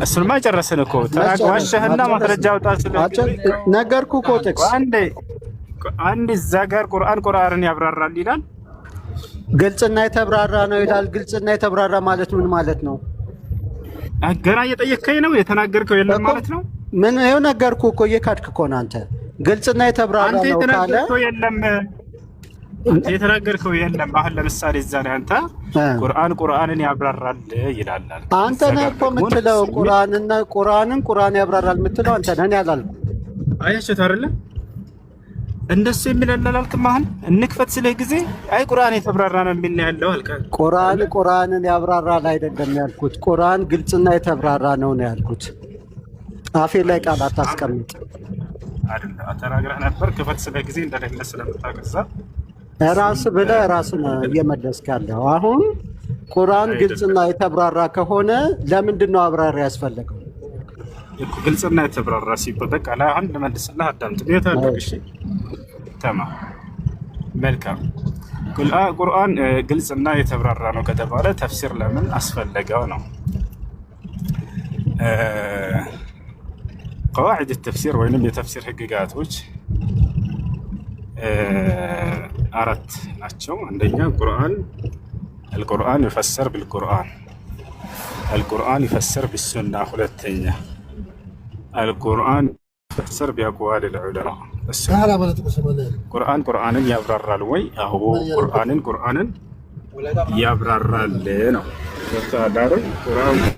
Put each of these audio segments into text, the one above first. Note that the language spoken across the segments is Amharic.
እሱንማ ጨረስን እኮ ዋሸህና ማስረጃ አውጣ ነገርኩህ እኮ ጥቅስ አንድ እዛ ጋር ቁርአንን ያብራራል ይላል። ግልጽና የተብራራ ነው ይላል። ግልጽና የተብራራ ማለት ምን ማለት ነው? ገና እየጠየከኝ ነው። የተናገርከው የለም ማለት ነው። ምን ይኸው ነገርኩህ እኮ እየካድክ እኮ ነው አንተ። ግልጽና የተብራራ ነው ካለ የተናገርከው የለም። የተናገርከው የለም። አሁን ለምሳሌ እዛ ላይ አንተ ቁርአንን ያብራራል ይላል። አንተ ነህ እኮ የምትለው ቁርአንን ያብራራል የምትለው አንተ ነህ ያላልኩህ። አያችሁት አይደለ? እንደሱ የሚላላልክም አሁን እንክፈት ስለ ጊዜ አይ ቁርአን የተብራራ ነው የሚል ያለው አልካ። ቁርአንን ያብራራል አይደለም ያልኩት። ቁርአን ግልጽና የተብራራ ነው ያልኩት። አፌ ላይ ቃል አታስቀምጥ አይደል? ተናግረህ ነበር ክፈት ስለ ጊዜ እንደሌለ ስለምታቀዛ ራስ ብለህ ራስን እየመለስክ ያለው። አሁን ቁርአን ግልጽና የተብራራ ከሆነ ለምንድን ነው አብራሪ ያስፈለገው? ግልጽና የተብራራ ሲባል በቃ ላይ አንድ መልስልህ አዳምጥ። እሺ ተማም መልካም። ቁርአን ግልጽና የተብራራ ነው ከተባለ ተፍሲር ለምን አስፈለገው ነው? قواعد التفسير ወይንም የተፍሲር ህግጋቶች አራት ናቸው። አንደኛ القرآن يفسر بالقرآن القرآن يفسر بالسنة ሁለተኛ القرآن يفسر بأقوال العلماء ቁርአንን ያብራራል ወይ? አዎ ቁርአንን ያብራራል ነው። ቁርአንን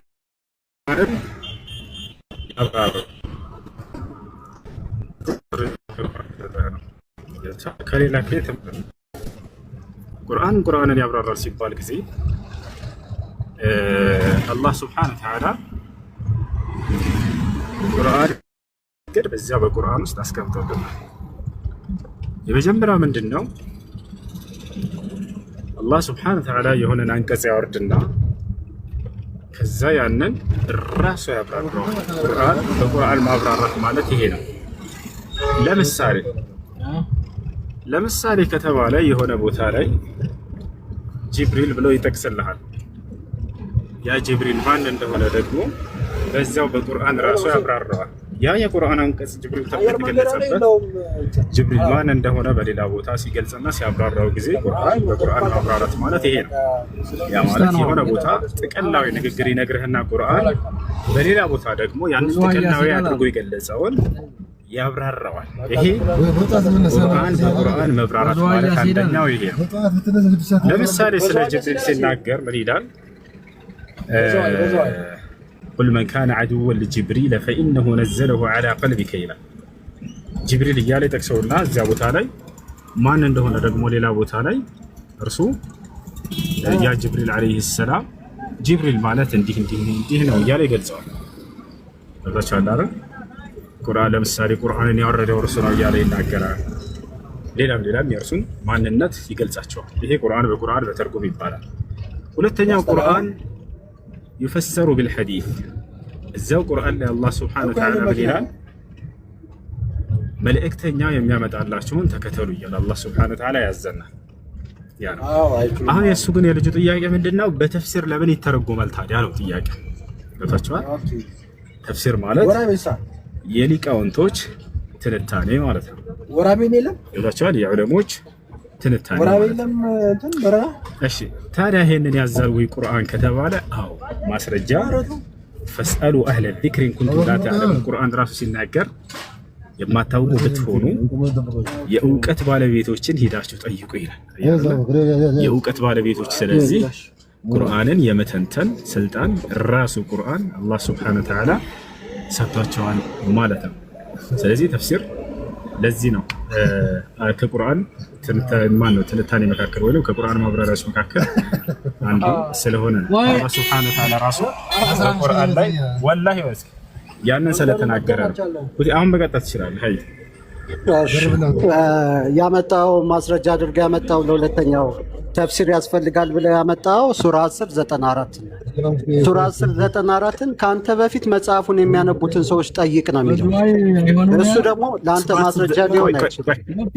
ያብራራል ከሌላ ከየት ቁርአንን ያብራራል ሲባል ጊዜ አላህ ሱብሓነሁ ወተዓላ ቁርአን ግን በዚያ በቁርአን ውስጥ አስቀምጦልናል። የመጀመሪያው ምንድን ነው? አላህ ሱብሓነሁ ወተዓላ የሆነን አንቀጽ ያወርድና ከዛ ያንን ራሱ ያብራራው። በቁርአን ማብራራት ማለት ይሄ ነው። ለምሳሌ ከተባለ የሆነ ቦታ ላይ ጅብሪል ብሎ ይጠቅስልሃል። ያ ጅብሪል ማን እንደሆነ ደግሞ በዛው በቁርአን ራሱ ያብራራዋል። ያ የቁርአን አንቀጽ ጅብሪል ተብሎ የተገለጸበት ጅብሪል ማን እንደሆነ በሌላ ቦታ ሲገልጽና ሲያብራራው ጊዜ በቁርአን ማብራራት ማለት ይሄ ነው። ያ ማለት የሆነ ቦታ ጥቅላዊ ንግግር ይነግርህና ቁርአን በሌላ ቦታ ደግሞ ያን ጥቅላዊ አድርጎ የገለጸውን ያብራራዋል። ይሄ በቁርአን መብራራት ማለት አንደኛው ይሄ ነው። ለምሳሌ ስለ ጅብሪል ሲናገር ምን ይላል? قل من كان عدوا لجبريل فإنه نزله على قلبك ይላል። ጅብሪል እያለ ጠቅሰውና እዚያ ቦታ ላይ ማን እንደሆነ ደግሞ ሌላ ቦታ ላይ እርሱ ያ ጅብሪል አለይሂ ሰላም ጅብሪል ማለት እንዲህ ነው እያለ ይገልጸዋል። ተዛቻለ አይደል? ቁርአን ለምሳሌ ቁርአንን ያወረደው እርሱ ነው እያለ ይናገራል። ሌላም የእርሱን ማንነት ይገልጻቸዋል። ይሄ ቁርአን በቁርአን በተርጉም ይባላል። ሁለተኛው ቁርአን يفسر بالحديث እዛው ቁርአን ላይ አላህ ሱብሓነሁ ወተዓላ ምን ይላል? መልእክተኛው የሚያመጣላችሁን ተከተሉ እያለ አላህ ሱብሓነሁ ወተዓላ ያዘናል። ያ ነው። አሁን የእሱ ግን የልጁ ጥያቄ ምንድነው? በተፍሲር ለምን ይተረጎማል ታዲያ ነው ጥያቄ። ገብታችኋል? ተፍሲር ማለት የሊቃውንቶች ትንታኔ ማለት ነው። ወራቤን የለም ገብታችኋል? የዑለሞች ትንታኔ እሺ። ታዲያ ይሄንን ያዛል ወይ ቁርአን ከተባለ አዎ ማስረጃ ፈስአሉ አህለ ዚክር ኢን ኩንቱም ላ ተዕለሙን። ቁርአን ራሱ ሲናገር የማታውቁ ብትሆኑ የእውቀት ባለቤቶችን ሂዳችሁ ጠይቁ ይላል። የእውቀት ባለቤቶች። ስለዚህ ቁርአንን የመተንተን ስልጣን ራሱ ቁርአን አላህ ሱብሓነሁ ወተዓላ ሰጥቷቸዋል ማለት ነው። ስለዚህ ተፍሲር ለዚህ ነው ከቁርአን ትንታኔ መካከል ወይም ከቁርአን ማብራሪያዎች መካከል አንዱ ስለሆነ አላህ ሱብሓነሁ ወተዓላ ራሱ በቁርአን ላይ ወላሂ ወስኪ ያንን ስለተናገረ ነው። አሁን በቀጥታ ትችላለህ። አይ ያመጣው ማስረጃ አድርገህ ያመጣው ለሁለተኛው ተፍሲር ያስፈልጋል ብለህ ያመጣው ሱራ 10:94 ሱራ 10:94ን ከአንተ በፊት መጽሐፉን የሚያነቡትን ሰዎች ጠይቅ ነው የሚለው። እሱ ደግሞ ለአንተ ማስረጃ ሊሆን አይችልም።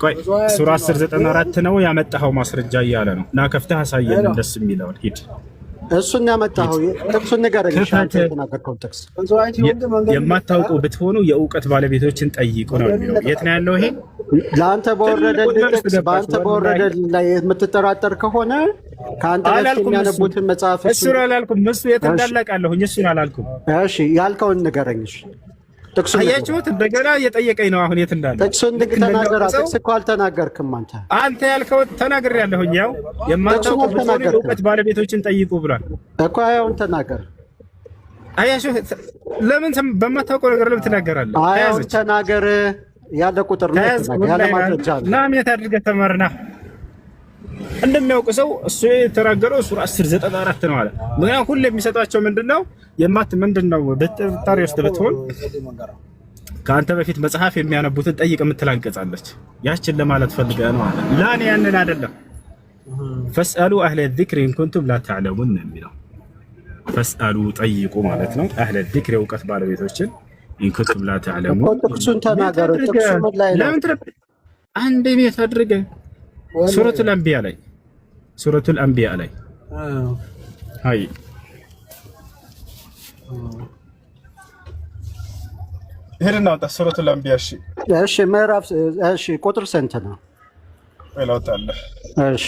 ቆይ ሱራ 10:94 ነው ያመጣው ማስረጃ እያለ ነው። እና ከፍተህ አሳየን እንደሱ የሚለውን ሂድ እሱን ያመጣኸው ጥቅሱን ንገረኝ። አንተ የተናገርከውን ጥቅስ የማታውቁ ብትሆኑ የእውቀት ባለቤቶችን ጠይቁ ነው የሚለው። የት ነው ያለው? ይሄ ለአንተ በወረደልህ ጥቅስ በአንተ በወረደልህ ላይ የምትጠራጠር ከሆነ ከአንተ በፊት የሚያነቡትን መጽሐፍ እሱን አላልኩም። እሱ የት እንዳላቃለሁኝ እሱን አላልኩም። እሺ ያልከውን ንገረኝ። ጥቅሱን አያችሁት? እንደገና እየጠየቀኝ ነው አሁን የት እንዳለ። ጥቅሱን ተናገር። ጥቅስ እኮ አልተናገርክም አንተ ያልከው ተናግሬያለሁኝ። ያው የማታውቁ ብትሆኑ የእውቀት ባለቤቶችን ጠይቁ ብሏል እኮ። አሁን ተናገር። አያችሁ? ለምን በማታውቀው ነገር ለምን ትናገራለህ? አሁን ተናገር። ያለ ቁጥር ነው ያለ ማስረጃ ነው። ናምየት አድርገህ ተመርና እንደሚያውቅ ሰው እሱ የተናገረው ሱራ 10:94 ነው አለ። ምክንያቱም ሁሉ የሚሰጣቸው ምንድነው ምንድነው በጥርጣሬ ውስጥ ብትሆን ከአንተ በፊት መጽሐፍ የሚያነቡትን ጠይቅ የምትል አንቀጽ አለች። ያችን ለማለት ፈልገህ ነው አለ። ላኔ ያንን አይደለም። ፈስአሉ አህለ ዚክሪ ኢን ኩንቱም ላ ተዕለሙን የሚለው ፈስአሉ ጠይቁ ማለት ነው። አህለ ዚክሪ እውቀት ባለቤቶችን ኢን ኩንቱም ላ ተዕለሙን። ጥቅሱን ተናገር። ጥቅሱ ምን ላይ ነው? ለምን አንዴ ቤት አድርገህ ሱረቱል አንቢያ ላይ አይ ይሄን አውጣ። ሱረቱል አንቢያ እሺ ምዕራፍ ቁጥር ስንት ነው? ወላውጣለህ። እሺ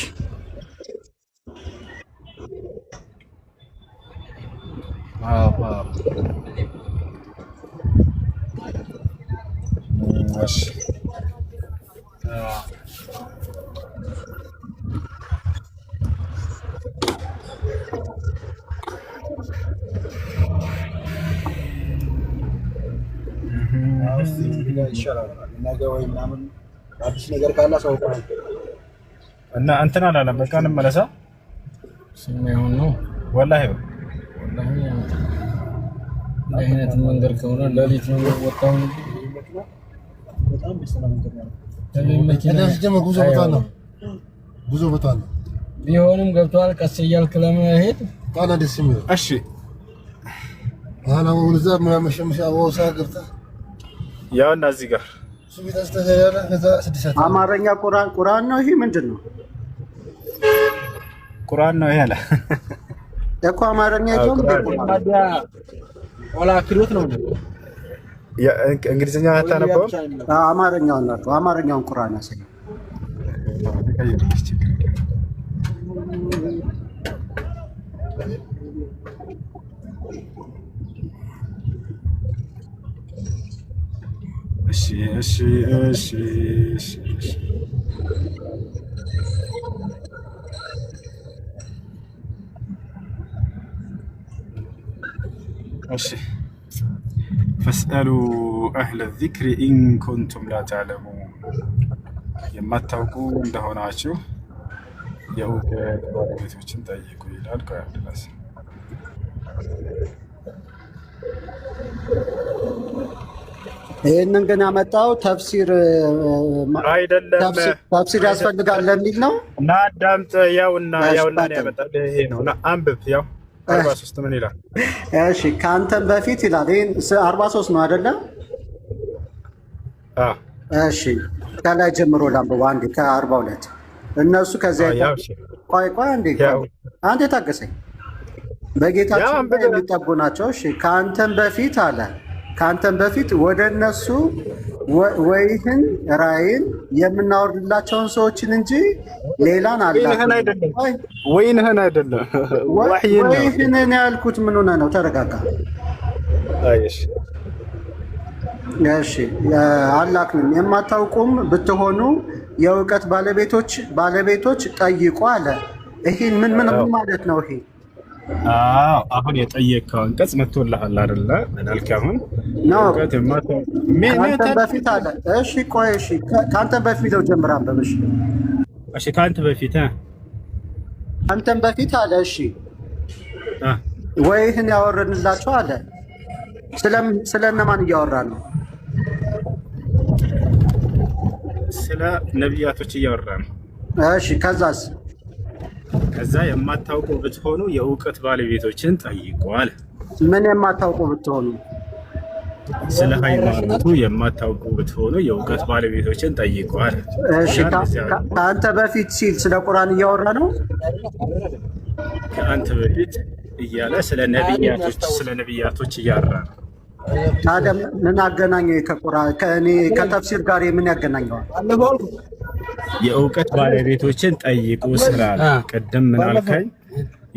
አዲስ ነገር ካለ ሰው እና እንትን አላለም። በቃ እንመለሳ ስሜውን ነው ወላሂ አይነት መንገድ ከሆነ ለሊት ነው ወጣው። በጣም በሰላም ነገር ነው። ጉዞ ቦታ ነው ቢሆንም ገብቷል። ቀስ እያልክ ለመሄድ ቃና ደስ የሚለው። እሺ አና ወልዛ ማመሸምሻ ወሳ ገርታ ያው እና እዚህ ጋር አማርኛ ቁርአን ነው። ይሄ ምንድን ነው? ቁርአን ነው ያለ እኮ አማርኛ ይቶም ወላ ክሮት ነው። እንግሊዝኛ አታነበውም? አማርኛውን ነው። አማርኛውን ቁርአን ያሳይ። እሺ ፈስአሉ አህለ ዚክሪ ኢን ኩንቱም ላ ተዕለሙን የማታውቁ እንደሆናችሁ የእውቀት ባለቤቶችን ጠይቁ ይላል። ከአንድላስ ይህንን ግን ያመጣው ተፍሲር አይደለም። ተፍሲር ያስፈልጋል ለሚል ነው። እና አዳምጥ። ያውና ያመጣል። ይሄ ነው። አንብብ። ያው 43 ምን ይላል? እሺ ከአንተም በፊት ይላል። ይሄን 43 ነው አይደለ? እሺ ከላይ ጀምሮ ላንብብ። አንዴ ከ42 እነሱ ከዚያ ቆይ አንዴ ታገሰኝ። በጌታችን የሚጠጉ ናቸው። እሺ ከአንተም በፊት አለ ከአንተም በፊት ወደ እነሱ ወይህን ራእይን የምናወርድላቸውን ሰዎችን እንጂ ሌላን ወይንህን አይደለም። ወይህን ያልኩት ምን ሆነ ነው? ተረጋጋ። እሺ አላክንም። የማታውቁም ብትሆኑ የእውቀት ባለቤቶች ጠይቁ አለ። ይሄን ምን ማለት ነው? ይሄ አሁን የጠየቀው አንቀጽ መጥቶልሃል አይደለ? ምናልክ አሁን ከአንተ በፊት አለ። እሺ ቆይ እሺ ከአንተ በፊት ነው ጀምር አንብብ። እሺ ከአንተ በፊት አንተም በፊት አለ። እሺ ወይህን ያወረድንላቸው አለ። ስለነማን እያወራ ነው? ስለ ነቢያቶች እያወራ ነው። እሺ ከዛስ? ከዛ የማታውቁ ብትሆኑ የእውቀት ባለቤቶችን ጠይቁ አለ። ምን የማታውቁ ብትሆኑ? ስለ ሃይማኖቱ የማታውቁ ብትሆኑ የእውቀት ባለቤቶችን ጠይቁ አለ። እሺ ከአንተ በፊት ሲል ስለ ቁርአን እያወራ ነው። ከአንተ በፊት እያለ ስለ ነቢያቶች እያወራ ነው። ታዲያ ምን አገናኘው ከቁርአን ከእኔ ከተፍሲር ጋር ምን ያገናኘዋል? የእውቀት ባለቤቶችን ጠይቁ ስላለ ቅድም ምን አልከኝ?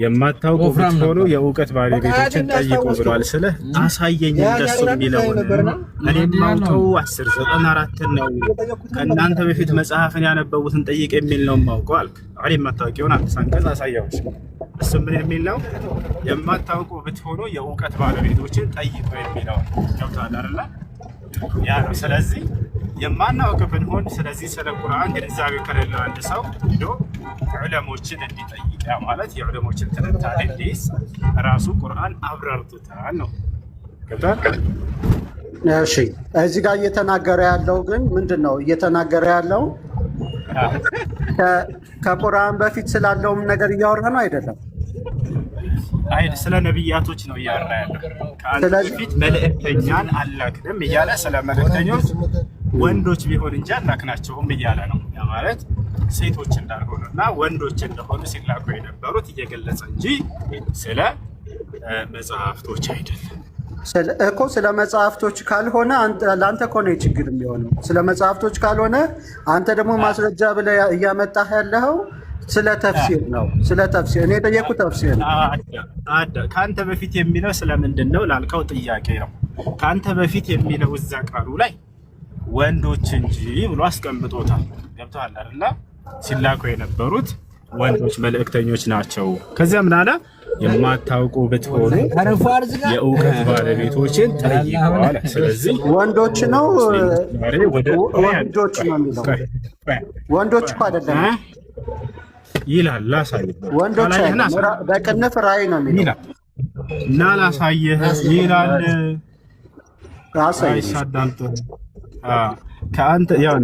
የማታውቁ ብትሆኑ የእውቀት ባለቤቶችን ጠይቁ ብሏል። ስለ አሳየኝ እንደሱ የሚለውን እኔ የማውቀው 1094 ነው። ከእናንተ በፊት መጽሐፍን ያነበቡትን ጠይቅ የሚል ነው የማውቀው አልክ። አሁን የማታውቂውን አንተ አንቀጽ አሳያዎች። እሱ ምን የሚል ነው? የማታውቁ ብትሆኑ የእውቀት ባለቤቶችን ጠይቁ የሚለው ገብቶሃል አይደል? ያ ነው። ስለዚህ የማናውቅ ብንሆን ስለዚህ ስለ ቁርአን ግንዛቤ ከሌለው አንድ ሰው ሄዶ ዑለሞችን እንዲጠይቅ ያ ማለት የዑለሞችን ትንታኔ እንዲይዝ ራሱ ቁርአን አብራርቶታል ነው። ገብቶሃል? እሺ እዚህ ጋር እየተናገረ ያለው ግን ምንድን ነው እየተናገረ ያለው? ከቁርአን በፊት ስላለውም ነገር እያወራ ነው አይደለም? አይደል? ስለ ነብያቶች ነው እያወራ ያለው። ከአንተ በፊት መልእክተኛን አላክንም እያለ ስለ መልእክተኞች ወንዶች ቢሆን እንጂ አላክናቸውም እያለ ነው። ያ ማለት ሴቶች እንዳልሆኑ እና ወንዶች እንደሆኑ ሲላኩ የነበሩት እየገለጸ እንጂ ስለ መጽሐፍቶች አይደለም እኮ። ስለ መጽሐፍቶች ካልሆነ ለአንተ እኮ ነው ችግር የሚሆነው። ስለ መጽሐፍቶች ካልሆነ አንተ ደግሞ ማስረጃ ብለህ እያመጣህ ያለኸው ስለ ተፍሲር ነው። ስለ ተፍሲር እኔ የጠየኩት ተፍሲር ነው። ከአንተ በፊት የሚለው ስለምንድን ነው ላልከው ጥያቄ ነው። ከአንተ በፊት የሚለው እዛ ቃሉ ላይ ወንዶች እንጂ ብሎ አስቀምጦታል። ገብቶሃል አይደል? ሲላኩ የነበሩት ወንዶች መልእክተኞች ናቸው። ከዚያ ምን አለ? የማታውቁ ብትሆኑ የእውቀት ባለቤቶችን ጠይቁ አለ። ስለዚህ ወንዶች ነው ወንዶች ነው የሚለው ወንዶች እኮ አይደለም ይላል። ላሳየህ ወንዶች በቅንፍ ራእይ ነው የሚለው እና ላሳየህ ይላል። አሳየህ ከአንተ ያው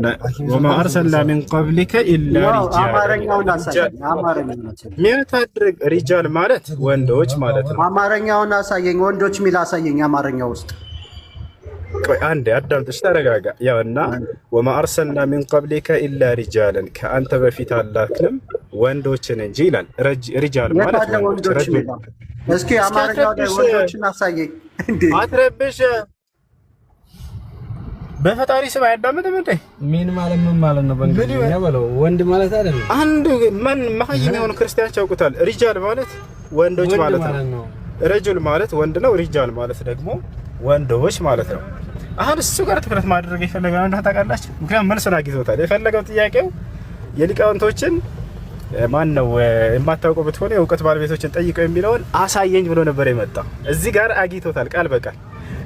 ወማ አርሰልና ሚን ቀብሊከ ኢላ ሪጃል አማርኛውን አሳየኝ። አማርኛውን ምን ታድርግ? ሪጃል ማለት ወንዶች ማለት ነው። አማርኛውን አሳየኝ። ወንዶች ሚል አሳየኝ አማርኛው ውስጥ። ቆይ አንዴ አዳምጥሽ፣ ተረጋጋ። ያውና ወማ አርሰልና ሚን ቀብሊከ ኢላ ሪጃለን ከአንተ በፊት አላክንም ወንዶችን እንጂ ይላል። ሪጃል ማለት ወንዶች። እስኪ አማርኛው ላይ ወንዶችን አሳየኝ። እንዴ አትረብሽ። በፈጣሪ ስም አያዳምጥም እንዴ? ምን ማለት ነው? በእንግሊዝኛ በለው ወንድ ማለት አይደለም። አንድ ማን መሀይም የሆኑ ክርስቲያኖች ያውቁታል። ሪጃል ማለት ወንዶች ማለት ነው። ረጁል ማለት ወንድ ነው። ሪጃል ማለት ደግሞ ወንዶች ማለት ነው። አሁን እሱ ጋር ትኩረት ማድረግ የፈለገው እንደሆነ ታውቃላችሁ። ምክንያቱም መልሱን አግኝቶታል። የፈለገው ጥያቄው የሊቃውንቶችን ማን ነው የማታውቁ ብትሆኑ የእውቀት ባለቤቶችን ጠይቀው የሚለውን አሳየኝ ብሎ ነበር የመጣው። እዚህ ጋር አግኝቶታል ቃል በቃል።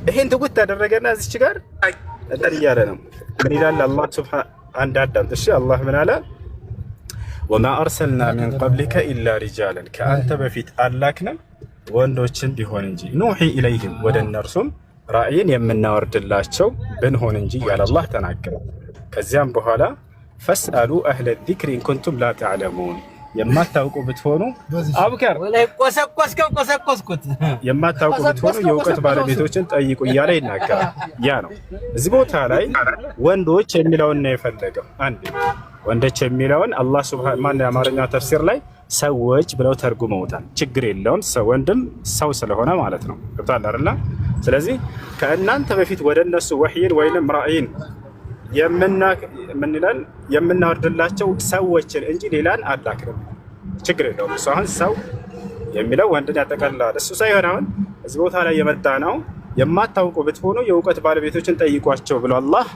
ይሄን ትጉት ታደረገና እዚች ጋር እንትን እያለ ነው። ምን ይላል አላህ ሱብሓነሁ አንድ አዳምጥ። እሺ አላህ ምን አለ? ወማ አርሰልና ሚን ቀብሊከ ኢላ ሪጃለን ከአንተ በፊት አላክንም ወንዶችን ቢሆን እንጂ ኑሒ ኢለይህም ወደ እነርሱም ራእይን የምናወርድላቸው ብንሆን እንጂ ያለ አላህ ተናገረ። ከዚያም በኋላ ፈስአሉ አህለ ዚክሪ ኢን ኩንቱም ላ ተዕለሙን የማታውቁ ብትሆኑ አብከር ወላይ ቆሰቆስኩት የማታውቁ ብትሆኑ የእውቀት ባለቤቶችን ጠይቁ እያለ ይናገራል። ያ ነው እዚህ ቦታ ላይ ወንዶች የሚለውን ነው የፈለገው። አንድ ወንዶች የሚለውን አላህ ሱብሃነ ማን የአማርኛ ተፍሲር ላይ ሰዎች ብለው ተርጉመውታል። ችግር የለውም ሰው ወንድም ሰው ስለሆነ ማለት ነው። ገብቶሃል አይደል? ስለዚህ ከእናንተ በፊት ወደ እነሱ ወህይን ወይንም ራእይን የምናወርድላቸው ሰዎችን እንጂ ሌላን አላክንም። ችግር የለውም። እሱ አሁን ሰው የሚለው ወንድን ያጠቃልላል። እሱ ሳይሆን አሁን እዚህ ቦታ ላይ የመጣ ነው የማታውቁ ብትሆኑ የእውቀት ባለቤቶችን ጠይቋቸው ብሎ አላህ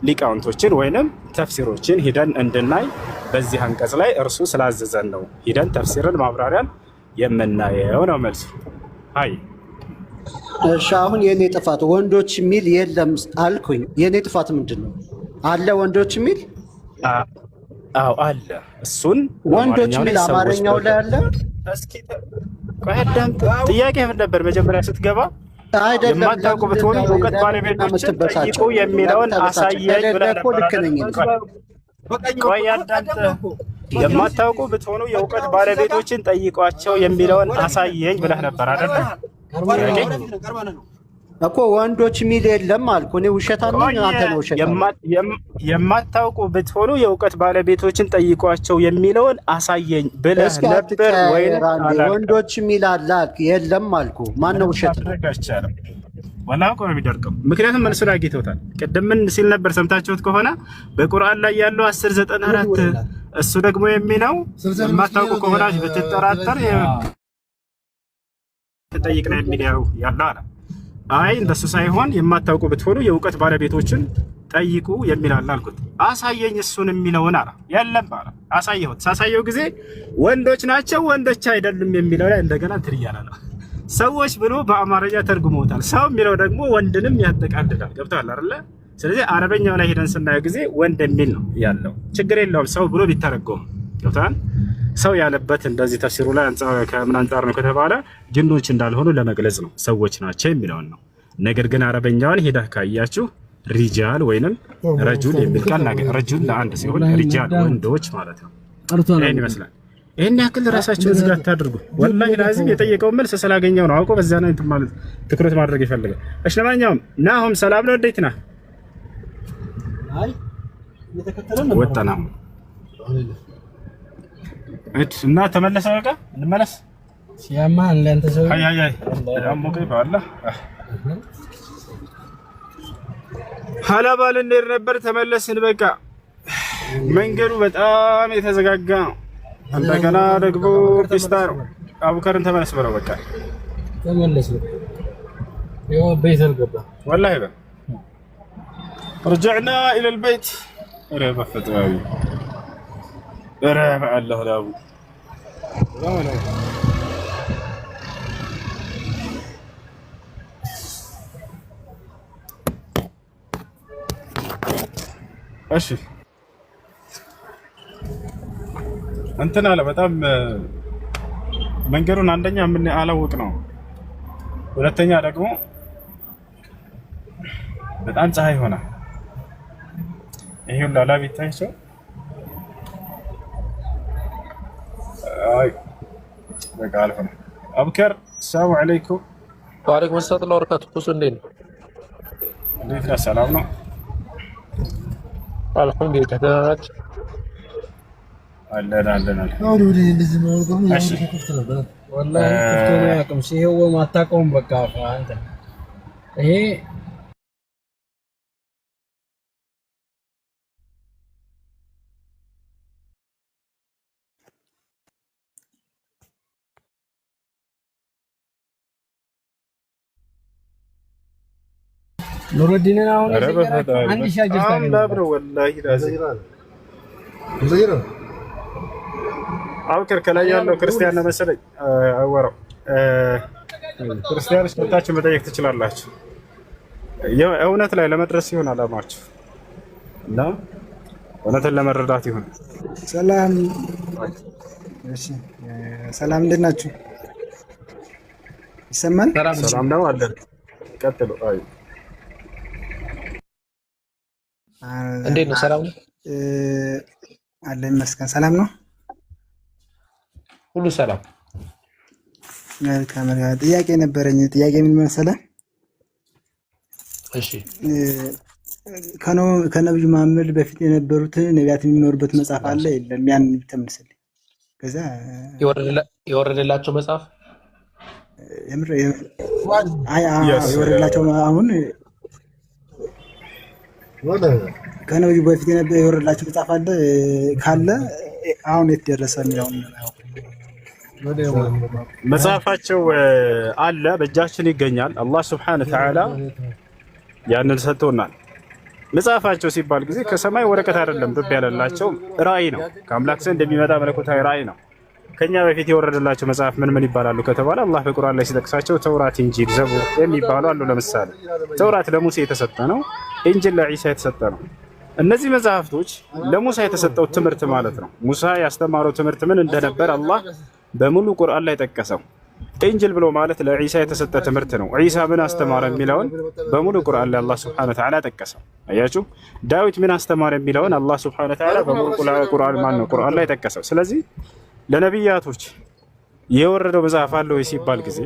ሊቃውንቶችን ወይንም ተፍሲሮችን ሂደን እንድናይ በዚህ አንቀጽ ላይ እርሱ ስላዘዘን ነው ሂደን ተፍሲርን ማብራሪያን የምናየው ነው መልሱ። አይ እሺ አሁን የኔ ጥፋት ወንዶች የሚል የለም አልኩኝ። የኔ ጥፋት ምንድን ነው? አለ ወንዶች የሚል አዎ አለ። እሱን ወንዶች የሚል አማርኛው ላይ አለ። እስኪ ቆይ አዳምጥ። ጥያቄ ምን ነበር መጀመሪያ ስትገባ? አይደለም የማታውቁ ብትሆኑ የእውቀት ባለቤቶችን ጠይቁ የሚለውን አሳየኝ ብለህ ነበር። ቆይ አዳምጥ። የማታውቁ ብትሆኑ የእውቀት ባለቤቶችን ጠይቋቸው የሚለውን አሳየኝ ብለህ ነበር አይደል? እኮ ወንዶች ሚል የለም አልኩ እኔ። ውሸታም ነኝ አንተ ነው ውሸታም። የማታውቁ ብትሆኑ የእውቀት ባለቤቶችን ጠይቋቸው የሚለውን አሳየኝ ብለህ ነበር ወይ? ወንዶች ሚል አለ አልክ፣ የለም አልኩ። ማን ነው ውሸት ነው? ወላሂ እኮ ነው የሚደርቀው። ምክንያቱም መልሱ ላይ አግኝተውታል። ቅድም ምን ሲል ነበር ሰምታችሁት ከሆነ በቁርአን ላይ ያለው 1094 እሱ ደግሞ የሚለው የማታውቁ ከሆናችሁ ብትጠራጠር ተጠይቅ ነው የሚለው ያለው አለ። አይ እንደሱ ሳይሆን የማታውቁ ብትሆኑ የእውቀት ባለቤቶችን ጠይቁ የሚል አለ አልኩት። አሳየኝ እሱን የሚለውን አለ። የለም አለ። አሳየሁት። ሳሳየው ጊዜ ወንዶች ናቸው ወንዶች አይደሉም የሚለው ላይ እንደገና እንትን እያለ ነው። ሰዎች ብሎ በአማርኛ ተርጉመውታል። ሰው የሚለው ደግሞ ወንድንም ያጠቃልላል። ገብቶሃል አይደለ? ስለዚህ አረበኛው ላይ ሄደን ስናየው ጊዜ ወንድ የሚል ነው ያለው። ችግር የለውም ሰው ብሎ ቢተረጎም። ገብቶሃል? ሰው ያለበት እንደዚህ ተፍሲሩ ላይ ከምን አንጻር ነው ከተባለ ጅኖች እንዳልሆኑ ለመግለጽ ነው፣ ሰዎች ናቸው የሚለውን ነው። ነገር ግን አረበኛውን ሄደህ ካያችሁ ሪጃል ወይንም ረጁል የሚል ቃል ነገር ረጁል ለአንድ ሲሆን ሪጃል ወንዶች ማለት ነው። ይሄን ይመስላል። ይሄን ያክል ራሳችሁን ዝግ አታድርጉ። ወላሂ ላዚም የጠየቀው መልስ ስላገኘው ነው አውቆ በዛ ነው ማለት ትኩረት ማድረግ ይፈልጋል። እሺ ለማንኛውም ናሆም ሰላም ነው፣ እንዴት ነህ? አይ እየተከተለን ወጣና እና ተመለሰ። በቃ እንመለስ። ሲያማ አንተ ሰው አይ አይ አይ አሞቀ ባላ ሀላባ ልንሄድ ነበር ተመለስን። በቃ መንገዱ በጣም የተዘጋጋ ነው። እንደገና ደግሞ ፒስታ ነው። አቡከርን ተመለስ በለው። በቃ ተመለስ። ያው ቤት አልገባ والله بقى رجعنا الى البيت. ኧረ በፈጣሪ ኧረ በአላህ ላቡ እሺ እንትን አለ። በጣም መንገዱን አንደኛ ምን አላወቅ ነው፣ ሁለተኛ ደግሞ በጣም ፀሐይ ሆነ። ይሄው ላላ ቢታይ ሰው አይ በቃ አልፈ ነው። አብከር ሰላም አለይኩም። ወአለይኩም ሰላም ወበረካቱሁ። ኩሱ እንዴት ነው? እንዴት ነህ? ሰላም ነው አልሐምዱሊላህ። ደህና ናችሁ? አለን አለን አለን። አሁን ወደ እንደዚህ ነው ደግሞ እሺ ክፍት ነበር። ወላሂ ክፍት ነው ያቅም ሲሄው ማታቀውም በቃ አንተ ይሄ ኑረዲን አሁን አንድ ሻጅ ታገኛለህ። ወላሂ ላዚም ዘይራ አብከር ከላይ ያለው ክርስቲያን ነው መሰለኝ። አወራው ክርስቲያኖች መጣችሁ መጠየቅ ትችላላችሁ። እውነት ላይ ለመድረስ ይሆን አላማችሁ እና እውነትን ለመረዳት ይሆን። ሰላም እሺ፣ ሰላም እንዴት ናችሁ? ይሰማል? ሰላም ነው አለን። ቀጥሉ። አይ እንዴት ነው? ሰላም ነው አለን ይመስገን። ሰላም ነው ሁሉ ሰላም። መልካም። ጥያቄ ነበረኝ። ጥያቄ ምን መሰለህ? እሺ ከነብዩ መሐመድ በፊት የነበሩት ነቢያት የሚኖሩበት መጽሐፍ አለ የለም? ያን ተመልሰልኝ። ከዛ የወረደላቸው መጽሐፍ የወረደላቸው አሁን ከነብዩ በፊት የወረደላቸው መጽሐፍ አለ ካለ አሁን የት ደረሰ የሚለውን መጽሐፋቸው አለ በእጃችን ይገኛል። አላህ ስብሐነ ወተዓላ ያንን ሰጥቶናል። መጽሐፋቸው ሲባል ጊዜ ከሰማይ ወረቀት አይደለም ዱብ ያለላቸው ራእይ ነው። ከአምላክ ዘንድ የሚመጣ መለኮታዊ ራእይ ነው። ከኛ በፊት የወረደላቸው መጽሐፍ ምን ይባላሉ ከተባለ አላህ በቁርአን ላይ ሲጠቅሳቸው ተውራት፣ ኢንጂል፣ ዘቡር የሚባሉ አሉ። ለምሳሌ ተውራት ለሙሴ የተሰጠ ነው። ኢንጂል ለዒሳ የተሰጠ ነው። እነዚህ መጽሐፍቶች ለሙሳ የተሰጠው ትምህርት ማለት ነው። ሙሳ ያስተማረው ትምህርት ምን እንደነበር አላህ በሙሉ ቁርአን ላይ ጠቀሰው። ኢንጂል ብሎ ማለት ለዒሳ የተሰጠ ትምህርት ነው። ዒሳ ምን አስተማረ የሚለውን በሙሉ ቁርአን ላይ አላህ ሱብሓነሁ ወተዓላ ጠቀሰው። አያችሁ፣ ዳዊት ምን አስተማረ የሚለውን አላህ ሱብሓነሁ ወተዓላ በሙሉ ቁርአን ላይ ጠቀሰው። ስለዚህ ለነቢያቶች የወረደው መጽሐፍ አለ ወይ ሲባል ጊዜ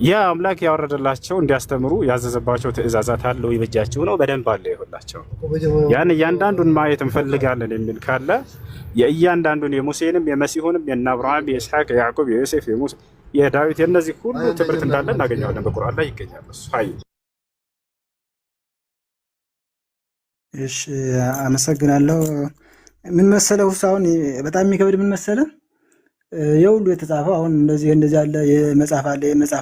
ያ አምላክ ያወረደላቸው እንዲያስተምሩ ያዘዘባቸው ትእዛዛት አለ ወይ በእጃቸው ነው? በደንብ አለ ይሁላቸው። ያን እያንዳንዱን ማየት እንፈልጋለን የሚል ካለ የእያንዳንዱን የሙሴንም የመሲሁንም የእነ አብርሃም የኢስሐቅ የያዕቆብ የዮሴፍ የሙሴ የዳዊት የእነዚህ ሁሉ ትምህርት እንዳለ እናገኘዋለን በቁርአን ላይ ይገኛል። እሱ ሀይ እሺ አመሰግናለሁ። ምን መሰለው አሁን በጣም የሚከብድ ምን መሰለህ የሁሉ የተጻፈው አሁን እንደዚህ አለ የመጽሐፍ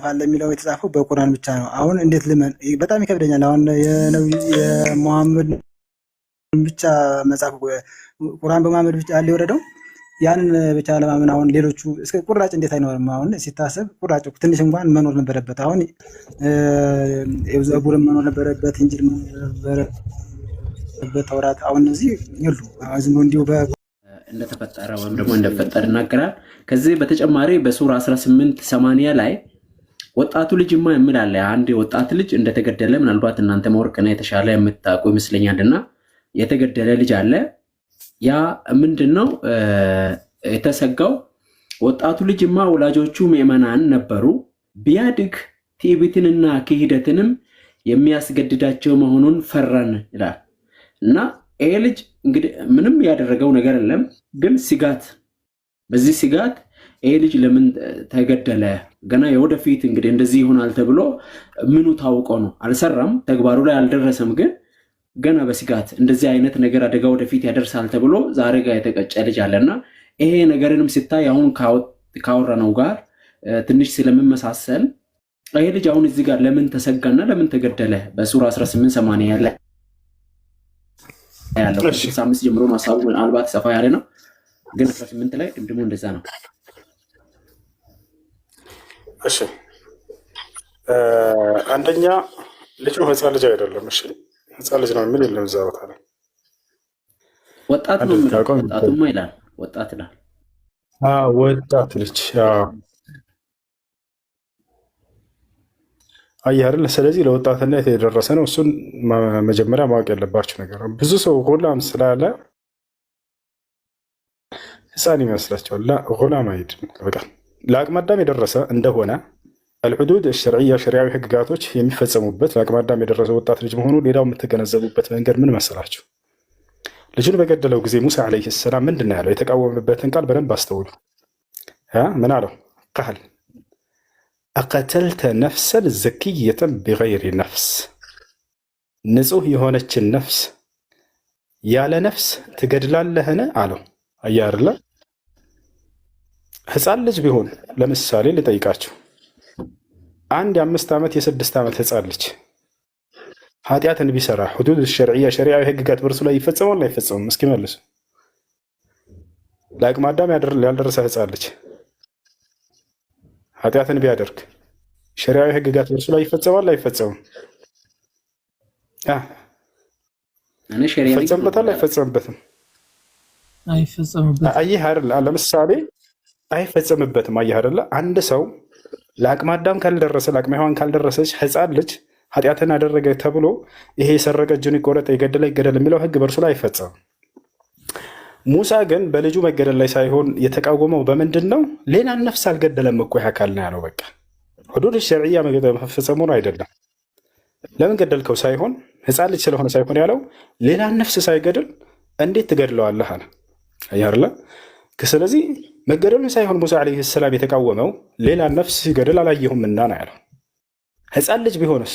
አለ የሚለው የተጻፈው በቁርአን ብቻ ነው። አሁን እንዴት ልመን በጣም ይከብደኛል። አሁን የሙሐመድ ብቻ መጽሐፍ ቁርአን በመሐመድ ብቻ አለ የወረደው ያንን ብቻ ለማመን አሁን ሌሎቹ እስከ ቁራጭ እንዴት አይኖርም? አሁን ሲታሰብ ቁራጭ ትንሽ እንኳን መኖር ነበረበት። አሁን ዘቡርም መኖር ነበረበት፣ እንጂል ነበረበት፣ ተውራት አሁን እነዚህ ይሉ ዝም ብሎ እንዲሁ እንደተፈጠረ ወይም ደግሞ እንደፈጠረ ይናገራል። ከዚህ በተጨማሪ በሱራ 18:80 ላይ ወጣቱ ልጅማ የሚል አለ። አንድ ወጣት ልጅ እንደተገደለ ምናልባት እናንተ መወርቅና የተሻለ የምታውቁ ይመስለኛልና የተገደለ ልጅ አለ። ያ ምንድነው የተሰጋው? ወጣቱ ልጅማ ወላጆቹ ምዕመናን ነበሩ፣ ቢያድግ ትዕቢትንና ክህደትንም የሚያስገድዳቸው መሆኑን ፈራን ይላል። እና ይሄ ልጅ እንግዲህ ምንም ያደረገው ነገር የለም፣ ግን ስጋት በዚህ ስጋት ይሄ ልጅ ለምን ተገደለ? ገና የወደፊት እንግዲህ እንደዚህ ይሆናል ተብሎ ምኑ ታውቆ ነው? አልሰራም፣ ተግባሩ ላይ አልደረሰም፣ ግን ገና በስጋት እንደዚህ አይነት ነገር አደጋ ወደፊት ያደርሳል ተብሎ ዛሬ ጋር የተቀጨ ልጅ አለና ይሄ ነገርንም ሲታይ አሁን ካወራነው ጋር ትንሽ ስለምመሳሰል ይሄ ልጅ አሁን እዚህ ጋር ለምን ተሰጋና ለምን ተገደለ በሱራ 18:80 ያለ ያለው 65 ጀምሮ ማሳቡ ምናልባት ሰፋ ያለ ነው፣ ግን 18 ላይ ድምድሙ እንደዛ ነው። እሺ አንደኛ ልጁ ህፃን ልጅ አይደለም። እሺ ህፃን ልጅ ነው የሚል የለም እዛ ቦታ ላይ ወጣት ነው። ወጣቱማ ይላል ወጣት ይላል። ወጣት ልጅ አየህ አይደል? ስለዚህ ለወጣትነት የደረሰ ነው። እሱን መጀመሪያ ማወቅ ያለባቸው ነገር ነው። ብዙ ሰው ጉላም ስላለ ህፃን ይመስላቸዋል። ጉላም አይደለም። በቃ ለአቅመ አዳም የደረሰ እንደሆነ አልሑዱድ الشرعية ሸሪዓዊ ህግጋቶች የሚፈጸሙበት ለአቅመ አዳም የደረሰ ወጣት ልጅ መሆኑ ሌላው የምትገነዘቡበት መንገድ ምን መሰላችሁ? ልጁን በገደለው ጊዜ ሙሳ ዓለይሂ ሰላም ምንድን ነው ያለው? የተቃወመበትን ቃል በደንብ አስተውሉ። ምን አለው? ቃል አቀተልተ ነፍሰን ዘኪየተን ቢገይሪ ነፍስ፣ ንጹህ የሆነችን ነፍስ ያለ ነፍስ ትገድላለህን አለው። አየህ አይደለ? ህፃን ልጅ ቢሆን ለምሳሌ ልጠይቃችሁ፣ አንድ የ5 ዓመት የ6 ዓመት ህፃን ልጅ ኃጢአትን ቢሰራ ሁዱድ ሸርዕያ ሸሪዓዊ ህግጋት በእርሱ ላይ ይፈጸማል አይፈጸምም? እስኪ መልሱ። ለአቅመ አዳም ያልደረሰ ህፃን ልጅ ኃጢአትን ቢያደርግ ሸሪዓዊ ህግጋት በእርሱ ላይ ይፈጸማል አይፈጸምም? ይፈጸምበታል አይፈጸምበትም? አይፈጸምበትም። አየህ አይደል? ለምሳሌ አይፈጸምበትም። አየህ አይደል? አንድ ሰው ለአቅመ አዳም ካልደረሰ ለአቅመ ሔዋን ካልደረሰች ህፃን ልጅ ኃጢአትን አደረገ ተብሎ ይሄ የሰረቀ እጁን ይቆረጥ የገደለ ይገደል የሚለው ህግ በእርሱ ላይ አይፈጸምም። ሙሳ ግን በልጁ መገደል ላይ ሳይሆን የተቃወመው በምንድን ነው? ሌላን ነፍስ አልገደለም እኮ ይህ አካል ነው ያለው። በቃ ሁዱድ ሸርዕያ መፈጸሙን አይደለም። ለምን ገደልከው ሳይሆን ህፃን ልጅ ስለሆነ ሳይሆን ያለው ሌላን ነፍስ ሳይገድል እንዴት ትገድለዋለህ አለ። አያርለ ስለዚህ መገደሉን ሳይሆን ሙሳ ዓለይሂ ሰላም የተቃወመው ሌላን ነፍስ ሲገድል አላየሁም እና ነው ያለው። ህፃን ልጅ ቢሆንስ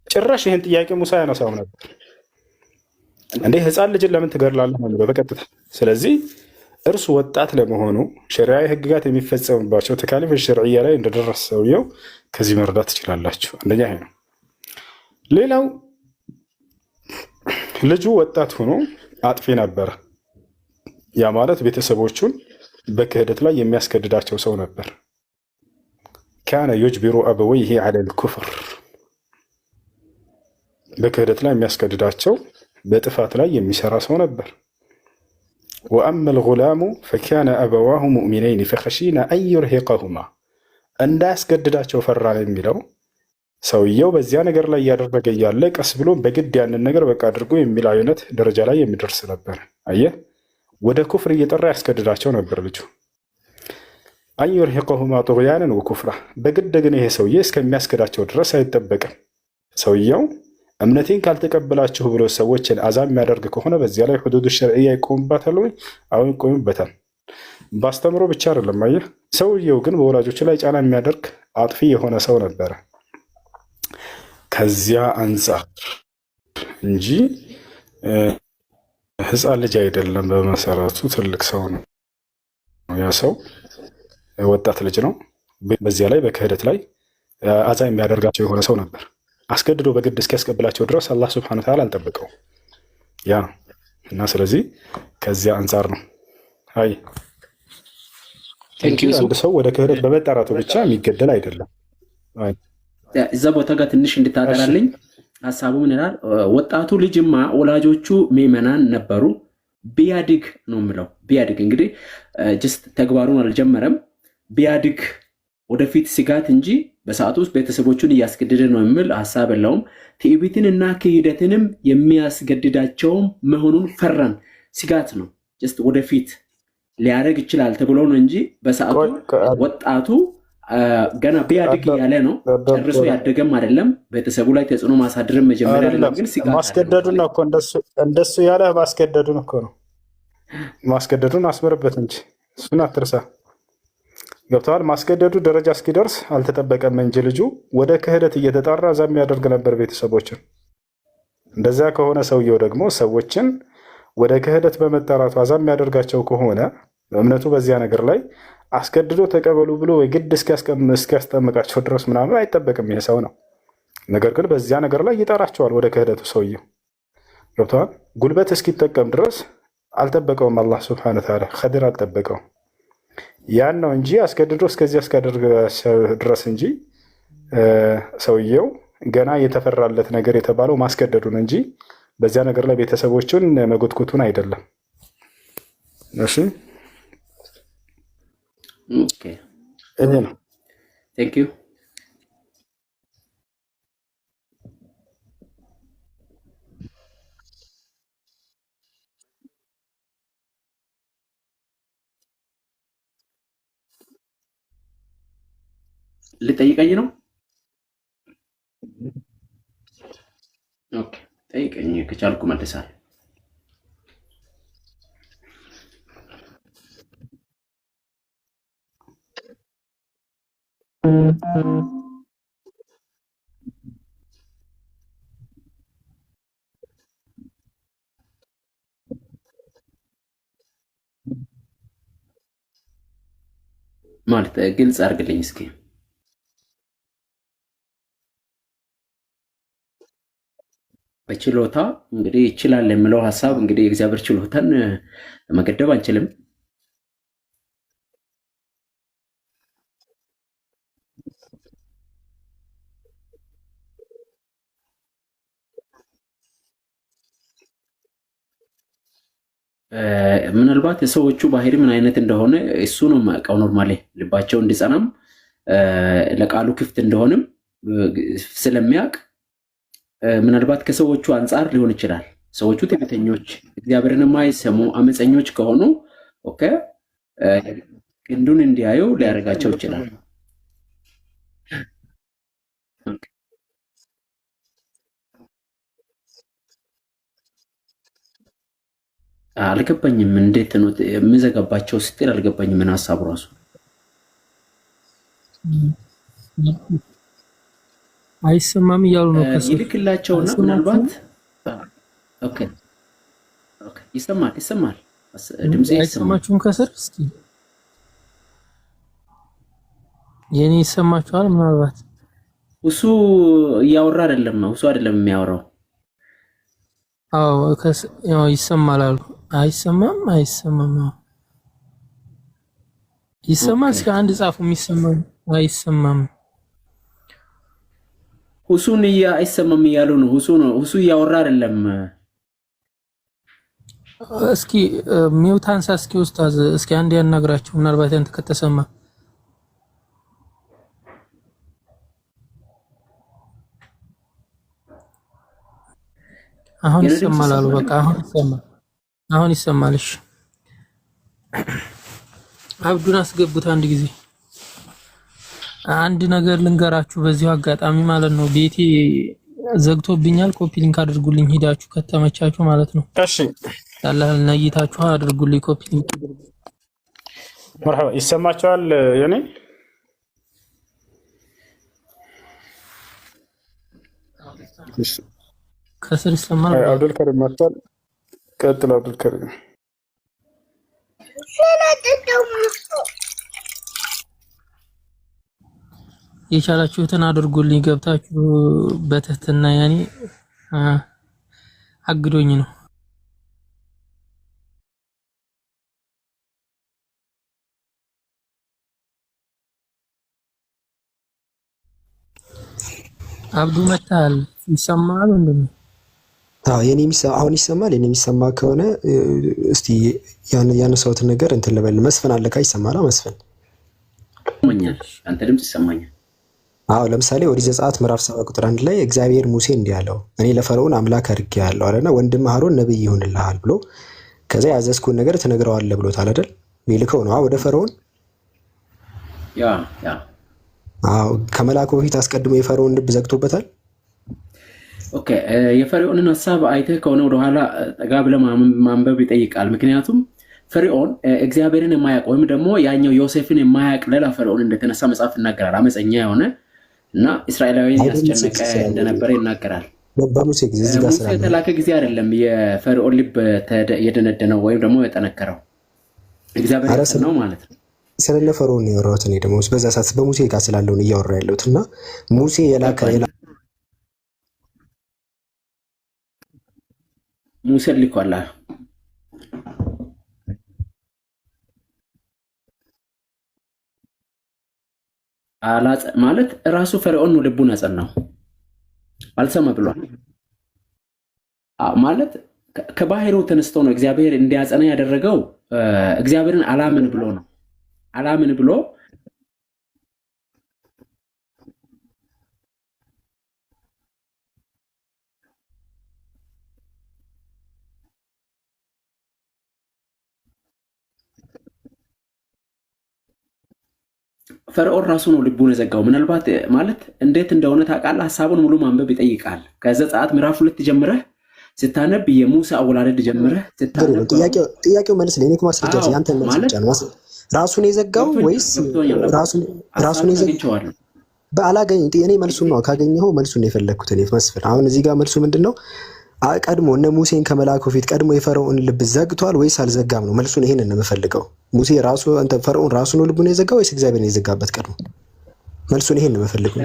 ጭራሽ ይህን ጥያቄ ሙሳ ያነሳው ነበር። እንዴ ህፃን ልጅን ለምን ትገድላለህ ነው በቀጥታ። ስለዚህ እርሱ ወጣት ለመሆኑ ሸሪዓዊ ህግጋት የሚፈጸምባቸው ተካሊፍ ሸርዕያ ላይ እንደደረሰ ሰውየው ከዚህ መረዳት ትችላላችሁ። አንደኛ ይሄ ነው። ሌላው ልጁ ወጣት ሆኖ አጥፊ ነበረ። ያ ማለት ቤተሰቦቹን በክህደት ላይ የሚያስገድዳቸው ሰው ነበር። ካነ ዩጅቢሩ አበወይሂ ዐለል ኩፍር፣ በክህደት ላይ የሚያስገድዳቸው በጥፋት ላይ የሚሰራ ሰው ነበር። ወአመ ልጉላሙ ፈካነ አበዋሁ ሙእሚነይን ፈኸሺና አን ዩርሂቀሁማ፣ እንዳያስገድዳቸው ፈራን የሚለው ሰውየው በዚያ ነገር ላይ እያደረገ እያለ ቀስ ብሎ በግድ ያንን ነገር በቃ አድርጎ የሚል አይነት ደረጃ ላይ የሚደርስ ነበር። አየህ፣ ወደ ኩፍር እየጠራ ያስገድዳቸው ነበር ልጁ። አን ዩርሂቀሁማ ጡግያንን ወኩፍራ በግድ ግን ይሄ ሰውዬ እስከሚያስክዳቸው ድረስ አይጠበቅም። ሰውየው እምነቴን ካልተቀበላችሁ ብሎ ሰዎችን አዛ የሚያደርግ ከሆነ በዚያ ላይ ሁዱድ ሸርዕያ ይቆምበታል ወይ? አሁን ይቆምበታል። ባስተምሮ ብቻ አይደለም። አየህ፣ ሰውየው ግን በወላጆቹ ላይ ጫና የሚያደርግ አጥፊ የሆነ ሰው ነበረ። ከዚያ አንጻር እንጂ ህፃን ልጅ አይደለም። በመሰረቱ ትልቅ ሰው ነው። ያ ሰው ወጣት ልጅ ነው። በዚያ ላይ በክህደት ላይ አዛ የሚያደርጋቸው የሆነ ሰው ነበር። አስገድዶ በግድ እስኪያስቀብላቸው ድረስ አላህ ሱብሓነሁ ወተዓላ አልጠበቀው ያ እና ስለዚህ ከዚያ አንጻር ነው። አይ አንድ ሰው ወደ ክህደት በመጣራቱ ብቻ የሚገደል አይደለም። እዛ ቦታ ጋር ትንሽ እንድታጠራልኝ ሀሳቡ ምን ይላል? ወጣቱ ልጅማ ወላጆቹ ምዕመናን ነበሩ። ቢያድግ ነው የምለው። ቢያድግ እንግዲህ ጀስት ተግባሩን አልጀመረም። ቢያድግ ወደፊት ስጋት እንጂ በሰዓቱ ውስጥ ቤተሰቦቹን እያስገደደ ነው የሚል ሀሳብ የለውም። ትዕቢትንና ክህደትንም የሚያስገድዳቸውም መሆኑን ፈራን። ስጋት ነው። ጀስት ወደፊት ሊያደርግ ይችላል ተብሎ ነው እንጂ በሰዓቱ ወጣቱ ገና ቢያድግ ያለ ነው። ጨርሶ ያደገም አይደለም። ቤተሰቡ ላይ ተጽዕኖ ማሳደርም መጀመሪያ አይደለም። ግን ስጋት ማስገደዱን እኮ እንደሱ ያለ ማስገደዱን እኮ ነው። ማስገደዱን አስመርበት እንጂ እሱን አትርሳ። ገብተዋል። ማስገደዱ ደረጃ እስኪደርስ አልተጠበቀም እንጂ ልጁ ወደ ክህደት እየተጣራ እዛ የሚያደርግ ነበር ቤተሰቦችን። እንደዚያ ከሆነ ሰውየው ደግሞ ሰዎችን ወደ ክህደት በመጣራቱ አዛ የሚያደርጋቸው ከሆነ እምነቱ በዚያ ነገር ላይ አስገድዶ ተቀበሉ ብሎ ግድ እስኪያስጠምቃቸው ድረስ ምናምን አይጠበቅም። ይሄ ሰው ነው። ነገር ግን በዚያ ነገር ላይ ይጠራቸዋል ወደ ክህደቱ ሰውየው። ገብተዋል። ጉልበት እስኪጠቀም ድረስ አልጠበቀውም። አላህ ሱብሓነሁ ወተዓላ ኸድር አልጠበቀውም። ያን ነው እንጂ አስገድዶ እስከዚያ እስካደርግ ድረስ እንጂ ሰውየው ገና የተፈራለት ነገር የተባለው ማስገደዱን እንጂ በዚያ ነገር ላይ ቤተሰቦቹን መጎትኮቱን አይደለም። እሺ ኦኬ፣ ይሄ ነው። ቴንክ ዩ። ልጠይቀኝ ነው? ኦኬ፣ ጠይቀኝ። ከቻልኩ መልሳለሁ። ማለት ግልጽ አድርግልኝ እስኪ። በችሎታ እንግዲህ ይችላል የምለው ሀሳብ እንግዲህ የእግዚአብሔር ችሎታን መገደብ አንችልም። ምናልባት የሰዎቹ ባህሪ ምን አይነት እንደሆነ እሱ ነው የማውቀው። ኖርማሊ ልባቸው እንዲጸናም ለቃሉ ክፍት እንደሆንም ስለሚያውቅ ምናልባት ከሰዎቹ አንጻር ሊሆን ይችላል። ሰዎቹ ትዕቢተኞች፣ እግዚአብሔርን የማይሰሙ አመፀኞች ከሆኑ ኦኬ ክንዱን እንዲያዩ ሊያደርጋቸው ይችላል። አልገባኝም። እንዴት ነው የምዘጋባቸው ስትል አልገባኝም። ምን ሀሳቡ ራሱ አይሰማም እያሉ ነው። ይልክላቸውና ምናልባት ኦኬ ይሰማል ድምጼ አይሰማችሁም? ከስር እስኪ የኔ ይሰማችኋል? ምናልባት እሱ እያወራ አይደለም ነው እሱ አይደለም የሚያወራው። አዎ ያው ይሰማል አሉ። አይሰማም? ይሰማል። እስኪ አንድ ጻፉ የሚሰማው። አይሰማም ሁሱን አይሰማም እያሉ ነው። ሁሱ እያወራ አይደለም። እስኪ ሚውት አንሳ። እስኪ ኡስታዝ እስኪ አንድ ያናግራችሁ። ምናልባት አንተ ከተሰማ አሁን ይሰማል አሉ። በቃ አሁን ይሰማል። እሺ አብዱን አስገቡት አንድ ጊዜ። አንድ ነገር ልንገራችሁ በዚሁ አጋጣሚ ማለት ነው። ቤቴ ዘግቶብኛል። ኮፒ ሊንክ አድርጉልኝ ሂዳችሁ ከተመቻችሁ ማለት ነው። እሺ ያላህ ነይታችሁ አድርጉልኝ ኮፒ ሊንክ። መርሐባ ይሰማችኋል? የኔ ከስር ይሰማል። አብዱል ከሪም መጥቷል። ቀጥል አብዱል ከሪም። የቻላችሁትን አድርጉልኝ ገብታችሁ በትህትና ያኔ አግዶኝ ነው። አብዱ መታል ይሰማል ወንድም? የኔ አሁን ይሰማል? የኔ የሚሰማ ከሆነ እስቲ ያነሳሁትን ነገር እንትን ልበል። መስፈን አለካ ይሰማል? መስፈን ይሰማኛል። አንተ ድምጽ ይሰማኛል? አዎ። ለምሳሌ ኦሪት ዘጸአት ምዕራፍ 7 ቁጥር 1 ላይ እግዚአብሔር ሙሴ እንዲህ አለው፣ እኔ ለፈርዖን አምላክ አድርጌሃለሁ አለና ወንድም አሮን ነብይ ይሆንልሃል ብሎ ከዛ ያዘዝኩን ነገር ትነግረዋለህ ብሎታል አይደል? ሊልከው ነው ወደ ፈርዖን። ያ አዎ። ከመላኩ በፊት አስቀድሞ የፈርዖን ልብ ዘግቶበታል። ኦኬ። የፈርዖንን ሐሳብ አይተህ ከሆነ ወደኋላ ጠጋ ብለህ ማንበብ ይጠይቃል። ምክንያቱም ፈርዖን እግዚአብሔርን የማያውቅ ወይም ደግሞ ያኛው ዮሴፍን የማያውቅ ሌላ ፈርዖን እንደተነሳ መጽሐፍ ይናገራል። አመፀኛ የሆነ እና እስራኤላዊን ያስጨነቀ እንደነበረ ይናገራል። በሙሴ ጊዜ እዚህ ጋር ሙሴ የተላከ ጊዜ አይደለም የፈርዖን ልብ የደነደነው ወይም ደግሞ የጠነከረው እግዚአብሔር ነው ማለት ነው። ስለነ ፈርዖን ያወራሁት እኔ ደግሞ በዛ ሰዓት በሙሴ ጋር ስላለውን እያወራ ያለሁት እና ሙሴ የላከ ሙሴ ልኳላ ማለት ራሱ ፈርዖን ነው ልቡን ያጸናው። አልሰማ ብሏል ማለት ከባህሩ ተነስቶ ነው እግዚአብሔር እንዲያጸና ያደረገው። እግዚአብሔርን አላምን ብሎ ነው። አላምን ብሎ ፈርዖን ራሱ ነው ልቡን የዘጋው። ምናልባት ማለት እንዴት እንደሆነ ታውቃለህ? ሐሳቡን ሙሉ ማንበብ ይጠይቃል። ከዘጸአት ምዕራፍ 2 ጀምረህ ስታነብ የሙሴ አወላለድ ጀምረህ ስታነብ ጥያቄው መልስ ለኔ ማስረጃ ያንተ መልስ ብቻ ነው። ራሱን የዘጋው ወይስ ራሱን የዘጋው? ባላገኝ እኔ መልሱን ነው ካገኘው መልሱን ነው የፈለኩት እኔ መስፍን። አሁን እዚህ ጋር መልሱ ምንድነው? ቀድሞ እነ ሙሴን ከመላኩ ፊት ቀድሞ የፈርዖን ልብ ዘግቷል ወይስ አልዘጋም ነው መልሱን። ይሄንን ነው የምፈልገው። ሙሴ ራሱ አንተ ፈርዖን ራሱ ነው ልቡን የዘጋው ወይስ እግዚአብሔር ነው የዘጋበት ቀድሞ? መልሱን ይሄንን ነው የምፈልገው።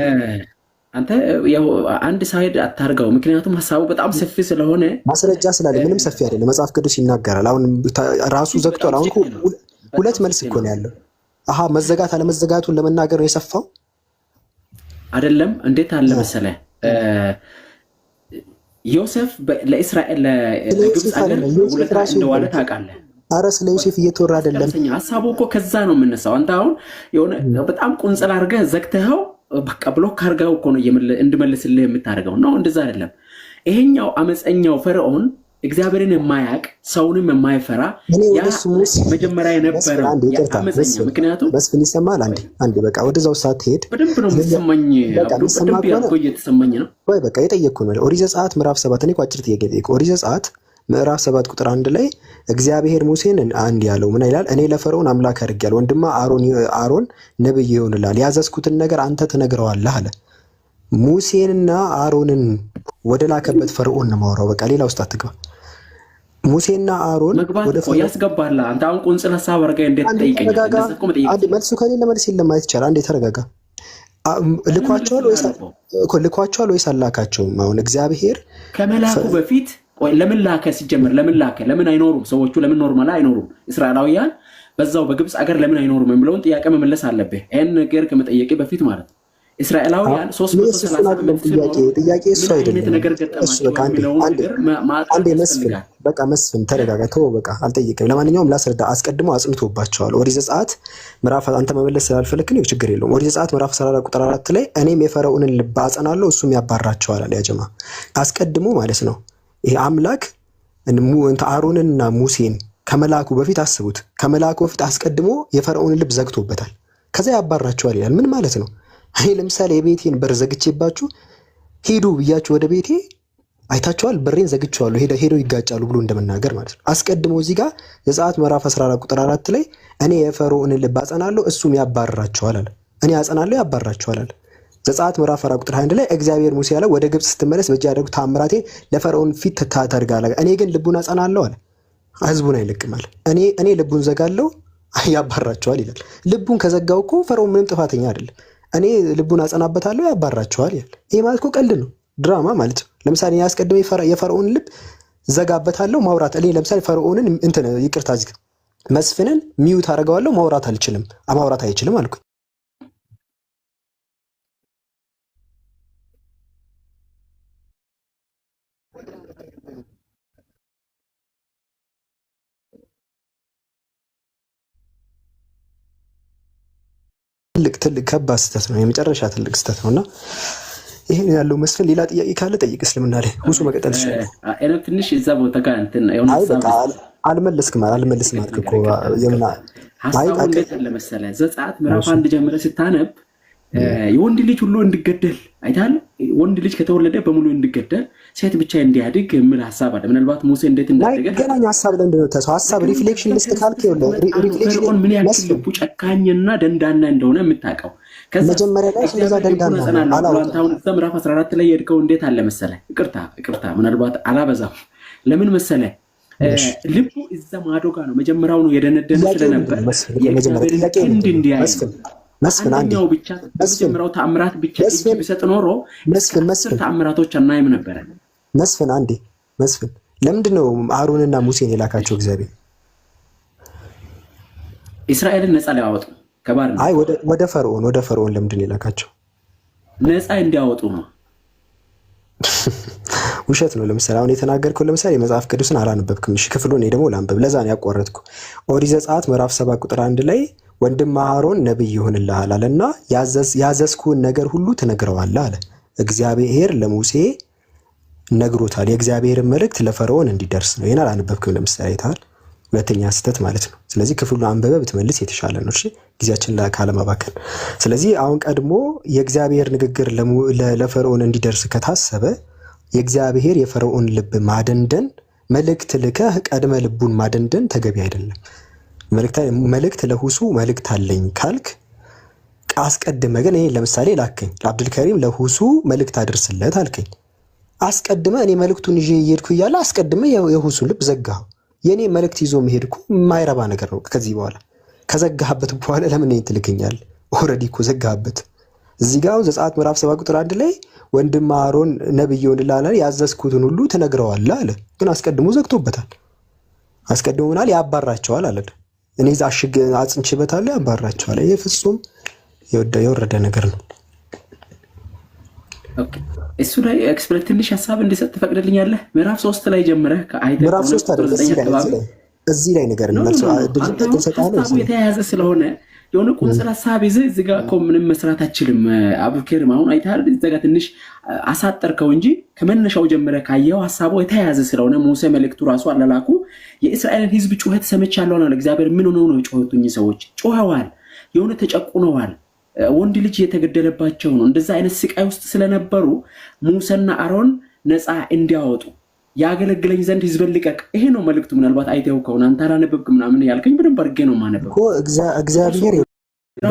አንተ ያው አንድ ሳይድ አታርገው፣ ምክንያቱም ሐሳቡ በጣም ሰፊ ስለሆነ ማስረጃ ስላለ ምንም ሰፊ አይደለም። መጽሐፍ ቅዱስ ይናገራል። አሁን ራሱ ዘግቷል። አሁን ሁለት መልስ እኮ ነው ያለው። መዘጋት አለመዘጋቱን ለመናገር ነው የሰፋው አይደለም። እንዴት አለ መሰለህ ዮሴፍ ለእስራኤል ለግብጽ አገር ሁለት ራስ እንደዋለ ታውቃለህ። አረ ስለ ዮሴፍ እየተወራ አይደለም። ሐሳቡ እኮ ከዛ ነው የምነሳው። አንተ አሁን የሆነ በጣም ቁንጽል አድርገህ ዘግተኸው በቃ ብሎክ አድርገው እኮ ነው እንድመልስልህ የምታደርገው ነው። እንደዛ አይደለም። ይሄኛው አመፀኛው ፈርዖን እግዚአብሔርን የማያውቅ ሰውንም የማይፈራ ያ መጀመሪያ የነበረው አመፀኛ። ምክንያቱም መስፍን ይሰማል። አንዴ በቃ ወደዛው ሳትሄድ በደንብ ነው የምትሰማኝ። በደንብ ያልኩ እየተሰማኝ ነው። ወይ በቃ የጠየቅኩህ ነው። ኦሪት ዘጸአት ምዕራፍ 7 እኔ ቋጭር ጥያቄ ጠየቅኩህ። ኦሪት ዘጸአት ምዕራፍ 7 ቁጥር 1 ላይ እግዚአብሔር ሙሴን አንድ ያለው ምን ይላል? እኔ ለፈርዖን አምላክ አድርጌያለሁ፣ ወንድማ አሮን ነብይ ይሆንልሃል፣ ያዘዝኩትን ነገር አንተ ትነግረዋለህ አለ። ሙሴንና አሮንን ወደ ላከበት ፈርዖን ነው የማወራው። በቃ ሌላ ውስጥ አትግባ። ሙሴና አሮን ወደ ፈርዖን ያስገባል። አንተ አሁን ቁንጽል ሐሳብ አድርገህ እንዴት ትጠይቀኛለህ? አንድ መልሱ ከሌለ መልስ የለም ማለት ይቻላል። አንዴ ተረጋጋ። ልኳቸዋል ወይስ አላካቸውም? አሁን እግዚአብሔር ከመላኩ በፊት ለምን ላከ? ሲጀመር ለምን ላከ? ለምን አይኖሩም ሰዎቹ? ለምን ኖርማል አይኖሩም? እስራኤላውያን በዛው በግብጽ አገር ለምን አይኖሩም የሚለውን ጥያቄ መመለስ አለብህ። ይሄን ነገር ከመጠየቅ በፊት ማለት ነው። እስራኤላውያን 330 ጥያቄ እሱ አይደለም። እሱ በቃ አንዴ መስፍን ተረጋጋ። ተወው በቃ አልጠየቅም። ለማንኛውም ላስረዳ። አስቀድሞ አጽንቶባቸዋል። ኦሪት ዘጸአት ምዕራፍ አንተ መመለስ ስላልፈለክ ነው ችግር የለውም። ኦሪት ዘጸአት ምዕራፍ 14 ቁጥር 4 ላይ እኔም የፈርዖንን ልብ አጸናለሁ እሱም ያባራቸዋል አለ። ያጀማ አስቀድሞ ማለት ነው። ይሄ አምላክ አሮንንና ሙሴን ከመላኩ በፊት አስቡት። ከመላኩ በፊት አስቀድሞ የፈርዖንን ልብ ዘግቶበታል። ከዛ ያባራቸዋል ይላል። ምን ማለት ነው? አይ ለምሳሌ የቤቴን በር ዘግቼባችሁ ሂዱ ብያችሁ ወደ ቤቴ አይታችኋል፣ በሬን ዘግቼዋለሁ ሄደው ይጋጫሉ ብሎ እንደመናገር ማለት ነው። አስቀድሞ እዚህ ጋር ዘጸአት ምዕራፍ 14 ቁጥር 4 ላይ እኔ የፈርዖንን ልብ አጸናለሁ እሱም ያባርራቸዋል አለ። እኔ አጸናለሁ ያባርራቸዋል አለ። ዘጸአት ምዕራፍ 4 ቁጥር 1 ላይ እግዚአብሔር ሙሴ ያለው ወደ ግብጽ ስትመለስ በእጅ ያደረጉት ተአምራቴ ለፈርዖን ፊት ታደርጋለህ፣ እኔ ግን ልቡን አጸናለሁ አለ። ህዝቡን አይለቅም አለ። እኔ ልቡን ዘጋለሁ ያባርራቸዋል ይላል። ልቡን ከዘጋው እኮ ፈርዖን ምንም ጥፋተኛ አይደለም። እኔ ልቡን አጸናበታለሁ ያባርራቸዋል ይላል። ይሄ ማለት እኮ ቀልድ ነው፣ ድራማ ማለት ነው። ለምሳሌ ያስቀድመ የፈርዖን ልብ ዘጋበታለሁ ማውራት እኔ ለምሳሌ ፈርዖንን እንትን ይቅርታ እዚህ መስፍንን ሚዩት አደርገዋለሁ ማውራት አልችልም ማውራት አይችልም አልኩኝ። ትልቅ ከባድ ስህተት ነው፣ የመጨረሻ ትልቅ ስህተት ነውና ይሄን ያለው መስፍን ሌላ ጥያቄ ካለ ጠይቅ። እስልምና ላይ ሁሱ መቀጠል ይችላል። እኔ ትንሽ እዛ ቦታ ጋር እንትን የሆነ አልመለስክም አልክ እኮ የምና ሐሳቡ እንዴት ለመሰለ ዘጸአት ምዕራፍ 1 ጀምረህ ስታነብ የወንድ ልጅ ሁሉ እንዲገደል አይታል። ወንድ ልጅ ከተወለደ በሙሉ እንዲገደል፣ ሴት ብቻ እንዲያድግ የሚል ሐሳብ አለ። ምናልባት ሙሴ እንዴት እንዳደገ ገናኛ ሐሳብ ላይ እንደሆነ ተሰው ሐሳብ ሪፍሌክሽን ልስጥ ካልክ ሪፍሌክሽን ምን ያክል ልቡ ጨካኝና ደንዳና እንደሆነ የምታውቀው መጀመሪያ ላይ ስለዛ ደንዳና አላውጣውን ምዕራፍ 14 ላይ የድከው እንዴት አለ መሰለ። ይቅርታ ምናልባት አላበዛም። ለምን መሰለ ልቡ እዛ ማዶ ጋር ነው። መጀመሪያው ነው የደነደነ ስለነበር መስፍን አንደኛው ብቻ መጀመሪያው ተአምራት ብቻ እጅ ቢሰጥ ኖሮ መስፍን ተአምራቶች አናይም ነበር። መስፍን ለምንድን ነው አሮንና ሙሴን የላካቸው እግዚአብሔር? እስራኤልን ነፃ ሊያወጡ ከባር ነው። አይ ወደ ፈርዖን ለምንድን ነው የላካቸው? ነፃ እንዲያወጡ ነው። ውሸት ነው። ለምሳሌ አሁን የተናገርከው ለምሳሌ መጽሐፍ ቅዱስን አላነበብክም። እሺ ክፍሉን እኔ ደግሞ ላንብብ፣ ለዛ ነው ያቋረጥኩ። ኦሪት ዘጸአት ምዕራፍ 7 ቁጥር 1 ላይ ወንድም አሮን ነብይ ይሆንልሃል አለና ያዘዝኩህን ነገር ሁሉ ትነግረዋለህ አለ። እግዚአብሔር ለሙሴ ነግሮታል። የእግዚአብሔርን መልእክት ለፈርዖን እንዲደርስ ነው። ይሄን አላነበብክም። ለምሳሌ አይተሃል። ሁለተኛ ስህተት ማለት ነው። ስለዚህ ክፍሉን አንበበ ብትመልስ የተሻለ ነው። እሺ ጊዜያችን ካለማባከን። ስለዚህ አሁን ቀድሞ የእግዚአብሔር ንግግር ለፈርዖን እንዲደርስ ከታሰበ የእግዚአብሔር የፈርዖን ልብ ማደንደን መልእክት ልከህ ቀድመ ልቡን ማደንደን ተገቢ አይደለም። መልእክት ለሁሱ መልእክት አለኝ ካልክ አስቀድመ ግን ይሄ ለምሳሌ ላከኝ ለአብዱልከሪም ለሁሱ መልእክት አድርስለት አልከኝ። አስቀድመ እኔ መልእክቱን ይዤ እየሄድኩ እያለ አስቀድመ የሁሱን ልብ ዘጋው። የኔ መልእክት ይዞ መሄድኩ የማይረባ ነገር ነው። ከዚህ በኋላ ከዘጋህበት በኋላ ለምን እኔን ትልከኛለህ? ኦልሬዲ እኮ ዘጋህበት። እዚህ ጋር ዘጸአት ምዕራፍ 7 ቁጥር 1 ላይ ወንድም አሮን ነብይ ይሆንልሃል ያዘዝኩትን ሁሉ ትነግረዋለህ አለ። ግን አስቀድሞ ዘግቶበታል። አስቀድሞ ምናል ያባራቸዋል አለ። እኔ አሽግ አጽንቼበታለሁ ያባራቸዋል። ይሄ ፍጹም የወረደ ነገር ነው። ኦኬ እሱ ላይ ኤክስፕሬስ ትንሽ ሐሳብ እንድሰጥ ትፈቅድልኛለህ? ምዕራፍ 3 ላይ ጀምረህ ምዕራፍ 3 አይደለም እዚህ ላይ ነገር ነው መልሶ ሐሳቡ የተያያዘ ስለሆነ የሆነ ቁንጽል ሐሳብ ይዘህ እዚህ ጋር እኮ ምንም መስራት አትችልም። አቡከርም አሁን አይተሃል። እዚህ ጋር ትንሽ አሳጠርከው እንጂ ከመነሻው ጀምረህ ካየው ሐሳቡ የተያያዘ ስለሆነ ሙሴ መልእክቱ ራሱ አላላኩ የእስራኤልን ሕዝብ ጩኸት ሰምቻለሁ አለ እግዚአብሔር። ምን ሆነው ነው የጮኸቱኝ? ሰዎች ጮኸዋል፣ የሆነ ተጨቁነዋል፣ ወንድ ልጅ የተገደለባቸው ነው። እንደዛ አይነት ስቃይ ውስጥ ስለነበሩ ሙሴና አሮን ነፃ እንዲያወጡ ያገለግለኝ ዘንድ ሕዝብን ልቀቅ። ይሄ ነው መልእክቱ። ምናልባት አይተው ከሆነ አንተ አላነበብክም ምናምን ያልከኝ በደንብ አድርጌ ነው የማነበው እኮ እግዚአብሔር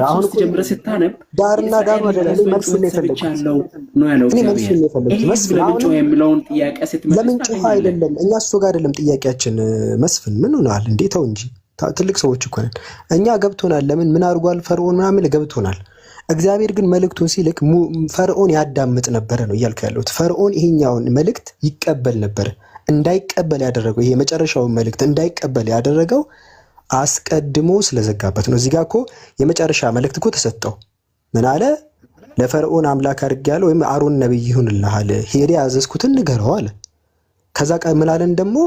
አሁን ጀምረህ ስታነብ ዳርና ዳር ወደ ላይ መልስ ነው የፈለግቻለሁ ነው ያለው እግዚአብሔር። ለምን ጮኸ የሚለውን ጥያቄ ስትመልስ ለምን ጮኸ አይደለም እኛ እሱ ጋር አይደለም ጥያቄያችን። መስፍን ምን ሆነዋል እንዴ? ተው እንጂ ትልቅ ሰዎች እኮ ነን እኛ። ገብቶናል። ለምን ምን አድርጓል ፈርዖን ምናምን ገብቶናል። እግዚአብሔር ግን መልእክቱን ሲልክ ፈርዖን ያዳምጥ ነበረ ነው እያልኩ ያለሁት። ፈርዖን ይሄኛውን መልእክት ይቀበል ነበር። እንዳይቀበል ያደረገው ይሄ የመጨረሻውን መልእክት እንዳይቀበል ያደረገው አስቀድሞ ስለዘጋበት ነው። እዚህ ጋር እኮ የመጨረሻ መልእክት እኮ ተሰጠው። ምን አለ? ለፈርዖን አምላክ አድርጌያለሁ ወይም አሮን ነብይ ይሁንልሃል፣ ሄደ ያዘዝኩትን ንገረው አለ። ከዛ ምን አለን ደግሞ?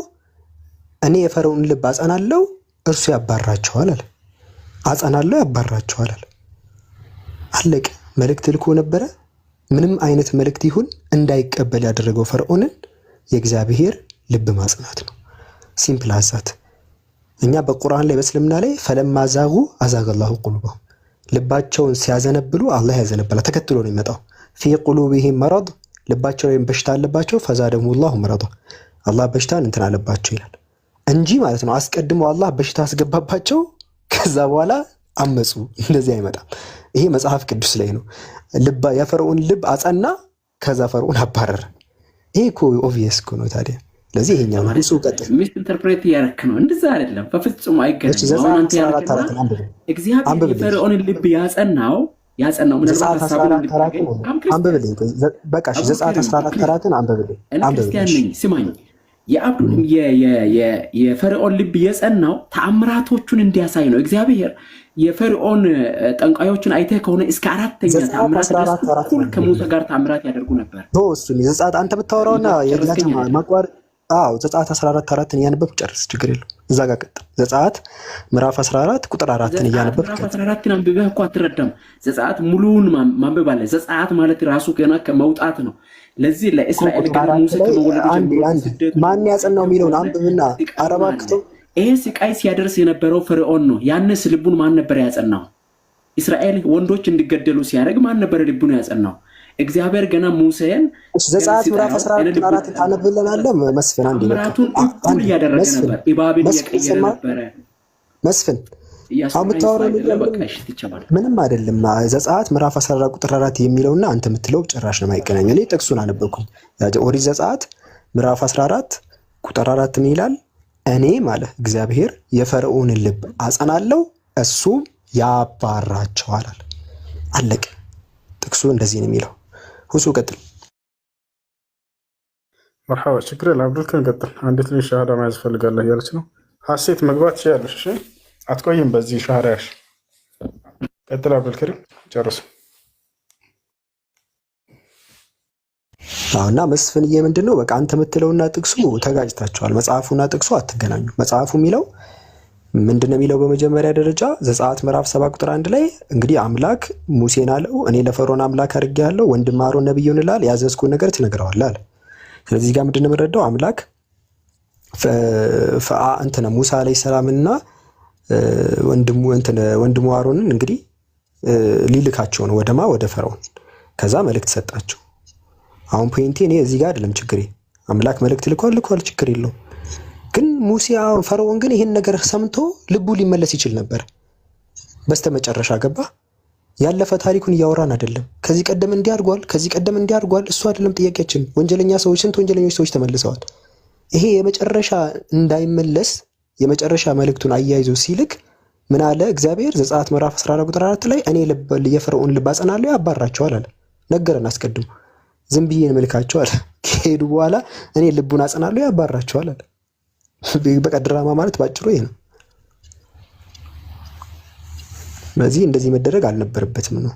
እኔ የፈርዖን ልብ አጸናለሁ እርሱ ያባራቸዋል አለ። አጸናለሁ ያባራቸዋል አለ። አለቀ። መልእክት ልኮ ነበረ። ምንም አይነት መልእክት ይሁን እንዳይቀበል ያደረገው ፈርዖንን የእግዚአብሔር ልብ ማጽናት ነው። ሲምፕል ሀሳት። እኛ በቁርአን ላይ በእስልምና ላይ ፈለማ ዛጉ አዛገላሁ ቁሉበሁም ልባቸውን ሲያዘነብሉ አላህ ያዘነብላል። ተከትሎ ነው የሚመጣው። ፊ ቁሉቢሂም መረድ ልባቸው ላይ በሽታ አለባቸው። ፈዛደሁሙላሁ መረዳ አላህ በሽታን እንትን አለባቸው ይላል እንጂ ማለት ነው። አስቀድሞ አላህ በሽታ አስገባባቸው፣ ከዛ በኋላ አመፁ። እንደዚህ አይመጣም። ይሄ መጽሐፍ ቅዱስ ላይ ነው። የፈርዖን ልብ አጸና፣ ከዛ ፈርዖን አባረረ። ይሄ እኮ ኦብቪየስ እኮ ነው ታዲያ። ለዚህ ይሄኛው ነው እሱ ቀጥል ሚስ ኢንተርፕሬት ያረክ ነው። እንደዛ አይደለም፣ በፍጹም አይገናኝም። አሁን አንተ ያረከና እግዚአብሔር የፈርዖንን ልብ ያጸናው ምናልባት ሐሳቡን አንብብልኝ። በቃ እሺ፣ ዘጸአት 14 ተራትን አንብብልኝ። ክርስቲያን ነኝ ስማኝ። የፈርዖን ልብ የጸናው ተአምራቶቹን እንዲያሳይ ነው። እግዚአብሔር የፈርዖን ጠንቋዮችን አይተህ ከሆነ እስከ አራተኛ ተአምራት ድረስ ከሙሴ ጋር ተአምራት ያደርጉ ነበር። እሱን ዘጸአት አንተ ብታወራውና የግላጭ ማቋር ዘጸአት 14 ተራትን እያነበብክ ጨርስ፣ ችግር የለው። እዛ ጋር ቀጥል። ዘጸአት ምዕራፍ 14 ቁጥር 4ን እያነበብክ 14ን አንብበህ እኮ አትረዳም። ዘጸአት ሙሉውን ማንበብ አለ። ዘጸአት ማለት ራሱ ገና ከመውጣት ነው። ለዚህ ለእስራኤል ገና ሙሴ ከመወለዱ ጀምሮ ማን ያጸናው የሚለውን አንብብና አረባክቶ ይሄ ስቃይ ሲያደርስ የነበረው ፈርዖን ነው። ያንስ ልቡን ማን ነበር ያጸናው? እስራኤል ወንዶች እንዲገደሉ ሲያደርግ ማን ነበር ልቡን ያጸናው? እግዚአብሔር ገና ሙሴን ዘጸአት ምዕራፍ 14 ታነብልናለህ መስፍን? አንዴ ምራቱን እኩል እያደረገ ነበር። ኢባብን እየቀየረ ነበር። መስፍን ምንም አይደለም። ዘጸአት ምዕራፍ 14 ቁጥር 4 የሚለውና አንተ የምትለው ጭራሽ ነው የማይገናኘው። እኔ ጥቅሱን አነበብኩኝ። ኦሪት ዘጸአት ምዕራፍ 14 ቁጥር 4 ምን ይላል? እኔ ማለት እግዚአብሔር የፈርዖንን ልብ አጸናለሁ፣ እሱም ያባራቸዋል። አለቀ። ጥቅሱ እንደዚህ ነው የሚለው። ሁሱ ቀጥል። መርሐባ ችግር የለም። አብዱልከሪም ቀጥል። አንድ ትንሽ ሻሃዳ መያዝ ፈልጋለሁ እያለች ነው። ሀሴት መግባት ትችያለሽ። እሺ አትቆይም በዚህ ሻሃዳሽ። ቀጥል አብዱልከሪም ጨርሱ። እና መስፍንዬ ምንድን ነው በቃ አንተ የምትለውና ጥቅሱ ተጋጭታቸዋል። መጽሐፉና ጥቅሱ አትገናኙ። መጽሐፉ የሚለው ምንድነው የሚለው? በመጀመሪያ ደረጃ ዘጸአት ምዕራፍ 7 ቁጥር 1 ላይ እንግዲህ አምላክ ሙሴን አለው እኔ ለፈርዖን አምላክ አድርጌሃለሁ፣ ወንድምህ አሮን ነብይ ይሆንልሃል፣ ያዘዝኩህን ነገር ትነግረዋለህ አለ። ስለዚህ ጋር ምንድነው የምንረዳው? አምላክ ሙሳ አለይሂ ሰላምና ወንድሙ አሮንን እንግዲህ ሊልካቸው ነው ወደ ፈርዖን። ከዛ መልእክት ሰጣቸው። አሁን ፖይንቴ እኔ እዚህ ጋር አይደለም ችግሬ። አምላክ መልእክት ልኳል፣ ችግር የለውም። ግን ሙሴ ፈርዖን ግን ይሄን ነገር ሰምቶ ልቡ ሊመለስ ይችል ነበር። በስተመጨረሻ ገባ። ያለፈ ታሪኩን እያወራን አይደለም። ከዚህ ቀደም እንዲያርጓል እሱ አይደለም ጥያቄያችን። ወንጀለኛ ሰዎች ስንት ወንጀለኞች ሰዎች ተመልሰዋል። ይሄ የመጨረሻ እንዳይመለስ የመጨረሻ መልእክቱን አያይዞ ሲልክ ምን አለ እግዚአብሔር? ዘጸአት ምዕራፍ 14 ቁጥር 4 ላይ እኔ የፈርዖን ልብ አጸናለሁ ያባራቸዋል አለ። ነገረን አስቀድሞ። ዝም ብዬ መልካቸው አለ። ከሄዱ በኋላ እኔ ልቡን አጸናለሁ ያባራቸዋል አለ። በቃ ድራማ ማለት ባጭሩ ይሄ ነው። ስለዚህ እንደዚህ መደረግ አልነበረበትም ነው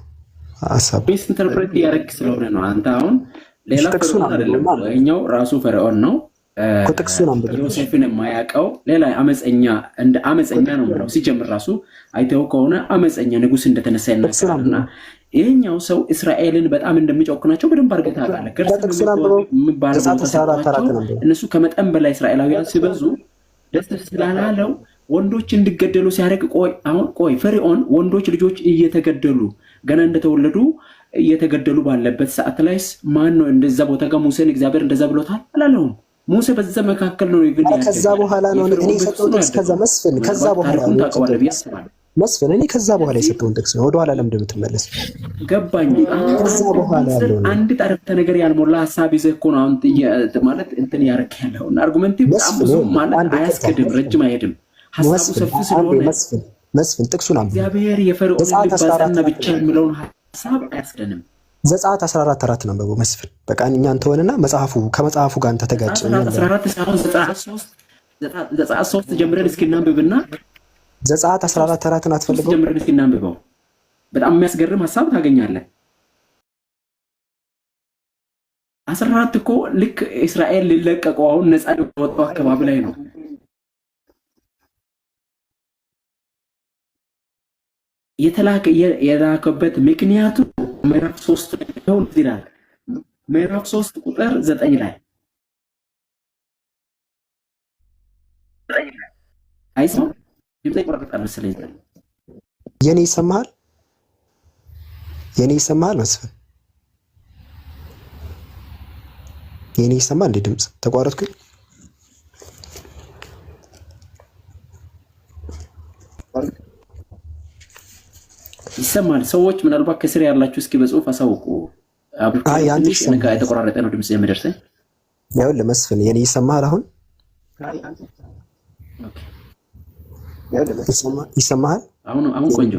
ሐሳቡ። ሚስ ኢንተርፕሬት ያደረግ ስለሆነ ነው። አንተ አሁን ሌላ ፈርዖን አይደለም፣ እኛው ራሱ ፈርዖን ነው። ጥቅሱን አንብበው ዮሴፍን የማያውቀው ሌላ አመፀኛ ነው ብለው ሲጀምር ራሱ አይተው ከሆነ አመፀኛ ንጉስ እንደተነሳ ይናገራልና ይሄኛው ሰው እስራኤልን በጣም እንደሚጨቁናቸው በደንብ አድርገህ ታውቃለህ። እነሱ ከመጠን በላይ እስራኤላውያን ሲበዙ ደስ ስላላለው ወንዶች እንዲገደሉ ሲያደርግ ፈርዖን ወንዶች ልጆች እየተገደሉ ገና እንደተወለዱ እየተገደሉ ባለበት ሰዓት ላይ ማን ነው እንደዛ ቦታ ጋር ሙሴን እግዚአብሔር እንደዛ ብሎታል አላለውም? ሙሴ በዛ መካከል ነው ይግል ከዛ በኋላ ነው እኔ የሰጠው ጥቅስ። ከዛ መስፍን ከዛ በኋላ ነው መስፍን እኔ ከዛ በኋላ የሰጠውን ጥቅስ ነው። ወደ ኋላ ለምንድን ነው የምትመለስ? ገባኝ። ከዛ በኋላ ያለው አንድ ጠረፍተ ነገር ያልሞላ ሐሳብ ይዘህ እኮ ነው አሁን ማለት እንትን ያረክ ያለው አርጉመንት በጣም ብዙ ማለት አያስቀድም፣ ረጅም አይሄድም። ሐሳቡ ሰፊ ስለሆነ መስፍን ጥቅሱን አንብብ። እግዚአብሔር የፈርዖን ልብ አጸና ብቻ የሚለውን ሐሳብ አያስቀድም። ዘጸአት 14 4 ነው አንብበው መስፍን። በቃ እኛ አንተውንና ከመጽሐፉ ጋር አንተ ተጋጭ። ዘጸአት 3 ጀምረን እስኪ እናንብብና ዘጸአት 14 4 አትፈልገው ጀምረን እስኪ እናንብበው። በጣም የሚያስገርም ሐሳብ ታገኛለህ። 14 እኮ ልክ እስራኤል ሊለቀቀው አሁን ነፃ ወጣው አካባቢ ላይ ነው። የላከበት ምክንያቱ ምዕራፍ 3 ነው ይላል። ምዕራፍ 3 ቁጥር 9 ላይ አይሰማም? ይቆራረጣል መሰለኝ። የኔ ይሰማሃል? የኔ ይሰማሃል መስፍን? የኔ ይሰማል እንዴ? ድምጽ ተቋረጥኩኝ? ይሰማል። ሰዎች ምናልባት ከስር ያላችሁ እስኪ በጽሁፍ አሳውቁ። ትንሽ የተቆራረጠ ነው ድምጽ የሚደርሰኝ። ይኸውልህ መስፍን የኔ ይሰማሃል አሁን? ይሰማሃል? አሁን ቆንጆ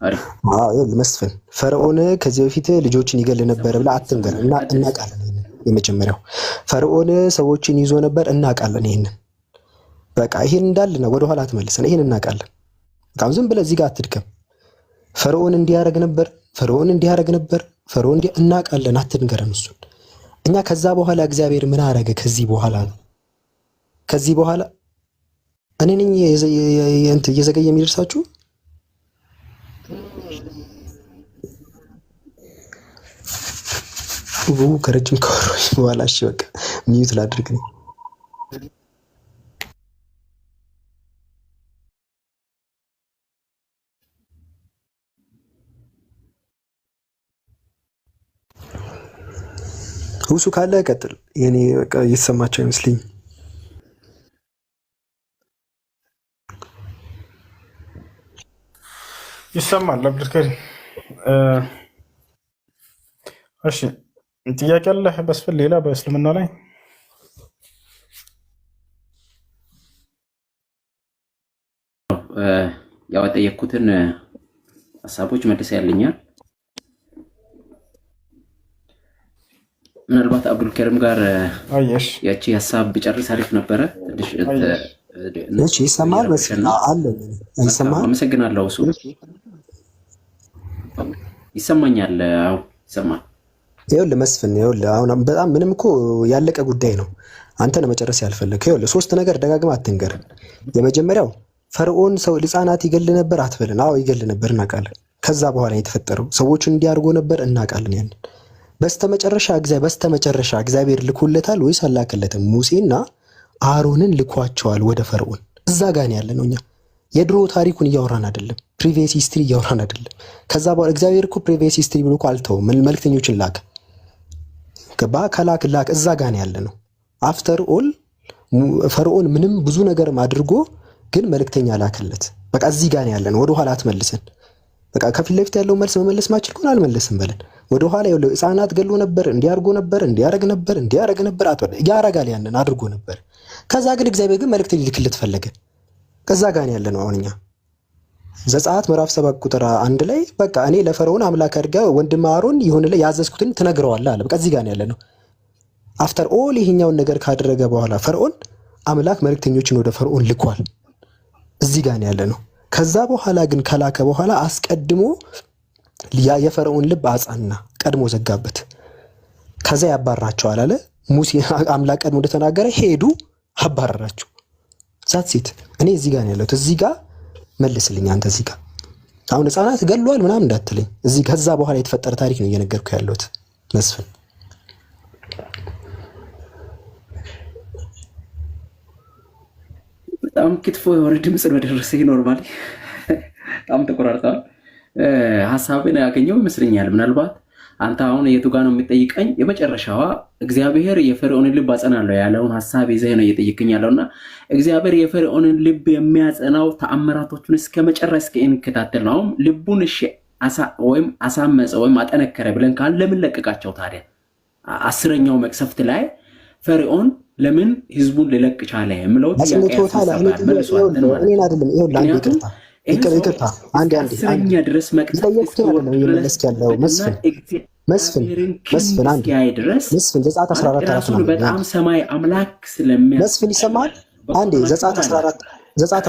አሪፍ። ይኸውልህ መስፍን ፈርዖን ከዚህ በፊት ልጆችን ይገል ነበር ብለህ አትንገር። እናውቃለን። የመጀመሪያው ፈርዖን ሰዎችን ይዞ ነበር፣ እናውቃለን። ይሄንን በቃ ይሄን እንዳልና ወደኋላ ተመልሰን ይሄን እናውቃለን። በቃ ዝም ብለህ እዚህ ጋር አትድከም። ፈርዖን እንዲያረግ ነበር፣ ፈርዖን እንዲያረግ ነበር፣ ፈርዖን እናውቃለን። አትንገረን እሱን። እኛ ከዛ በኋላ እግዚአብሔር ምን አረገ? ከዚህ በኋላ ነው። ከዚህ በኋላ እኔ ነኝ እየዘገየ የሚደርሳችሁ። ከረጅም ከወሮች በኋላ እሺ በቃ ሚዩት ላድርግ ነው። ሁሱ ካለ ቀጥል። የኔ በቃ እየተሰማቸው አይመስልኝም። ይሰማል አብዱልከሪም? እሺ ጥያቄ አለህ መስፍን? ሌላ በእስልምና ላይ ያው የጠየኩትን ሀሳቦች መልስ ያለኛል። ምናልባት አብዱልከሪም ጋር ያቺ ሀሳብ ቢጨርስ አሪፍ ነበረ። እሺ ይሰማል መስፍን? አለ ይሰማል? አመሰግናለሁ። እሱ ይሰማኛል? አዎ ይሰማል። ይኸውልህ መስፍን፣ ይኸውልህ አሁን በጣም ምንም እኮ ያለቀ ጉዳይ ነው። አንተ ነው መጨረስ ያልፈለግህ። ይኸውልህ ሶስት ነገር ደጋግማ አትንገር። የመጀመሪያው ፈርዖን ሰው ሕፃናት ይገል ነበር አትበልን። አዎ ይገል ነበር እናውቃለን። ከዛ በኋላ የተፈጠረው ሰዎችን እንዲያርጎ ነበር እናውቃለን። ያንን በስተመጨረሻ እግዚአብሔር ልኮለታል ወይስ አላከለትም? ሙሴና አሮንን ልኳቸዋል ወደ ፈርዖን። እዛ ጋር ያለ ነው። እኛ የድሮ ታሪኩን እያወራን አይደለም፣ ፕሪቪየስ ሂስትሪ እያወራን አይደለም። ከዛ በኋላ እግዚአብሔር እኮ ፕሪቪየስ ሂስትሪ ብሎ እኮ አልተውም፣ መልክተኞችን ላከ። ገባ? ከላክ እዛ ጋር ያለ ነው። አፍተር ኦል ፈርዖን ምንም ብዙ ነገርም አድርጎ ግን መልክተኛ ላከለት። በቃ እዚህ ጋር ያለ ነው። ወደ ኋላ አትመልሰን። በቃ ከፊት ለፊት ያለው መልስ መመለስ ማችል ከሆነ አልመለስም በለን። ወደ ኋላ ያለው ሕፃናት ገሎ ነበር፣ እንዲያርጎ ነበር፣ እንዲያረግ ነበር አትበል። ያረጋል፣ ያንን አድርጎ ነበር። ከዛ ግን እግዚአብሔር ግን መልእክት ሊልክለት ፈለገ። ከዛ ጋር ያለ ነው። አሁን እኛ ዘጸአት ምዕራፍ 7 ቁጥር 1 ላይ በቃ እኔ ለፈርዖን አምላክ አድርገህ ወንድም አሮን ይሁንልህ ያዘዝኩትን ትነግረዋለህ አለ። በቃ እዚህ ጋር ያለ ነው። አፍተር ኦል ይሄኛውን ነገር ካደረገ በኋላ ፈርዖን አምላክ መልእክተኞችን ወደ ፈርዖን ልኳል። እዚህ ጋር ያለ ነው። ከዛ በኋላ ግን ከላከ በኋላ አስቀድሞ የፈርዖን ልብ አጻና፣ ቀድሞ ዘጋበት። ከዛ ያባራቸዋል አለ ሙሴ። አምላክ ቀድሞ እንደተናገረ ሄዱ፣ አባረራቸው። ዛት ሴት እኔ እዚህ ጋር ያለሁት እዚህ ጋር መልስልኝ አንተ። እዚህ ጋር አሁን ሕፃናት ገሏል ምናምን እንዳትለኝ። እዚህ ከዛ በኋላ የተፈጠረ ታሪክ ነው እየነገርኩ ያለሁት መስፍን። በጣም ክትፎ የሆነ ድምፅ ነው ደረሰኝ። ኖርማሊ በጣም ተቆራርጠዋል። ሀሳብን ያገኘው ይመስለኛል። ምናልባት አንተ አሁን የቱ ጋር ነው የሚጠይቀኝ? የመጨረሻዋ እግዚአብሔር የፈርዖንን ልብ አጸናለሁ ያለውን ሀሳብ ይዘህ ነው እየጠየቅኝ ያለውና እግዚአብሔር የፈርዖንን ልብ የሚያጸናው ተአምራቶቹን እስከ መጨረስ እንከታተል ነው። አሁን ልቡን ወይም አሳመፀ ወይም አጠነከረ ብለን ካል ለምን ለቀቃቸው ታዲያ? 10ኛው መቅሰፍት ላይ ፈርዖን ለምን ህዝቡን ሊለቅ ቻለ የምለው ጥያቄ ይቅርታ አንዴ ድረስ መቅሰፍት ያለው መስፍን አንዴ መስፍን ዘጸአት 14 በጣም ሰማይ አምላክ መስፍን ይሰማል። አንዴ ዘጸአት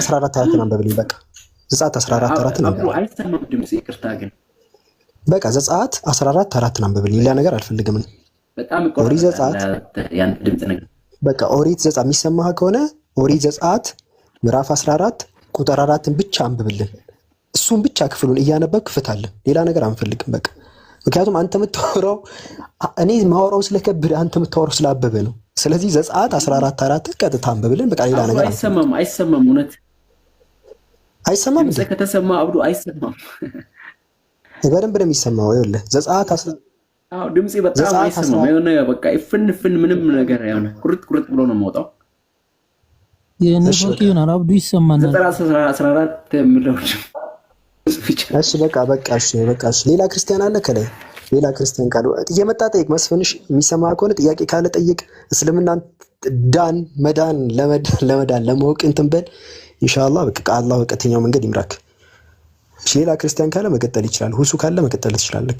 14 አንብብልኝ። በቃ ዘጸአት 14 አንብብልኝ። አይሰማም ድምጽ። ይቅርታ ግን በቃ ዘጸአት 14 አንብብልኝ። ሌላ ነገር አልፈልግም። በጣም ኦሪት ዘጸአት ያን ድምጽ ነገር በቃ ኦሪት ዘጸአት የሚሰማህ ከሆነ ኦሪት ዘጸአት ምዕራፍ 14 ቁጥር 4ን ብቻ አንብብልን። እሱን ብቻ ክፍሉን እያነበብክ ፍታለን። ሌላ ነገር አንፈልግም። በቃ ምክንያቱም አንተ የምታወራው እኔ ማወራው ስለከብድ፣ አንተ የምታወራው ስላበበ ነው። ስለዚህ ዘጸአት 14 ቀጥታ አንብብልን። በቃ ሌላ ነገር አይሰማም። እውነት አይሰማም። ከተሰማ አብዱ አይሰማም። በደንብ ነው የሚሰማው። ይኸውልህ ዘጸአት ድምጼ በጣም አይሰማም። የሆነ በቃ ይፍንፍን ምንም ነገር የሆነ ቁርጥ ቁርጥ ብሎ ነው የምወጣው። የኔትወርክ ይሆናል አብዱ ይሰማናል። 14 የሚለው እሺ በቃ እሺ። ሌላ ክርስቲያን አለ ከላይ ሌላ ክርስቲያን ካለ እየመጣ ጠይቅ። መስፍንሽ የሚሰማ ከሆነ ጥያቄ ካለ ጠይቅ። እስልምና መዳን ለማወቅ እንትን በል ኢንሻአላህ። በቃ አላህ በቀጥተኛው መንገድ ይምራክ። እሺ ሌላ ክርስቲያን ካለ መቀጠል ይችላል። ሁሱ ካለ መቀጠል ትችላለህ።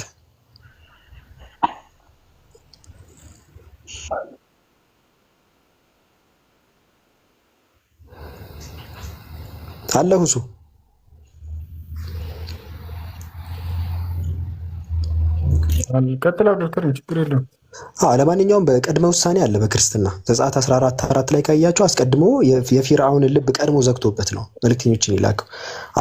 አለ ሁሱ ቀጥላው ዶክተር ችግር የለውም። ለማንኛውም በቅድመ ውሳኔ አለ በክርስትና ዘጸአት 14:4 ላይ ካያችሁ አስቀድሞ የፊርዓውንን ልብ ቀድሞ ዘግቶበት ነው መልእክተኞችን ይላከው።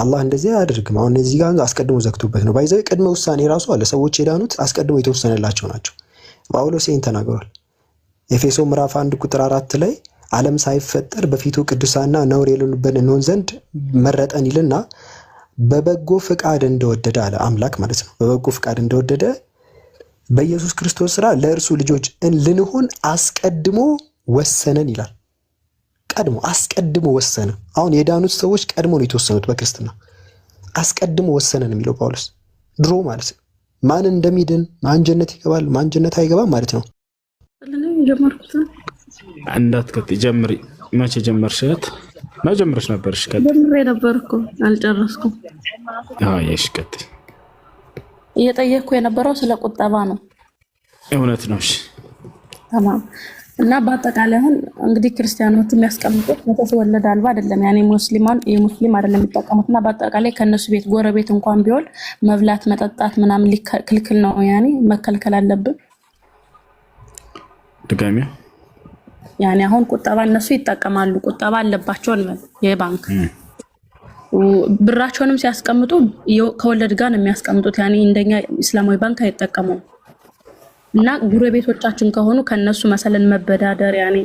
አላህ እንደዚህ አያደርግም። አሁን እዚህ ጋር አስቀድሞ ዘግቶበት ነው። ባይዘው ቅድመ ውሳኔ ራሱ አለ። ሰዎች የዳኑት አስቀድሞ የተወሰነላቸው ናቸው። ጳውሎስ ይህን ተናግሯል። ኤፌሶ ምዕራፍ 1:4 ላይ ዓለም ሳይፈጠር በፊቱ ቅዱሳና ነውር የሌሉብን እንሆን ዘንድ መረጠን ይልና በበጎ ፍቃድ እንደወደደ አለ። አምላክ ማለት ነው። በበጎ ፍቃድ እንደወደደ በኢየሱስ ክርስቶስ ስራ ለእርሱ ልጆች ልንሆን አስቀድሞ ወሰነን ይላል። አስቀድሞ ወሰነ። አሁን የዳኑት ሰዎች ቀድሞ ነው የተወሰኑት በክርስትና። አስቀድሞ ወሰነን የሚለው ጳውሎስ ድሮ ማለት ነው። ማን እንደሚድን ማን ጀነት ይገባል ማን ጀነት አይገባም ማለት ነው። እንዳትከት ጀምሪ። መቼ ጀመርሽት? መጀመርሽ ነበርሽ? ጀምሬ ነበርኩ አልጨረስኩም። እሺ ቀጥይ። እየጠየቅኩ የነበረው ስለ ቁጠባ ነው። እውነት ነው። እሺ ተማም እና በአጠቃላይ አሁን እንግዲህ ክርስቲያኖቹ የሚያስቀምጡት ወተት ወለድ አልባ አይደለም። ያኔ ሙስሊም አይደለም የሚጠቀሙትና በአጠቃላይ ከነሱ ቤት ጎረቤት እንኳን ቢሆን መብላት መጠጣት ምናምን ክልክል ነው። ያኔ መከልከል አለብን። ድጋሚ ያኔ አሁን ቁጠባ እነሱ ይጠቀማሉ። ቁጠባ አለባቸው ነው የባንክ ብራቸውንም ሲያስቀምጡ ከወለድ ጋር ነው የሚያስቀምጡት። ያኔ እንደኛ እስላማዊ ባንክ አይጠቀሙም። እና ጎረቤቶቻችን ከሆኑ ከነሱ መሰለን መበዳደር ያኔ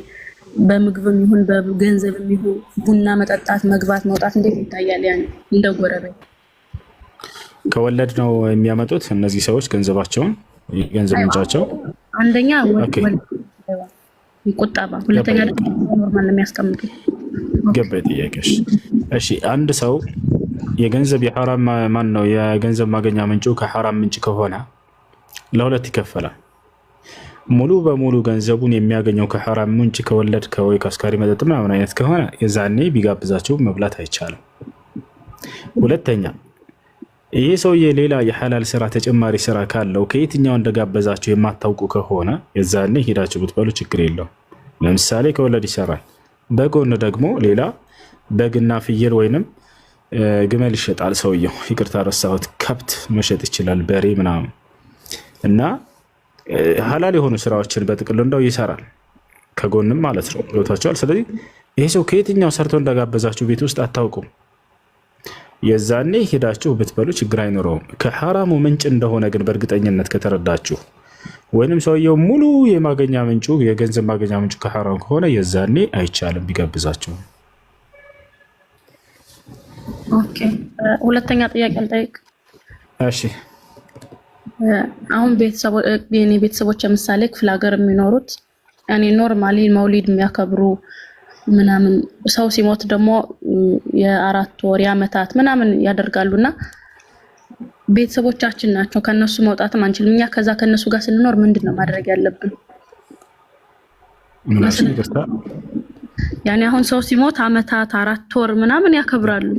በምግብም ይሁን በገንዘብም ይሁን ቡና መጠጣት መግባት መውጣት እንዴት ይታያል? ያኔ እንደ ጎረቤት ከወለድ ነው የሚያመጡት እነዚህ ሰዎች ገንዘባቸውን የገንዘብ ምንጫቸው አንደኛ ቁጠባ፣ ሁለተኛ ደግሞ ኖርማል ነው የሚያስቀምጡት። ገባኝ ጥያቄሽ። እሺ አንድ ሰው የገንዘብ የሐራም ማን ነው የገንዘብ ማገኛ ምንጩ ከሐራም ምንጭ ከሆነ ለሁለት ይከፈላል። ሙሉ በሙሉ ገንዘቡን የሚያገኘው ከሐራም ምንጭ ከወለድ ከወይ ከአስካሪ መጠጥ ምናምን አይነት ከሆነ የዛኔ ቢጋብዛቸው መብላት አይቻልም። ሁለተኛ ይሄ ሰውዬ ሌላ የሐላል ስራ ተጨማሪ ስራ ካለው ከየትኛው እንደጋበዛቸው የማታውቁ ከሆነ የዛኔ ሄዳችሁ ብትበሉ ችግር የለው። ለምሳሌ ከወለድ ይሰራል። በጎን ደግሞ ሌላ በግና ፍየል ወይንም ግመል ይሸጣል ሰውየው። ይቅርታ ረሳሁት፣ ከብት መሸጥ ይችላል፣ በሬ ምናምን እና ሐላል የሆኑ ስራዎችን በጥቅሉ እንደው ይሰራል ከጎንም ማለት ነው። ገብታችኋል? ስለዚህ ይሄ ሰው ከየትኛው ሰርቶ እንደጋበዛችሁ ቤት ውስጥ አታውቁም። የዛኔ ሄዳችሁ ብትበሉ ችግር አይኖረውም። ከሐራሙ ምንጭ እንደሆነ ግን በእርግጠኝነት ከተረዳችሁ ወይንም ሰውየው ሙሉ የማገኛ ምንጩ የገንዘብ ማገኛ ምንጩ ከሐራም ከሆነ የዛኔ አይቻልም ቢጋብዛችሁ። ኦኬ ሁለተኛ ጥያቄ ልጠይቅ። እሺ አሁን ቤተሰቦች ለምሳሌ ክፍለ ሀገር የሚኖሩት ያኔ ኖርማሊ መውሊድ የሚያከብሩ ምናምን ሰው ሲሞት ደግሞ የ4 ወር የዓመታት ምናምን ያደርጋሉና ቤተሰቦቻችን ናቸው። ከነሱ መውጣትም አንችልም። እኛ ከዛ ከነሱ ጋር ስንኖር ምንድነው ማድረግ ያለብን? ያኔ አሁን ሰው ሲሞት ዓመታት 4 ወር ምናምን ያከብራሉ።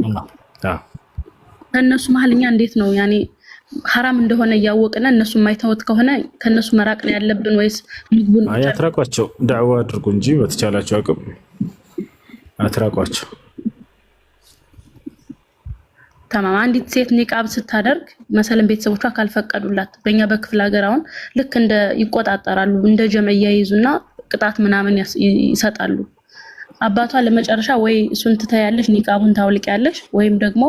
ከነሱ መሀልኛ እንዴት ነው ያኔ ሐራም እንደሆነ እያወቅና እነሱ የማይተውት ከሆነ ከነሱ መራቅ ነው ያለብን ወይስ ምግቡን አያትራቋቸው? ዳዕዋ አድርጉ እንጂ በተቻላቸው አቅም አትራቋቸው። ተማም አንዲት ሴት ኒቃብ ስታደርግ መሰለን ቤተሰቦቿ ካልፈቀዱላት በእኛ በክፍለ ሀገር አሁን ልክ እንደ ይቆጣጠራሉ እንደ ጀመያ ይዙና ቅጣት ምናምን ይሰጣሉ። አባቷ ለመጨረሻ ወይ እሱን ትታያለሽ ኒቃቡን ታውልቂያለሽ ወይም ደግሞ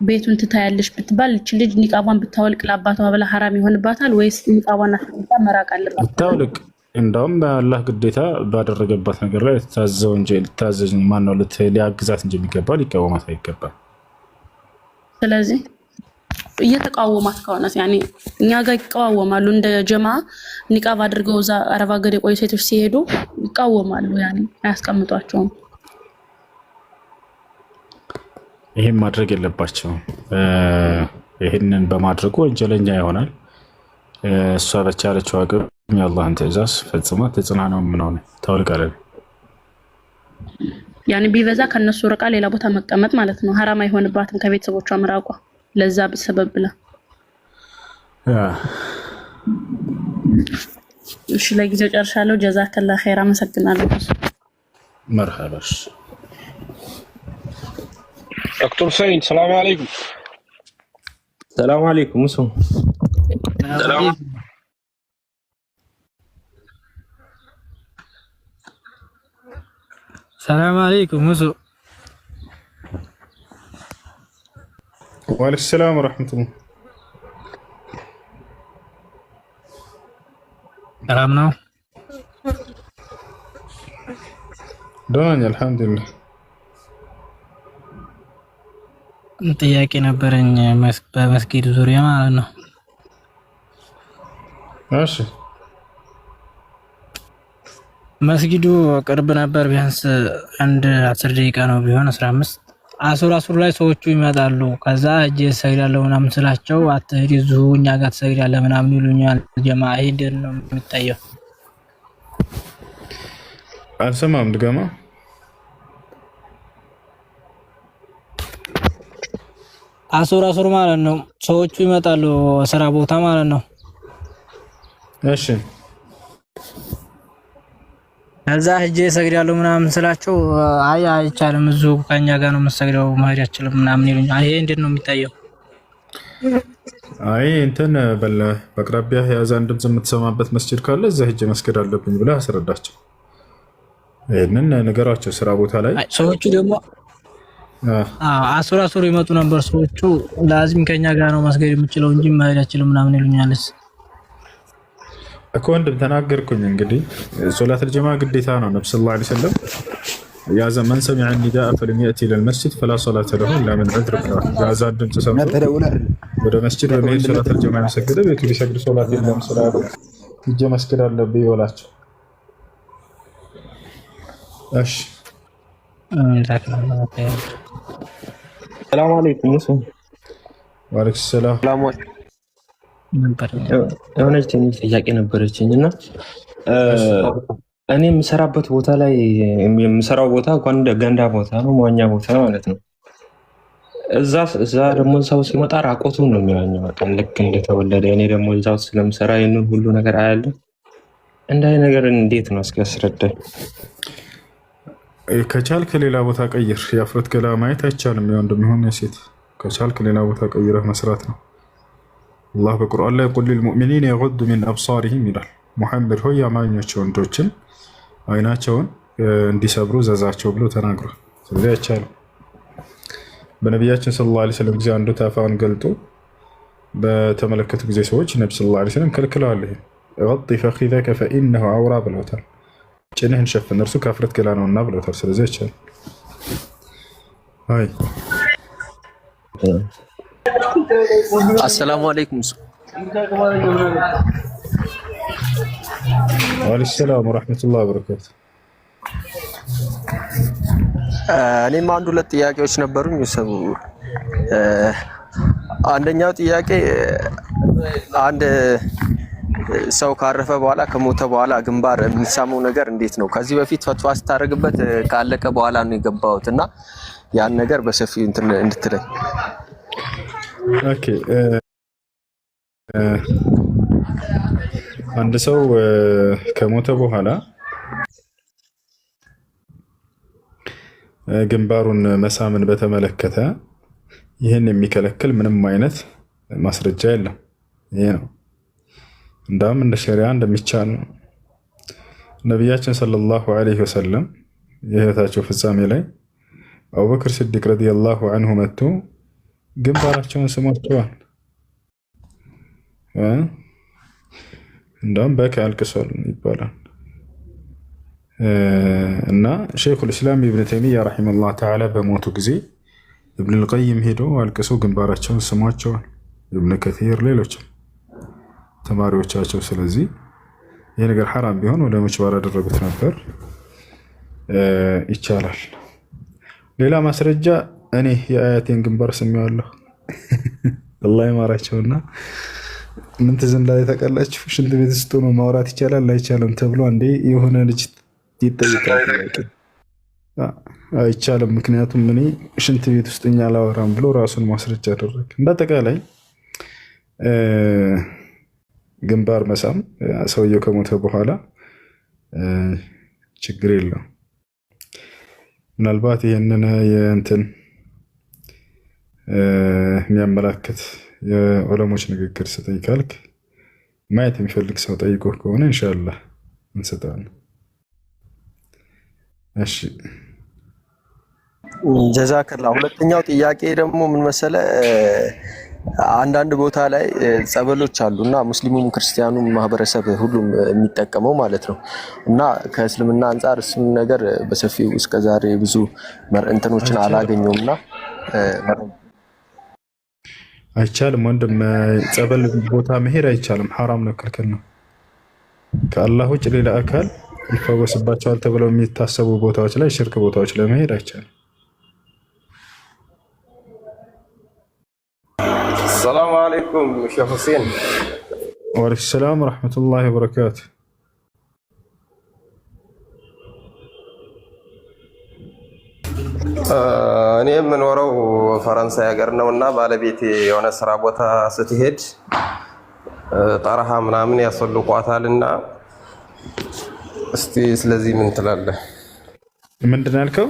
ቤቱን ትታያለሽ ብትባል እቺ ልጅ ኒቃቧን ብታወልቅ ለአባቷ በላ ሐራም ይሆንባታል ወይስ ኒቃቧን አስቀምጣ መራቅ አለባት? ብታወልቅ እንደውም አላህ ግዴታ ባደረገባት ነገር ላይ ልታዘው እንጂ ልታዘዝ ማን ነው ሊያግዛት እንጂ የሚገባው ሊቃወማት አይገባም። ስለዚህ እየተቃወማት ከሆነ ያኔ እኛ ጋር ይቃወማሉ። እንደ ጀማ ኒቃብ አድርገው እዛ አረብ ሀገር የቆዩ ሴቶች ሲሄዱ ይቃወማሉ። ያኔ አያስቀምጧቸውም። ይሄን ማድረግ የለባቸውም። ይሄንን በማድረጉ ወንጀለኛ ይሆናል። እሷ በቻለችው አቅም የአላህን ትዕዛዝ ፈጽማ ተጽናናው ምን ሆነ ታውልቃለህ። ያኔ ቢበዛ ከነሱ ርቃ ሌላ ቦታ መቀመጥ ማለት ነው። ሐራም አይሆንባትም ከቤተሰቦቿ መራቋ ለዛ በሰበብ ብላ። እሺ ለጊዜው ጨርሻለሁ። ጀዛከላ ኸይር አመሰግናለሁ። መርሐባሽ دكتور سيد السلام عليكم. السلام عليكم. مسلم. السلام. السلام عليكم. مسلم. وعليكم السلام ورحمة الله. سلام ነው ደህና አልሐምዱሊላህ። ጥያቄ ነበረኝ በመስጊድ ዙሪያ ማለት ነው። እሺ መስጊዱ ቅርብ ነበር። ቢያንስ አንድ 10 ደቂቃ ነው ቢሆን 15 አሱር ላይ ሰዎቹ ይመጣሉ። ከዛ እጄ ሰግዳለሁ ምናምን ስላቸው አትሄድ እዚሁ እኛ ጋር ትሰግዳለህ ምናምን ይሉኛል። ጀማ ይሄ እንዴት ነው የሚታየው? አልሰማም ድገማ። አሱር ማለት ነው ሰዎቹ ይመጣሉ ስራ ቦታ ማለት ነው። እሺ ከዛ እጄ ሰግዳለሁ ምናምን ስላቸው አይ አይቻልም እዚሁ ከኛ ጋር ነው የምሰግደው መሄድ አይችልም ምናምን ይሉኛል። ይሄ እንዴት ነው የሚታየው? አይ እንትን በአቅራቢያ የአዛን ድምፅ የምትሰማበት መስጂድ ካለ እዛ ሂጅ መስገድ አለብኝ ብለህ አስረዳቸው። ይሄንን ነገራቸው ስራ ቦታ ላይ። ሰዎቹ ደግሞ አሱር ይመጡ ነበር ሰዎቹ። ላዚም ከኛ ጋር ነው መስገድ የምችለው እንጂ መሄድ አይችልም ምናምን ይሉኛልስ እኮ ወንድም ተናገርኩኝ። እንግዲህ ሶላተል ጀማ ግዴታ ነው። ነብዩ ሰለላሁ ዐለይሂ ወሰለም ያ ዘመን ሰሚዐ النداء فلم يأتي إلى المسجد فلا صلاة له إلا من عذر ብለዋል። የአዛን ድምፅ ሰምቶ ወደ መስጂድ በመሄድ ሶላተል ጀማ የሰገደ ቤቱ ቢሰግድ ሶላት የለም ስላሉ ሂጅ መስገድ አለብኝ ይወላቸው። እሺ ሰላም አለይኩም። ሙስሊም ወአለይኩም ሰላም። የሆነች ትንሽ ጥያቄ ነበረችኝ እና እኔ የምሰራበት ቦታ ላይ የምሰራው ቦታ ገንዳ ቦታ ነው፣ መዋኛ ቦታ ማለት ነው። እዛ ደግሞ ሰው ሲመጣ ራቆቱን ነው የሚዋኘው ልክ እንደተወለደ። እኔ ደግሞ እዛው ስለምሰራ ይህንን ሁሉ ነገር አያለሁ። እንዳይ ነገር እንዴት ነው እስኪ አስረዳኝ። ከቻልክ ሌላ ቦታ ቀይር። የአፍረት ገላ ማየት አይቻልም። የወንድም ይሁን የሴት ከቻልክ ሌላ ቦታ ቀይረህ መስራት ነው። አላህ በቁርአን ላይ ቁል ሊልሙእሚኒን የጉዱ ሚን አብሳሪሂም ይላል። ሙሐመድ ሆይ አማኞች ወንዶችን አይናቸውን እንዲሰብሩ ዘዛቸው ብሎ ተናግሯል። ስለዚህ አይቻልም። በነቢያችን ሰለላሁ ዐለይሂ ወሰለም ጊዜ አንዱ ታፋውን ገልጦ በተመለከቱ ጊዜ ሰዎች ነብዩ ሰለላሁ ዐለይሂ ወሰለም ከልክለዋል። ይሄ غطِ فخذك فإنه عورة ብለውታል። ጭንህን ሸፍን እርሱ ከአፍረት ገላ ነውና ብለውታል። ስለዚህ አይቻልም። አይ አሰላሙ አለይኩም። ወአለይኩም ሰላም ወራህመቱላሂ ወበረካቱ። እኔም አንድ ሁለት ጥያቄዎች ነበሩኝ። ሰው አንደኛው ጥያቄ አንድ ሰው ካረፈ በኋላ ከሞተ በኋላ ግንባር የሚሳመው ነገር እንዴት ነው? ከዚህ በፊት ፈትዋ ስታደርግበት ካለቀ በኋላ ነው የገባሁት እና ያን ነገር በሰፊው እንድትለኝ። ኦኬ አንድ ሰው ከሞተ በኋላ ግንባሩን መሳምን በተመለከተ ይህን የሚከለክል ምንም አይነት ማስረጃ የለም። ይሄ ነው እንዳውም እንደ ሸሪዓ እንደሚቻል ነው። ነቢያችን ሰለላሁ ዐለይሂ ወሰለም የህይወታቸው ፍጻሜ ላይ አቡበክር ሲዲቅ ረዲየላሁ ዐንሁ መጥቶ ግንባራቸውን ስሟቸዋል። እንዳውም በካ አልቅሷል ይባላል። እና ሸይኹል ኢስላም ኢብኑ ተይሚያ ረሒመሁላህ ተዓላ በሞቱ ጊዜ ኢብኑል ቀይም ሄዶ አልቅሶ ግንባራቸውን ስሟቸዋል። ኢብኑ ከቲር ሌሎችም ተማሪዎቻቸው። ስለዚህ ይህ ነገር ሐራም ቢሆን ዑለሞች ባላደረጉት ነበር። ይቻላል። ሌላ ማስረጃ እኔ የአያቴን ግንባር ስሜዋለሁ። አላህ ይማራቸውና ምን ትዝ እንዳለ ታውቃላችሁ? ሽንት ቤት ውስጥ ሆኖ ማውራት ይቻላል አይቻልም ተብሎ አንዴ የሆነ ልጅ ይጠይቃል። አይቻልም፣ ምክንያቱም እኔ ሽንት ቤት ውስጥ እኛ አላወራም ብሎ ራሱን ማስረጃ አደረገ። እንዳጠቃላይ ግንባር መሳም ሰውየው ከሞተ በኋላ ችግር የለውም። ምናልባት ይህንን የእንትን የሚያመላክት የዑለሞች ንግግር ስጠኝ ካልክ ማየት የሚፈልግ ሰው ጠይቆ ከሆነ ኢንሻአላህ እንሰጣለን። እሺ ጀዛከላ። ሁለተኛው ጥያቄ ደግሞ ምን መሰለ፣ አንዳንድ ቦታ ላይ ጸበሎች አሉና ሙስሊሙም ክርስቲያኑም ማህበረሰብ ሁሉም የሚጠቀመው ማለት ነው። እና ከእስልምና አንጻር እሱን ነገር በሰፊው እስከዛሬ ብዙ እንትኖችን አላገኘውምና አይቻልም። ወንድም ጸበል ቦታ መሄድ አይቻልም፣ ሐራም ነው፣ ክልክል ነው። ከአላህ ውጭ ሌላ አካል ይፈወስባቸዋል ተብለው የሚታሰቡ ቦታዎች ላይ ሽርክ ቦታዎች ላይ መሄድ አይቻልም። ሰላም አለይኩም ሼህ ሁሴን። ወአለይኩም ሰላም ወራህመቱላሂ ወበረካቱ። እኔ የምኖረው ፈረንሳይ ሀገር ነው እና ባለቤቴ የሆነ ስራ ቦታ ስትሄድ ጠረሃ ምናምን ያስወልቋታል እና እስቲ ስለዚህ ምን ትላለህ? ምንድን ያልከው?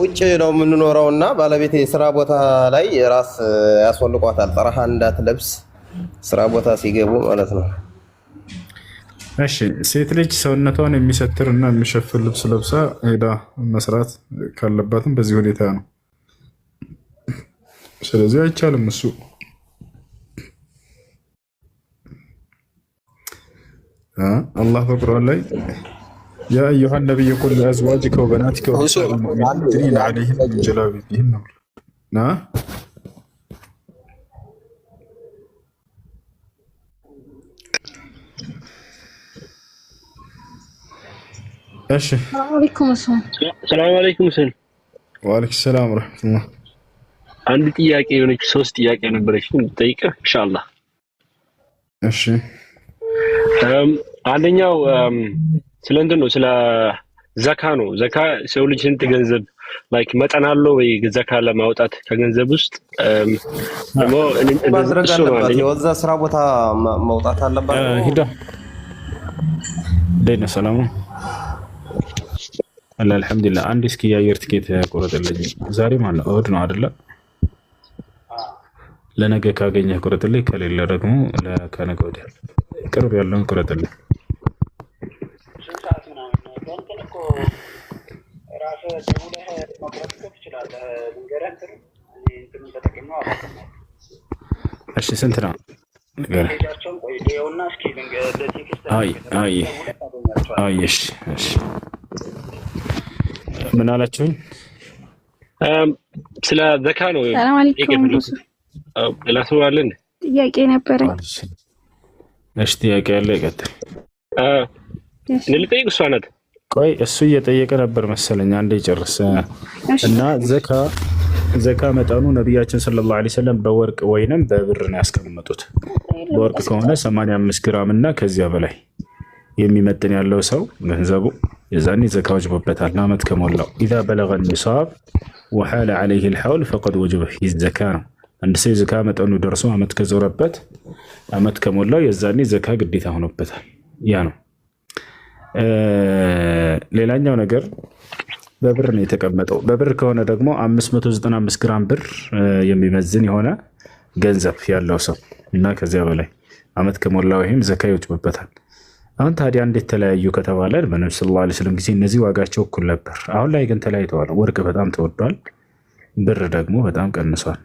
ውጭ ነው የምንኖረው እና ባለቤቴ ስራ ቦታ ላይ ራስ ያስወልቋታል፣ ጠረሃ እንዳትለብስ ስራ ቦታ ሲገቡ ማለት ነው። እሺ ሴት ልጅ ሰውነቷን የሚሰትር እና የሚሸፍን ልብስ ለብሳ ሄዳ መስራት ካለባትም በዚህ ሁኔታ ነው። ስለዚህ አይቻልም እሱ። አላህ በቁርአን ላይ ያ አዩሃ ነቢይ ቁል ለአዝዋጅከ ወበናቲከ ወኒሳኢል ሙእሚኒን ዩድኒነ ዐለይሂነ ሚን ጀላቢቢሂን ና እሺ ሰላም አለይኩም ሰላም። ወአለይኩም ሰላም ወራህመቱላህ። አንድ ጥያቄ የሆነች 3 ጥያቄ ነበረች እንጠይቅህ ኢንሻአላህ። እሺ አንደኛው ስለ እንትን ነው፣ ስለ ዘካ ነው። ዘካ ሰው ልጅ ስንት ገንዘብ ላይክ መጠን አለው ወይ ዘካ ለማውጣት ከገንዘብ ውስጥ ደግሞ ማድረግ አለበት። የወዛ ስራ ቦታ ማውጣት አለበት። ሂዳ ደህና ሰላም አለ አልሐምዱሊላህ። አንድ እስኪ የአየር ትኬት ቆረጥልኝ። ዛሬ ማለት እሑድ ነው አይደለ? ለነገ ካገኘህ ቆረጥልኝ፣ ከሌለ ደግሞ ለከነገ ወዲያ ቅርብ ያለውን ቆረጥልኝ። እሺ ስንት ነው? እሺ ምን አላችሁኝ? ስለ ዘካ ነው። ሰላም አለይኩም። ጥያቄ ነበረ። እሺ ጥያቄ ያለ ይቀጥል። ልጠይቅ። እሷ ናት። ቆይ እሱ እየጠየቀ ነበር መሰለኝ። አንዴ ጨርስ እና ዘካ መጠኑ ነቢያችን ሰለላሁ ዐለይሂ ወሰለም በወርቅ ወይንም በብር ነው ያስቀመጡት። በወርቅ ከሆነ 85 ግራም እና ከዚያ በላይ የሚመጥን ያለው ሰው ገንዘቡ የዛኔ ዘካ ወጅቦበታል። አመት ከሞላው ኢዛ በለገ ኒሳብ ወሐለ ዐለይሂ አልሐውል ፈቀድ ወጀበ ፊህ ዘካ ነው። አንድ ሰው ዘካ መጠኑ ደርሶ አመት ከዞረበት አመት ከሞላው የዛኔ ዘካ ግዴታ ሆኖበታል። ያ ነው። ሌላኛው ነገር በብር ነው የተቀመጠው። በብር ከሆነ ደግሞ 595 ግራም ብር የሚመዝን የሆነ ገንዘብ ያለው ሰው እና ከዚያ በላይ አመት ከሞላው ይሄም ዘካ ይወጅበታል። አሁን ታዲያ እንዴት ተለያዩ ከተባለ በነብዩ ሰለላሁ ዐለይሂ ወሰለም ጊዜ እነዚህ ዋጋቸው እኩል ነበር። አሁን ላይ ግን ተለያይተዋል። ወርቅ በጣም ተወዷል፣ ብር ደግሞ በጣም ቀንሷል።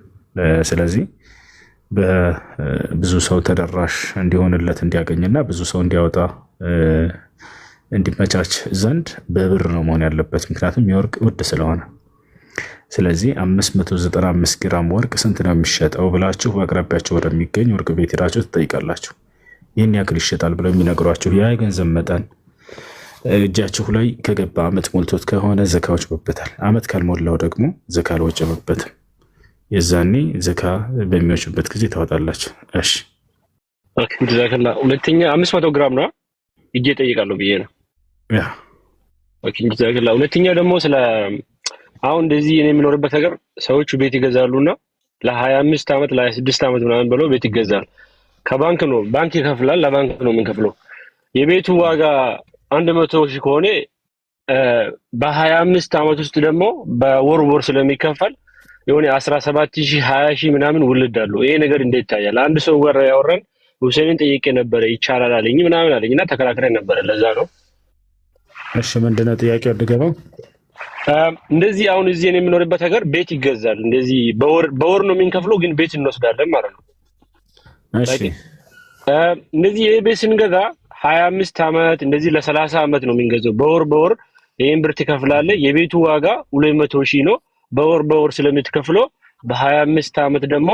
ስለዚህ በብዙ ሰው ተደራሽ እንዲሆንለት እንዲያገኝና ብዙ ሰው እንዲያወጣ እንዲመቻች ዘንድ በብር ነው መሆን ያለበት። ምክንያቱም የወርቅ ውድ ስለሆነ ስለዚህ 595 ግራም ወርቅ ስንት ነው የሚሸጠው ብላችሁ በአቅራቢያችሁ ወደሚገኝ ወርቅ ቤት ሄዳችሁ ትጠይቃላችሁ። ይህን ያክል ይሸጣል ብለው የሚነግሯችሁ ያ የገንዘብ መጠን እጃችሁ ላይ ከገባ ዓመት ሞልቶት ከሆነ ዘካ ወጅቦበታል። ዓመት ካልሞላው ደግሞ ዘካ አልወጀበበትም። የዛኔ ዘካ በሚወጅበት ጊዜ ታወጣላችሁ። እሺ ኦኬ። ጀዛከላ ሁለተኛ 500 ግራም ነው እጄ ጠይቃለሁ ብዬ ነው። ያ ኦኬ። ጀዛከላ ሁለተኛ ደግሞ ስለ አሁን እንደዚህ እኔ የምኖርበት ሀገር ሰዎቹ ቤት ይገዛሉና ለ25 ዓመት ለ26 ዓመት ምናምን ብለው ቤት ይገዛል። ከባንክ ነው ባንክ ይከፍላል። ለባንክ ነው የምንከፍለው። የቤቱ ዋጋ 100,000 ከሆነ በ25 ዓመት ውስጥ ደግሞ በወር ስለሚከፈል የሆነ 17,000 20,000 ምናምን ውልድ አለው። ይሄ ነገር እንዴት ይታያል? አንድ ሰው ጋር ያወራን ሁሴንን ጠይቄ ነበረ ይቻላል አለኝ ምናምን አለኝና ተከራክረን ነበረ። ለዛ ነው። እሺ ምንድነው ጥያቄው? አድገባው እንደዚህ አሁን እዚህ እኔ የምኖርበት ሀገር ቤት ይገዛል። እንደዚህ በወር ነው የምንከፍለው፣ ግን ቤት እንወስዳለን ማለት ነው። እሺ እንደዚህ ይሄ ቤት ስንገዛ 25 ዓመት እንደዚህ ለ30 ዓመት ነው የምንገዛው። በወር ይሄን ብር ትከፍላለህ። የቤቱ ዋጋ 200,000 ነው። በወር ስለምትከፍለው በ25 ዓመት ደግሞ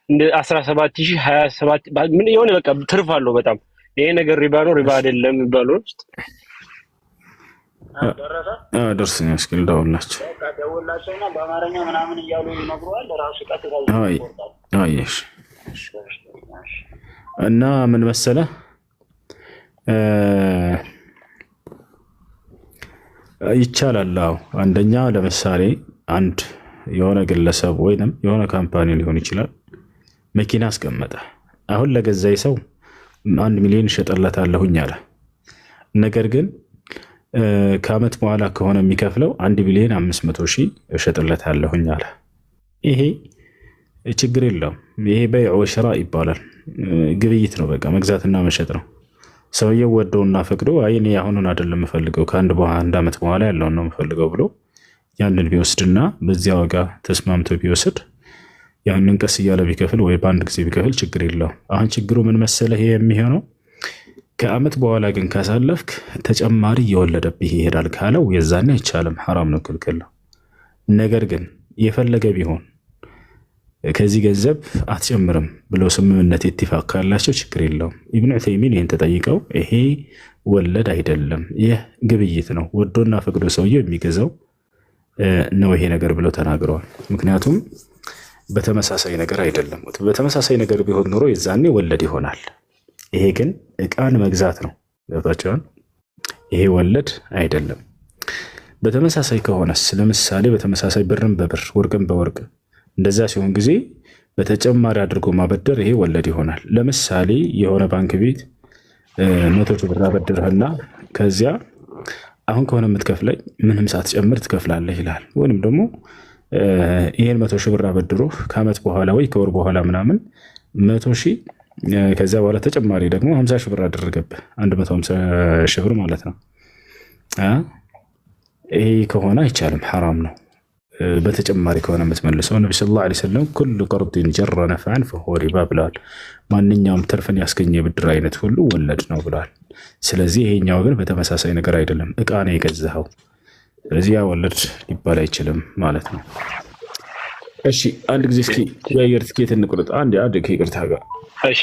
እንደ 17,000 27 ምን የሆነ በቃ ትርፍ አለው በጣም። ይሄ ነገር ሪባ ነው ሪባ አይደለም የሚባለው ውስጥ ደርሰኛ እስኪ ልደውልላቸው። ደውላቸውና በአማርኛ ምናምን እያሉ ይነግሩዋል። ራሱ ቀጥታ እሺ እና ምን መሰለህ ይቻላል። አንደኛ ለምሳሌ አንድ የሆነ ግለሰብ ወይንም የሆነ ካምፓኒ ሊሆን ይችላል መኪና አስቀመጠ። አሁን ለገዛይ ሰው 1 ሚሊዮን እሸጥለታለሁኝ አለ። ነገር ግን ከዓመት በኋላ ከሆነ የሚከፍለው 1,500,000 እሸጥለታለሁኝ አለ። ይሄ ችግር የለውም። ይሄ በይዕ ወሽራ ይባላል። ግብይት ነው፣ በቃ መግዛትና መሸጥ ነው። ሰውየው ወደውና ፈቅዶ አይ እኔ አሁኑን አይደለም የምፈልገው ከአንድ ዓመት በኋላ ያለውን ነው የምፈልገው ብሎ ያንን ቢወስድና በዚያ ዋጋ ተስማምቶ ቢወስድ ያንን ቀስ እያለ ቢከፍል ወይ በአንድ ጊዜ ቢከፍል ችግር የለውም። አሁን ችግሩ ምን መሰለህ ይሄ የሚሆነው ከዓመት በኋላ ግን ካሳለፍክ ተጨማሪ እየወለደብህ ይሄዳል ካለው የዛኔ አይቻልም፣ ሐራም ነው፣ ክልክል ነው። ነገር ግን የፈለገ ቢሆን ከዚህ ገንዘብ አትጨምርም ብለው ስምምነት ኢትፋቅ ካላቸው ችግር የለውም። ኢብኑ ዑሰይሚን ይህን ተጠይቀው ይሄ ወለድ አይደለም፣ ይህ ግብይት ነው፣ ወዶና ፈቅዶ ሰውየው የሚገዛው ነው ይሄ ነገር ብለው ተናግረዋል። ምክንያቱም በተመሳሳይ ነገር አይደለም። በተመሳሳይ ነገር ቢሆን ኖሮ የዛኔ ወለድ ይሆናል። ይሄ ግን እቃን መግዛት ነው። ገብታችኋል? ይሄ ወለድ አይደለም። በተመሳሳይ ከሆነስ ለምሳሌ በተመሳሳይ ብርን በብር ወርቅን በወርቅ እንደዛ ሲሆን ጊዜ በተጨማሪ አድርጎ ማበደር ይሄ ወለድ ይሆናል። ለምሳሌ የሆነ ባንክ ቤት 100,000 ብር አበድርህና ከዚያ አሁን ከሆነ የምትከፍለኝ ምንም ሳትጨምር ትከፍላለህ ይላል። ወይንም ደግሞ ይሄን 100,000 ብር አበድሮ ከዓመት በኋላ ወይ ከወር በኋላ ምናምን 100,000 ከዚያ በኋላ ተጨማሪ ደግሞ 50,000 ብር አደረገብህ 150,000 ብር ማለት ነው። ይሄ ከሆነ አይቻልም፣ ሐራም ነው። በተጨማሪ ከሆነ የምትመልሰው ነብዩ ሰለላሁ ዐለይሂ ወሰለም ኩሉ ቀርድን ጀረ ነፍዐን ፈሁወ ሪባ ብለዋል። ማንኛውም ትርፍን ያስገኘ የብድር አይነት ሁሉ ወለድ ነው ብለዋል። ስለዚህ ይሄኛው ግን በተመሳሳይ ነገር አይደለም፣ እቃ ነው የገዛኸው። ስለዚህ ያ ወለድ ሊባል አይችልም ማለት ነው። እሺ አንድ ጊዜ እስኪ የአየር ትኬት እንቁረጥ። አንድ ይቅርታ ጋር እሺ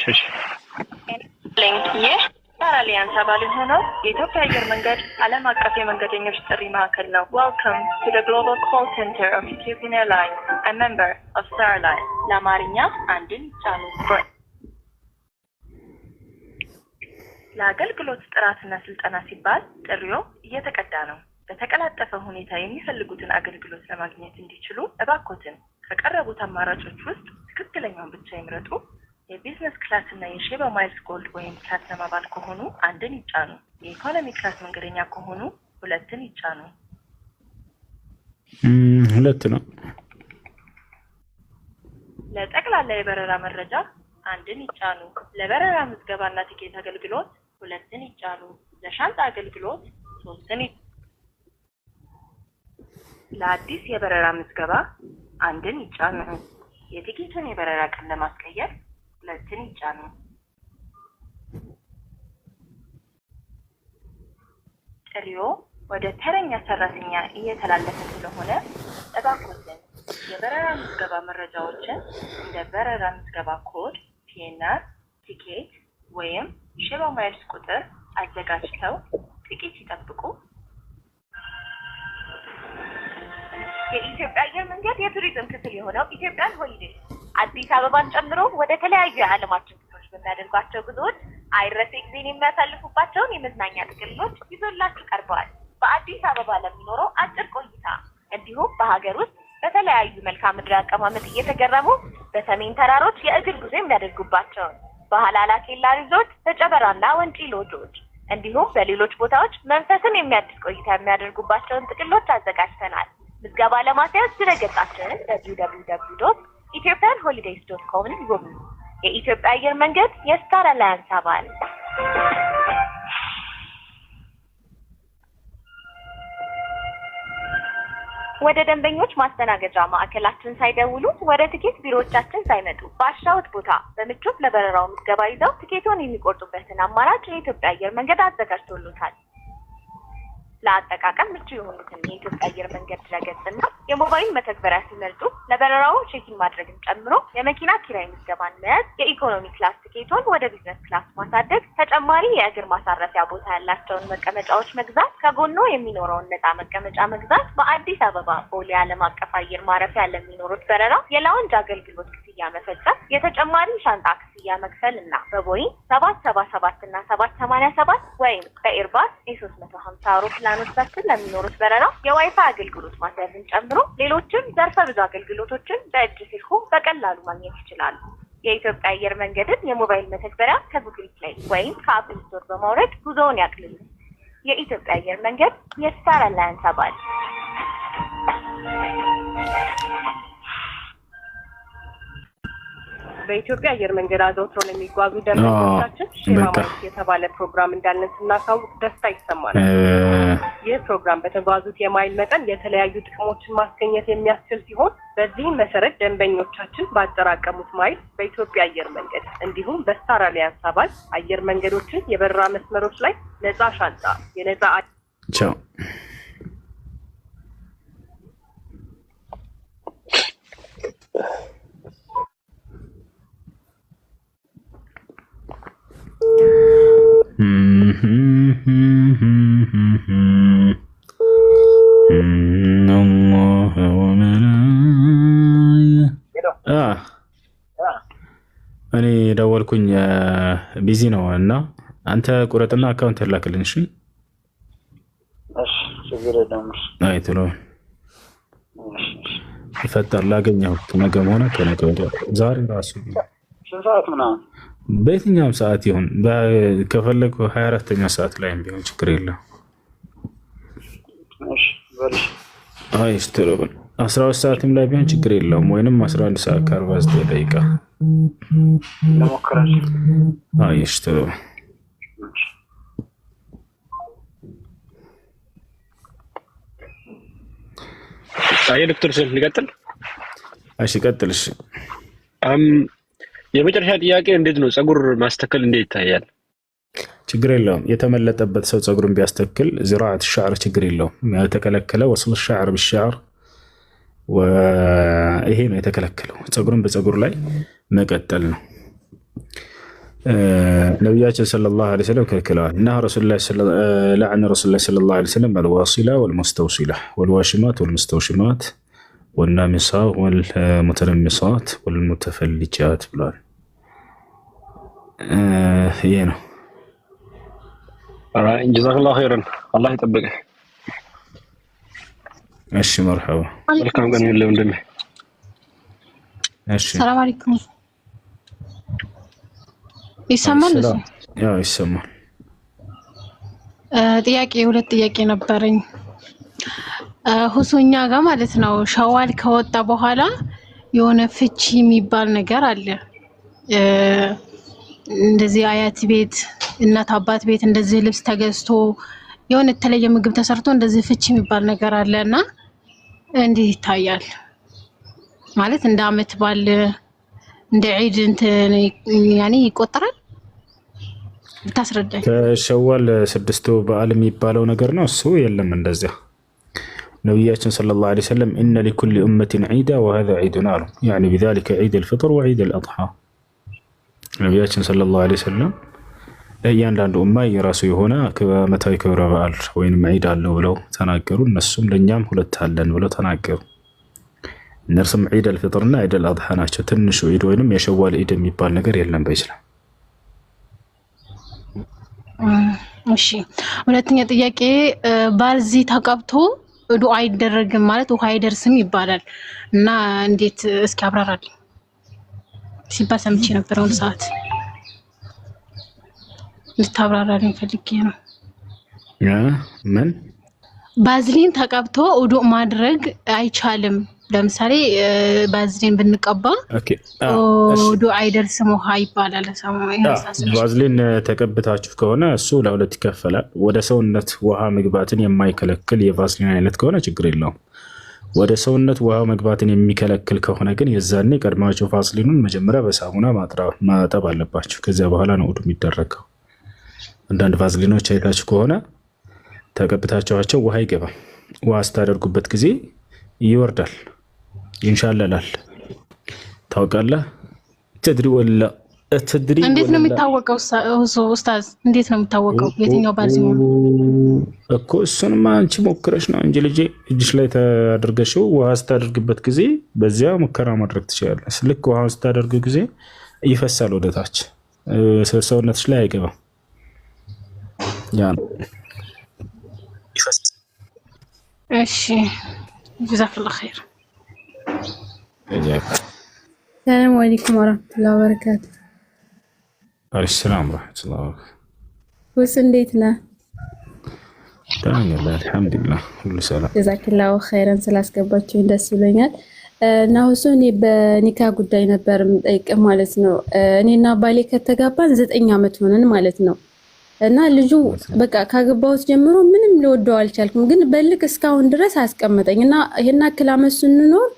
ይህ ፓራሊያንስ አባል የሆነው የኢትዮጵያ አየር መንገድ ዓለም አቀፍ የመንገደኞች ጥሪ ማዕከል ነው። Welcome to the Global Call Center of Ethiopian Airlines, a member of Starline. ለአማርኛ አንድን ጫኑ። ለአገልግሎት ጥራትና ስልጠና ሲባል ጥሪው እየተቀዳ ነው። በተቀላጠፈ ሁኔታ የሚፈልጉትን አገልግሎት ለማግኘት እንዲችሉ እባክዎትን ከቀረቡት አማራጮች ውስጥ ትክክለኛውን ብቻ ይምረጡ። የቢዝነስ ክላስ እና የሼባ ማይልስ ጎልድ ወይም ፕላቲነም አባል ከሆኑ አንድን ይጫኑ። የኢኮኖሚ ክላስ መንገደኛ ከሆኑ 2ን ይጫኑ። 2 ነው። ለጠቅላላ የበረራ መረጃ አንድን ይጫኑ። ለበረራ ምዝገባና ቲኬት አገልግሎት 2ን ይጫኑ። ለሻንጣ አገልግሎት 3ን ይጫኑ። ለአዲስ የበረራ ምዝገባ አንድን ይጫኑ። የቲኬትን የበረራ ቀን ለማስቀየር 2ን ይጫኑ። ጥሪው ወደ ተረኛ ሰራተኛ እየተላለፈ ስለሆነ እባክዎትን የበረራ ምዝገባ መረጃዎችን እንደ በረራ ምዝገባ ኮድ፣ ፒኤንአር፣ ቲኬት ወይም ሼባ ማይልስ ቁጥር አዘጋጅተው ጥቂት ይጠብቁ። የኢትዮጵያ አየር መንገድ የቱሪዝም ክፍል የሆነው ኢትዮጵያን ሆሊዴይስ አዲስ አበባን ጨምሮ ወደ ተለያዩ የዓለማችን ክፍሎች በሚያደርጓቸው ጉዞዎች አይረሴ ጊዜን የሚያሳልፉባቸውን የመዝናኛ ጥቅሎች ይዞላችሁ ቀርበዋል። በአዲስ አበባ ለሚኖረው አጭር ቆይታ እንዲሁም በሀገር ውስጥ በተለያዩ መልክዓ ምድር አቀማመጥ እየተገረሙ በሰሜን ተራሮች የእግር ጉዞ የሚያደርጉባቸውን በሐላላ ኬላ ሪዞርት፣ በጨበራና ወንጪ ሎጆች እንዲሁም በሌሎች ቦታዎች መንፈስን የሚያድስ ቆይታ የሚያደርጉባቸውን ጥቅሎች አዘጋጅተናል። ምዝገባ ለማስያዝ ድረገጻችንን www.ethiopianholidays.com ይጎብኙ። የኢትዮጵያ አየር መንገድ የስታር አላያንስ አባል። ወደ ደንበኞች ማስተናገጃ ማዕከላችን ሳይደውሉ ወደ ትኬት ቢሮዎቻችን ሳይመጡ ባሻውት ቦታ በምቾት ለበረራው ምዝገባ ይዘው ትኬቶን የሚቆርጡበትን አማራጭ የኢትዮጵያ አየር መንገድ አዘጋጅቶሎታል። ለአጠቃቀም ምቹ የሆኑትን የኢትዮጵያ አየር መንገድ ድረገጽና የሞባይል መተግበሪያ ሲመርጡ ለበረራው ቼኪን ማድረግን ጨምሮ የመኪና ኪራይ ምዝገባን መያዝ፣ የኢኮኖሚ ክላስ ትኬቶን ወደ ቢዝነስ ክላስ ማሳደግ፣ ተጨማሪ የእግር ማሳረፊያ ቦታ ያላቸውን መቀመጫዎች መግዛት፣ ከጎኖ የሚኖረውን ነፃ መቀመጫ መግዛት፣ በአዲስ አበባ ቦሌ ዓለም አቀፍ አየር ማረፊያ ለሚኖሩት በረራ የላውንጅ አገልግሎት ክፍያ መፈጸም፣ የተጨማሪ ሻንጣ ክፍያ መክፈል እና በቦይንግ 777 እና 787 ወይም በኤርባስ A350 አውሮፕላኖች በኩል ለሚኖሩት በረራ የዋይፋይ አገልግሎት ማስያዝን ጨምሮ ሌሎችም ዘርፈ ብዙ አገልግሎቶችን በእጅ ስልኩ በቀላሉ ማግኘት ይችላሉ። የኢትዮጵያ አየር መንገድን የሞባይል መተግበሪያ ከጉግል ፕሌይ ወይም ከአፕል ስቶር በማውረድ ጉዞውን ያቅልሉ። የኢትዮጵያ አየር መንገድ የስታር አላያንስ አባል። በኢትዮጵያ አየር መንገድ አዘውትሮ የሚጓዙ ደንበኞቻችን ሼባ ማይልስ የተባለ ፕሮግራም እንዳለን ስናሳውቅ ደስታ ይሰማል። ይህ ፕሮግራም በተጓዙት የማይል መጠን የተለያዩ ጥቅሞችን ማስገኘት የሚያስችል ሲሆን በዚህም መሰረት ደንበኞቻችን ባጠራቀሙት ማይል በኢትዮጵያ አየር መንገድ እንዲሁም በስታር አሊያንስ አባል አየር መንገዶችን የበረራ መስመሮች ላይ ነፃ ሻንጣ፣ የነፃ ቻው እኔ ደወልኩኝ ቢዚ ነው እና አንተ ቁረጥና አካውንት ላክልኝ። እሺ እሺ ችግር የለም። አይ ቶሎ ይፈጠር ላገኘው ነገም ሆነ ከነገ ወዲያ ዛሬ ራሱ ስንት ሰዓት ምናምን በየትኛውም ሰዓት ይሁን ከፈለኩ 24ኛ ሰዓት ላይ ቢሆን ችግር የለም። እሺ በልሽ አይ ስትሮ 12 ሰዓትም ላይ ቢሆን ችግር የለውም። ወይንም 11 ሰዓት ከ49 ደቂቃ ለሞከራሽ። አይ ስትሮ አይ ዶክተር ሰን ልቀጥል? እሺ ቀጥልሽ። የመጨረሻ ጥያቄ እንዴት ነው ፀጉር ማስተከል እንዴት ይታያል? ችግር የለውም። የተመለጠበት ሰው ፀጉሩን ቢያስተክል ዝራዓት ሻዕር ችግር የለውም። ያልተከለከለ ወስል ሻዕር بالشعر ይሄ ነው የተከለከለው። ፀጉሩን በፀጉር ላይ መቀጠል ነው። ነብያችን ሰለላሁ ዐለይሂ ወሰለም ከልክለዋል እና ረሱላህ ሰለላሁ ዐለይሂ ወሰለም الواصلة والمستوصلة والواشمات والمستوشمات والنامصة والمتنمصات والمتفلجات ብሏል። ይሄ ነው። ጀዛከላሁ ኸይረን አላህ ይጠብቅህ። እሺ መርሐባ መልካም ቀን ይሁን ወንድሜ። እሺ ሰላም አለይኩም። ይሰማል? ያው ይሰማል። ሁለት ጥያቄ ነበረኝ። ሁሱኛ ጋር ማለት ነው ሸዋል ከወጣ በኋላ የሆነ ፍቺ የሚባል ነገር አለ። እንደዚህ አያት ቤት እናት አባት ቤት እንደዚህ ልብስ ተገዝቶ የሆነ የተለየ ምግብ ተሰርቶ እንደዚህ ፍቺ የሚባል ነገር አለና እንዴት ይታያል? ማለት እንደ አመት ባል እንደ ዒድ እንትን ያኔ ይቆጠራል? ታስረዳኝ። ከሸዋል 6 በዓል የሚባለው ነገር ነው እሱ የለም እንደዚያ። ነቢያችን ሰለላሁ ዐለይሂ ወሰለም ኢነ ሊኩሊ ኡመቲን ዒዳ ወሀዛ ዒዱና አሉ። ያኒ ቢዛሊከ ዒደል ፊጥር ወዒደል አድሓ። ነቢያችን ሰለላሁ ዐለይሂ ወሰለም ለእያንዳንዱ ኡማ የራሱ የሆነ ዓመታዊ ክብረ በዓል ወይም ዒድ አለው ብለው ተናገሩ። እነሱም ለእኛም ሁለት አለን ብለው ተናገሩ። እነርሱም ዒደል ፊጥርና ዒደል አድሓ ናቸው። ትንሹ ዒድ ወይም የሸዋል ዒድ የሚባል ነገር የለም በኢስላም። እሺ ሁለተኛ ጥያቄ ባልዚ ተቀብቶ ዱዓ አይደረግም ማለት ውሃ አይደርስም ይባላል እና እንዴት እስኪ አብራራልኝ ሲባል ሰምቼ ነበረውን ሰዓት ልታብራራልኝ ፈልጌ ነው። ምን ባዝሊን ተቀብቶ ዱዓ ማድረግ አይቻልም? ለምሳሌ ባዝሊን ብንቀባ ዱዓ አይደርስም ውሃ ይባላል። ባዝሊን ተቀብታችሁ ከሆነ እሱ ለሁለት ይከፈላል። ወደ ሰውነት ውሃ መግባትን የማይከለክል የቫዝሊን አይነት ከሆነ ችግር የለውም። ወደ ሰውነት ውሃ መግባትን የሚከለክል ከሆነ ግን የዛኔ ቀድማችሁ ቫዝሊኑን መጀመሪያ በሳሙና ማጠብ አለባችሁ። ከዚያ በኋላ ነው ውዱ የሚደረገው። አንዳንድ ቫዝሊኖች አይታችሁ ከሆነ ተቀብታችኋቸው ውሃ አይገባም። ውሃ ስታደርጉበት ጊዜ ይወርዳል፣ ይንሻለላል። ታውቃለህ? ተድሪ ወላ ተድሪ እንዴት ነው የሚታወቀው? ኡስታዝ እንዴት ነው የሚታወቀው የትኛው ባዝሊን እኮ? እሱንማ አንቺ ሞክረሽ ነው እንጂ ልጄ እጅሽ ላይ ታደርገሽው ውሃ ስታደርግበት ጊዜ በዚያ ሙከራ ማድረግ ትችላለሽ። ልክ ውሃ ስታደርግ ጊዜ ይፈሳል ወደታች፣ ሰውነትሽ ላይ አይገባም። ያ ነው። እሺ ጀዛከላሁ ኸይር። ሰላም አለይኩም ወራህመቱላሂ ወበረካቱ። ወአለይኩም ሰላም ወራህመቱላሂ ወበረካቱ። ወስ እንዴት ነህ? ደህና አልሐምዱሊላህ ሁሉ ሰላም። ጀዛከላሁ ኸይረን ስላስገባችሁኝ ደስ ብሎኛል። እና ሁሱ እኔ በኒካ ጉዳይ ነበር የምጠይቅህ ማለት ነው። እኔና ባሌ ከተጋባን 9 ዓመት ሆነን ማለት ነው። እና ልጁ በቃ ካገባሁት ጀምሮ ምንም ልወደው አልቻልኩም፣ ግን በልክ እስካሁን ድረስ አስቀመጠኝ እና ይሄን አክል ዓመት ስንኖር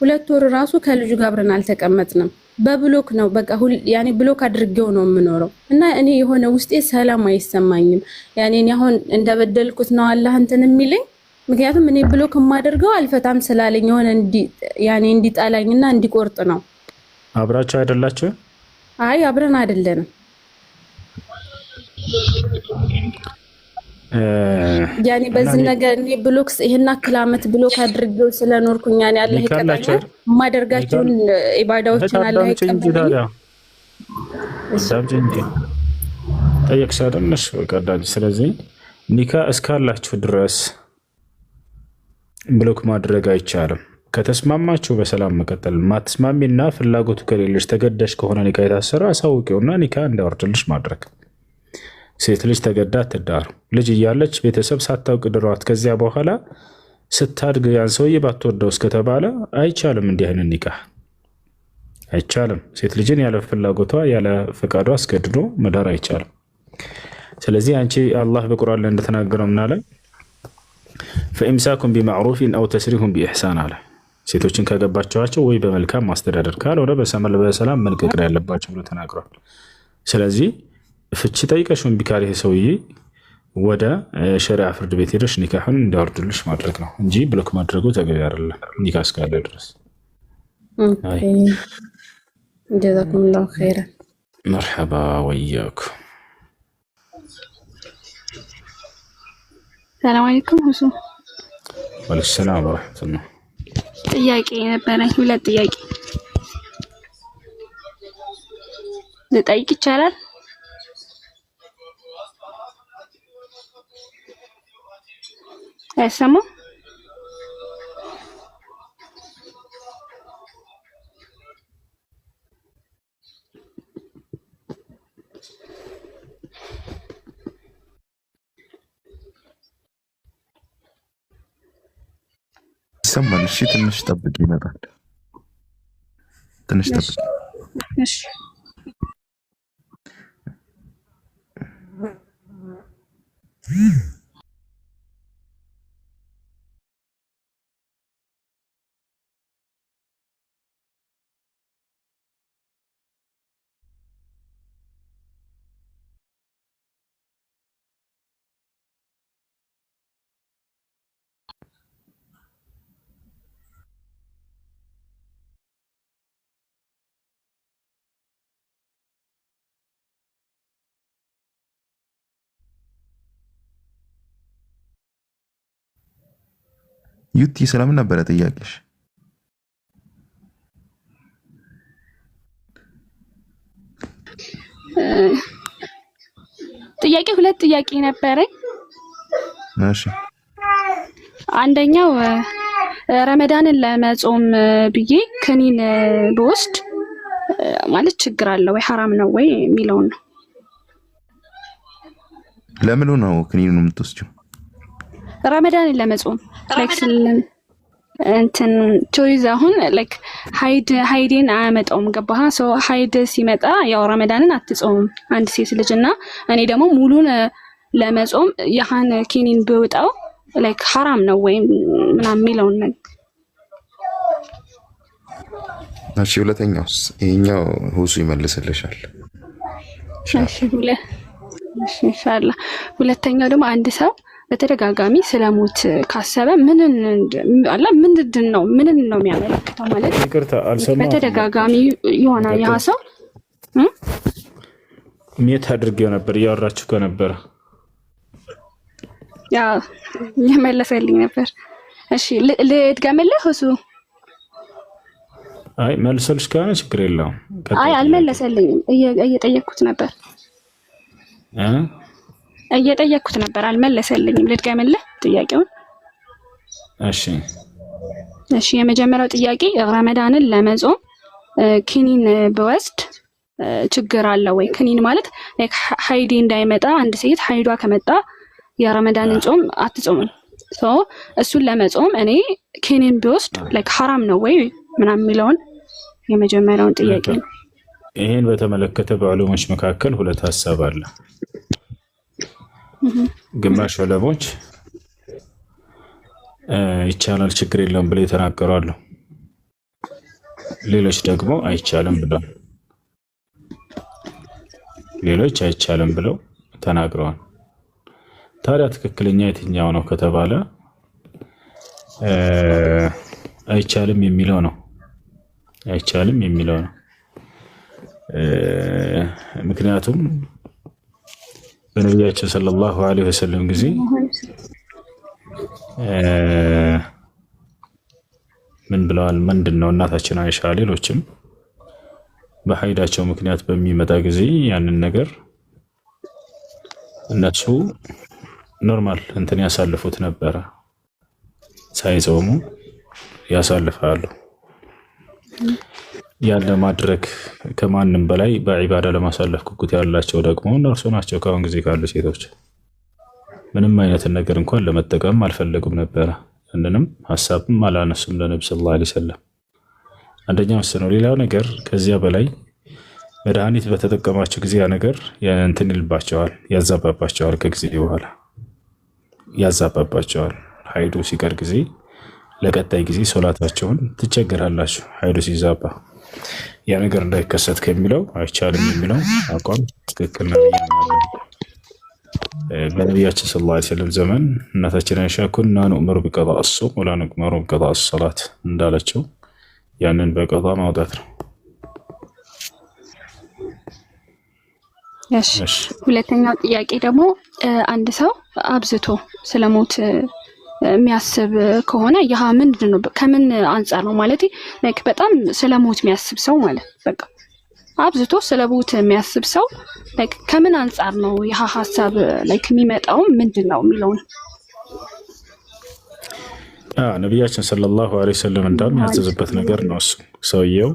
2 ወር ራሱ ከልጁ ጋር አብረን አልተቀመጥንም። በብሎክ ነው በቃ ያኔ ብሎክ አድርጌው ነው የምኖረው እና እኔ የሆነ ውስጤ ሰላም አይሰማኝም። ያኔ እኔ አሁን እንደበደልኩት ነው አላህ እንትን የሚለኝ። ምክንያቱም እኔ ብሎክ የማደርገው አልፈታም ስላለኝ የሆነ ያኔ እንዲጣላኝና እንዲቆርጥ ነው። አብራችሁ አይደላችሁ? አይ አብረን አይደለንም። ያኔ በዚህ ነገር እኔ ብሎክስ ይሄን አክል ዓመት ብሎክ አድርጌው ስለኖርኩኝ ያኔ አላህ ይቀበላል ማደርጋቸውን ኢባዳዎችን አላህ ይቀበላል። ሰምጂ ጠየቅሻለሽ ወቀዳጅ። ስለዚህ ኒካ እስካላችሁ ድረስ ብሎክ ማድረግ አይቻልም። ከተስማማችሁ በሰላም መቀጠል። ማትስማሚና ፍላጎቱ ከሌለሽ ተገደሽ ከሆነ ኒካ የታሰረ አሳውቂውና ኒካ እንዳወርድልሽ ማድረግ። ሴት ልጅ ተገዳ አትዳሩ። ልጅ እያለች ቤተሰብ ሳታውቅ ድሯት ከዚያ በኋላ ስታድግ ያን ሰውዬ ባትወደው እስከተባለ አይቻልም። እንዲህ አይነት ኒካህ አይቻልም። ሴት ልጅን ያለ ፍላጎቷ ያለ ፈቃዷ አስገድዶ መዳር አይቻልም። ስለዚህ አንቺ አላህ በቁርአን ላይ እንደተናገረው ምናለ ፈኢምሳኩም ቢማዕሩፊን አው ተስሪሁም ቢኢሕሳን አለ። ሴቶችን ካገባቸዋቸው ወይ በመልካም ማስተዳደር ካልሆነ በሰላም መልቀቅ ያለባቸው ብሎ ተናግሯል። ስለዚህ ፍቺ ጠይቀሽ እምቢ ካለ ሰውዬ ወደ ሸሪዓ ፍርድ ቤት ሄደሽ ኒካህን እንዲያወርድልሽ ማድረግ ነው እንጂ ብሎክ ማድረጉ ተገቢ አይደለም ኒካ እስካለ ድረስ። ጀዛኩሙላሁ ኸይረን። መርሐባ ወያኩም። ሰላም አለይኩም ሁሱ። ወአለይኩም ሰላም ወራህመቱላህ። ጥያቄ ነበረኝ፣ 2 ጥያቄ ልጠይቅ ይቻላል? አይሰማም? ይሰማል? እሺ ትንሽ ጠብቂ፣ ይመጣል። ትንሽ ጠብቂ። እሺ ዩቲ ስለምን ነበረ ጥያቄሽ? ጥያቄ ሁለት ጥያቄ ነበረኝ። እሺ አንደኛው ረመዳንን ለመጾም ብዬ ክኒን ብወስድ ማለት ችግር አለ ወይ ሐራም ነው ወይ የሚለው ነው። ለምን ነው ክኒኑን የምትወስጂው? ረመዳንን ለመጾም ላይክ እንትን ቾይዝ አሁን ላይክ ሃይድን አያመጣውም ገባህ? ሶ ሃይድ ሲመጣ ያው ረመዳንን አትጾምም አንድ ሴት ልጅና እኔ ደግሞ ሙሉን ለመጾም ያሃን ክኒን ብወጣው ላይክ ሐራም ነው ወይ ምናምን የሚለው ነው። እሺ ሁለተኛውስ? ይሄኛው ሁሱ ይመልስልሻል። እሺ ኢንሻአላህ። ሁለተኛው ደግሞ አንድ ሰው በተደጋጋሚ ስለሞት ካሰበ ምንን ነው የሚያመለክተው? ማለት ይቅርታ አልሰማሁም። በተደጋጋሚ የሆነ ያ ሰው ሚት አድርጌው ነበር እያወራችሁ ከነበረ ያ የመለሰልኝ ነበር። እሺ ልድገምልህ እሱ? አይ መልሰልሽ ከሆነ ችግር የለውም። አይ አልመለሰልኝም። እየጠየቅኩት ነበር አልመለሰልኝም። ልድገምልህ ጥያቄውን? እሺ የመጀመሪያው ጥያቄ ረመዳንን ለመጾም ክኒን ብወስድ ችግር አለ ወይ? ክኒን ማለት ላይክ ሃይድ እንዳይመጣ አንድ ሴት ሃይዷ ከመጣ የረመዳንን ጾም አትጾምም። ሶ እሱን ለመጾም እኔ ክኒን ብወስድ ላይክ ሐራም ነው ወይ ምናምን የሚለውን የመጀመሪያውን ጥያቄ ነው። ይሄን በተመለከተ በዑለሞች መካከል ሁለት ሐሳብ አለ። ግማሽ ዑለሞች ይቻላል ችግር የለውም ብለው የተናገራሉ። ሌሎች ደግሞ አይቻልም ብለው ተናግረዋል። ታዲያ ትክክለኛ የትኛው ነው ከተባለ አይቻልም የሚለው ነው። ምክንያቱም በነቢያችን ሰለላሁ ዐለይሂ ወሰለም ጊዜ ምን ብለዋል? ምንድነው እናታችን አይሻ ሌሎችም በሀይዳቸው ምክንያት በሚመጣ ጊዜ ያንን ነገር እነሱ ኖርማል እንትን ያሳልፉት ነበረ፣ ሳይጾሙ ያሳልፋሉ። ያለ ማድረግ ከማንም በላይ በዒባዳ ለማሳለፍ ጉጉት ያላቸው ደግሞ እነርሱ ናቸው። ከአሁን ጊዜ ካሉ ሴቶች ምንም አይነት ነገር እንኳን ለመጠቀም አልፈለጉም ነበረ። እንንም ሐሳብም አላነሱም ለነብዩ ሰለላሁ ዐለይሂ ወሰለም። አንደኛው እሱ ነው። ሌላው ነገር ከዚያ በላይ መድኃኒት በተጠቀማቸው ጊዜ ያ ነገር እንትን ይልባቸዋል፣ ያዛባባቸዋል። ከጊዜ በኋላ ያዛባባቸዋል። ሀይዱ ሲቀር ጊዜ ለቀጣይ ጊዜ ሶላታቸውን ትቸገራላችሁ። ሀይዱ ሲዛባ ያ ነገር እንዳይከሰት ከሚለው አይቻልም የሚለው አቋም ትክክል ነው። በነቢያችን ሰለላሁ ዐለይሂ ወሰለም ዘመን እናታችን አይሻ ኩና ኑእመሩ ቢቀዳኢ ሶም ወላ ኑእመሩ ቢቀዳኢ ሶላት እንዳለችው ያንን በቀዳ ማውጣት ነው። እሺ ሁለተኛው ጥያቄ ደግሞ አንድ ሰው አብዝቶ ስለሞት የሚያስብ ከሆነ ያ ምንድን ነው? ከምን አንፃር ነው? ማለት ላይክ በጣም ስለሞት የሚያስብ ሰው ማለት በቃ አብዝቶ ስለሞት የሚያስብ ሰው ላይክ ከምን አንፃር ነው ያ ሐሳብ ላይክ የሚመጣው ምንድን ነው የሚለው ነው። ነቢያችን ሰለላሁ ዐለይሂ ወሰለም እንዳም ያዘዘበት ነገር ነው። እሱ ሰውየው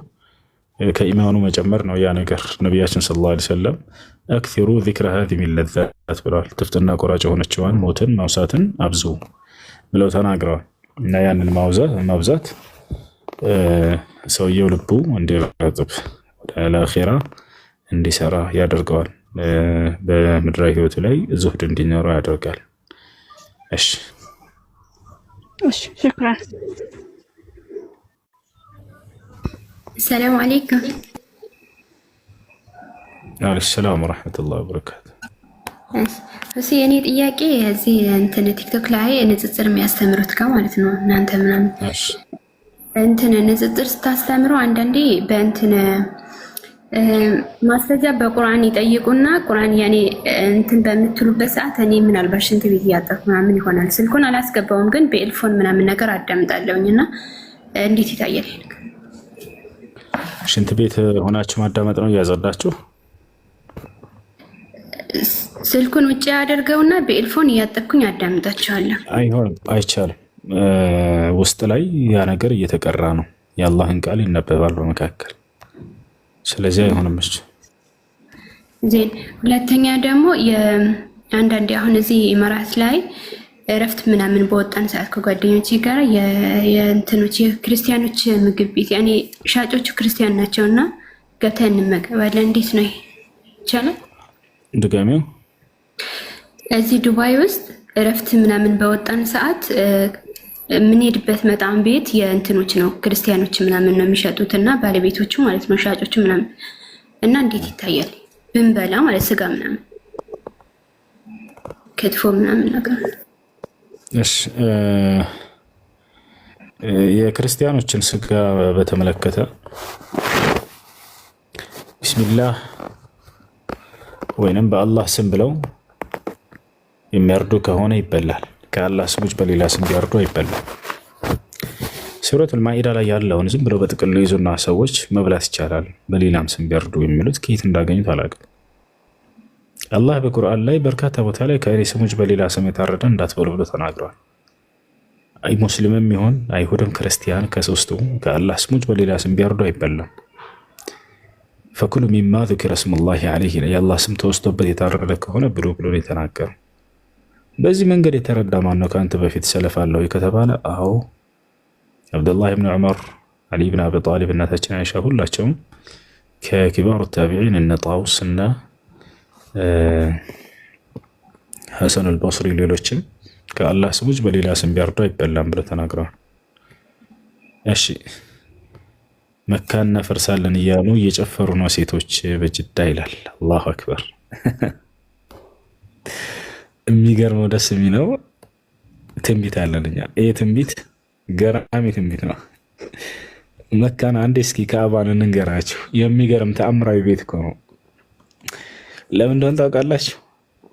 ከኢማኑ መጨመር ነው ያ ነገር። ነቢያችን ሰለላሁ ዐለይሂ ወሰለም አክሲሩ ዚክረ ሃዚሂ ለዛት ብለዋል። ጥፍጥና ቆራጭ የሆነችዋን ሞትን ማውሳትን አብዙ ብለው ተናግረዋል። እና ያንን ማብዛት ሰውየው ልቡ እንዲረጥብ ወደ አኺራ እንዲሰራ ያደርገዋል። በምድራዊ ህይወቱ ላይ ዙህድ እንዲኖረው ያደርጋል። እሺ ሽክራን። ሰላም አለይኩም። ወአለይኩም ሰላም ወራህመቱላሂ ወበረካቱ። እሺ የኔ ጥያቄ እዚህ እንትን ቲክቶክ ላይ ንጽጽር የሚያስተምሩት ጋር ማለት ነው እናንተ ምናምን እንትን ንጽጽር ስታስተምሩ አንዳንዴ በእንትን ማስረጃ በቁርአን ይጠይቁና ቁርአን ያኔ እንትን በምትሉበት ሰዓት እኔ ምናልባት ሽንት ቤት እያጠብኩ ምናምን ይሆናል ስልኩን አላስገባውም፣ ግን በኤልፎን ምናምን ነገር አዳምጣለሁኝና እንዴት ይታያል? ሽንት ቤት ሆናችሁ ማዳመጥ ነው እያጸዳችሁ? ስልኩን ውጭ ያደርገውና በኤልፎን እያጠብኩኝ አዳምጣቸዋለሁ። አይሆንም፣ አይቻልም። ውስጥ ላይ ያ ነገር እየተቀራ ነው። የአላህን ቃል ይነበባል በመካከል። ስለዚህ አይሆንም። እሺ ዜን ሁለተኛ ደግሞ የአንዳንድ አሁን እዚህ ኢማራት ላይ እረፍት ምናምን በወጣን ሰዓት ከጓደኞቼ ጋር የእንትኖች የክርስቲያኖች ምግብ ቤት ያኔ ሻጮቹ ክርስቲያን ናቸውና ገብተን እንመገባለን። እንዴት ነው ይቻላል? ድጋሚው እዚህ ዱባይ ውስጥ እረፍት ምናምን በወጣን ሰዓት የምንሄድበት መጣም ቤት የእንትኖች ነው ክርስቲያኖች ምናምን ነው የሚሸጡትና ባለቤቶቹ ማለት ነው ሻጮቹ ምናምን እና እንዴት ይታያል ብንበላ ማለት ስጋ ምናምን ክትፎ ምናምን ነገር? እሺ የክርስቲያኖችን ስጋ በተመለከተ ቢስሚላህ ወይንም በአላህ ስም ብለው የሚያርዱ ከሆነ ይበላል። ከአላህ ስም ውጭ በሌላ ስም ቢያርዱ አይበላም። ሱረቱል ማኢዳ ላይ ያለውን ዝም ብለው በጥቅሉ ይዙና ሰዎች መብላት ይቻላል በሌላም ስም ቢያርዱ የሚሉት ከየት እንዳገኙት አላውቅም። አላህ በቁርአን ላይ በርካታ ቦታ ላይ ከእኔ ስም ውጭ በሌላ ስም የታረደ እንዳትበሉ ብሎ ተናግረዋል። አይ ሙስሊምም ይሁን አይሁድም ክርስቲያን ከሶስቱ ከአላህ ስም ውጭ በሌላ ስም ቢያርዱ አይበላም። ፈኩሉ ሚማ ذكر اسم الله عليه የአላህ ስም ተወስቶበት የታረደ ከሆነ ብሎ የተናገረው። በዚህ መንገድ የተረዳ ማን ነው ከአንተ በፊት ሰለፍ አለው ከተባለ አዎ አብዱላህ ኢብኑ ዑመር፣ አሊ ኢብኑ አቢ ጣሊብ፣ እናታችን አይሻ ሁላቸውም ከኪባሩ ታቢዒን እነ ጣውስ እና ሐሰን አልበስሪ ሌሎችም ከአላህ ስም ውጭ በሌላ ስም ቢያርዱ አይበላም ብለው ተናግረዋል። እሺ መካን እናፈርሳለን እያሉ እየጨፈሩ ነው ሴቶች በጅዳ ይላል። አላሁ አክበር። የሚገርመው ደስ የሚለው ትንቢት አለን እኛ። ይህ ትንቢት ገራሚ ትንቢት ነው። መካን አንዴ እስኪ ከአባን እንንገራችሁ። የሚገርም ተአምራዊ ቤት እኮ ነው። ለምን እንደሆነ ታውቃላችሁ?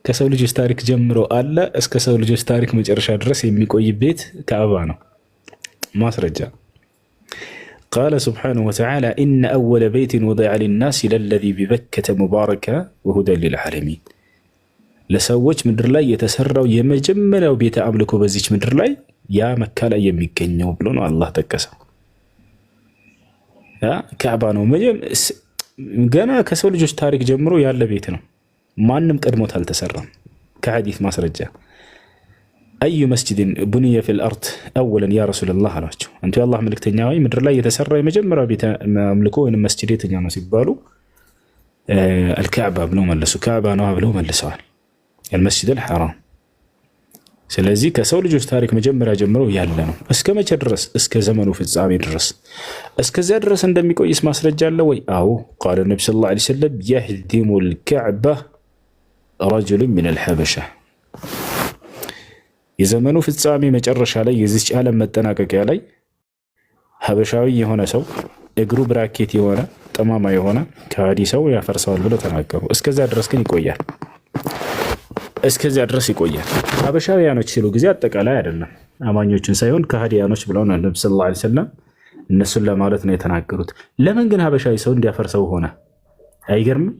ከሰው ልጆች ታሪክ ጀምሮ አለ እስከ ሰው ልጆች ታሪክ መጨረሻ ድረስ የሚቆይ ቤት ከአባ ነው። ማስረጃ ቃለ ስብሓነሁ ወተዓላ ኢነ አወለ በይትን ወዲዐ ሊናስ ለለዚ ቢበከተ ሙባረከ ወሁደን ሊልዓለሚን። ለሰዎች ምድር ላይ የተሰራው የመጀመሪያው ቤተ አምልኮ በዚች ምድር ላይ ያ መካ ላይ የሚገኘው ብሎ ነው አላህ ጠቀሰው። ካዕባ ነው ገና ከሰው ልጆች ታሪክ ጀምሮ ያለ ቤት ነው። ማንም ቀድሞት አልተሰራም። ከሐዲስ ማስረጃ አዩ መስጂድን ቡንየ ፊል አርድ አወለን ያ ረሱለላህ አሏቸው። አንቱ የአላህ መልእክተኛ ወይ ምድር ላይ የተሰራ የመጀመሪያው ቤተ አምልኮ ወይም መስጂድ የትኛው ነው ሲባሉ አልካዕባ ብለው መለሱ። ካዕባ ነው ብለው መልሰዋል። المسجد الحرام። ስለዚህ ከሰው ልጆች ታሪክ መጀመሪያ ጀምሮ ያለ ነው። እስከ መቼ ድረስ? እስከ ዘመኑ ፍጻሜ ድረስ። እስከዚያ ድረስ እንደሚቆይስ ማስረጃ አለ ወይ? አዎ ቃለ ነብዩ ሰለላሁ ዐለይሂ ወሰለም يهدم الكعبة رجل من الحبشة። የዘመኑ ፍጻሜ መጨረሻ ላይ የዚች ዓለም መጠናቀቂያ ላይ ሀበሻዊ የሆነ ሰው እግሩ ብራኬት የሆነ ጠማማ የሆነ ከሃዲ ሰው ያፈርሰዋል ብለው ተናገሩ። እስከዚያ ድረስ ግን ይቆያል። እስከዚያ ድረስ ይቆያል። ሀበሻውያኖች ሲሉ ጊዜ አጠቃላይ አይደለም፣ አማኞችን ሳይሆን ከሃዲያኖች ብለው ነው ነብዩ ሰለላሁ ዐለይሂ ወሰለም እነሱን ለማለት ነው የተናገሩት። ለምን ግን ሀበሻዊ ሰው እንዲያፈርሰው ሆነ? አይገርምም?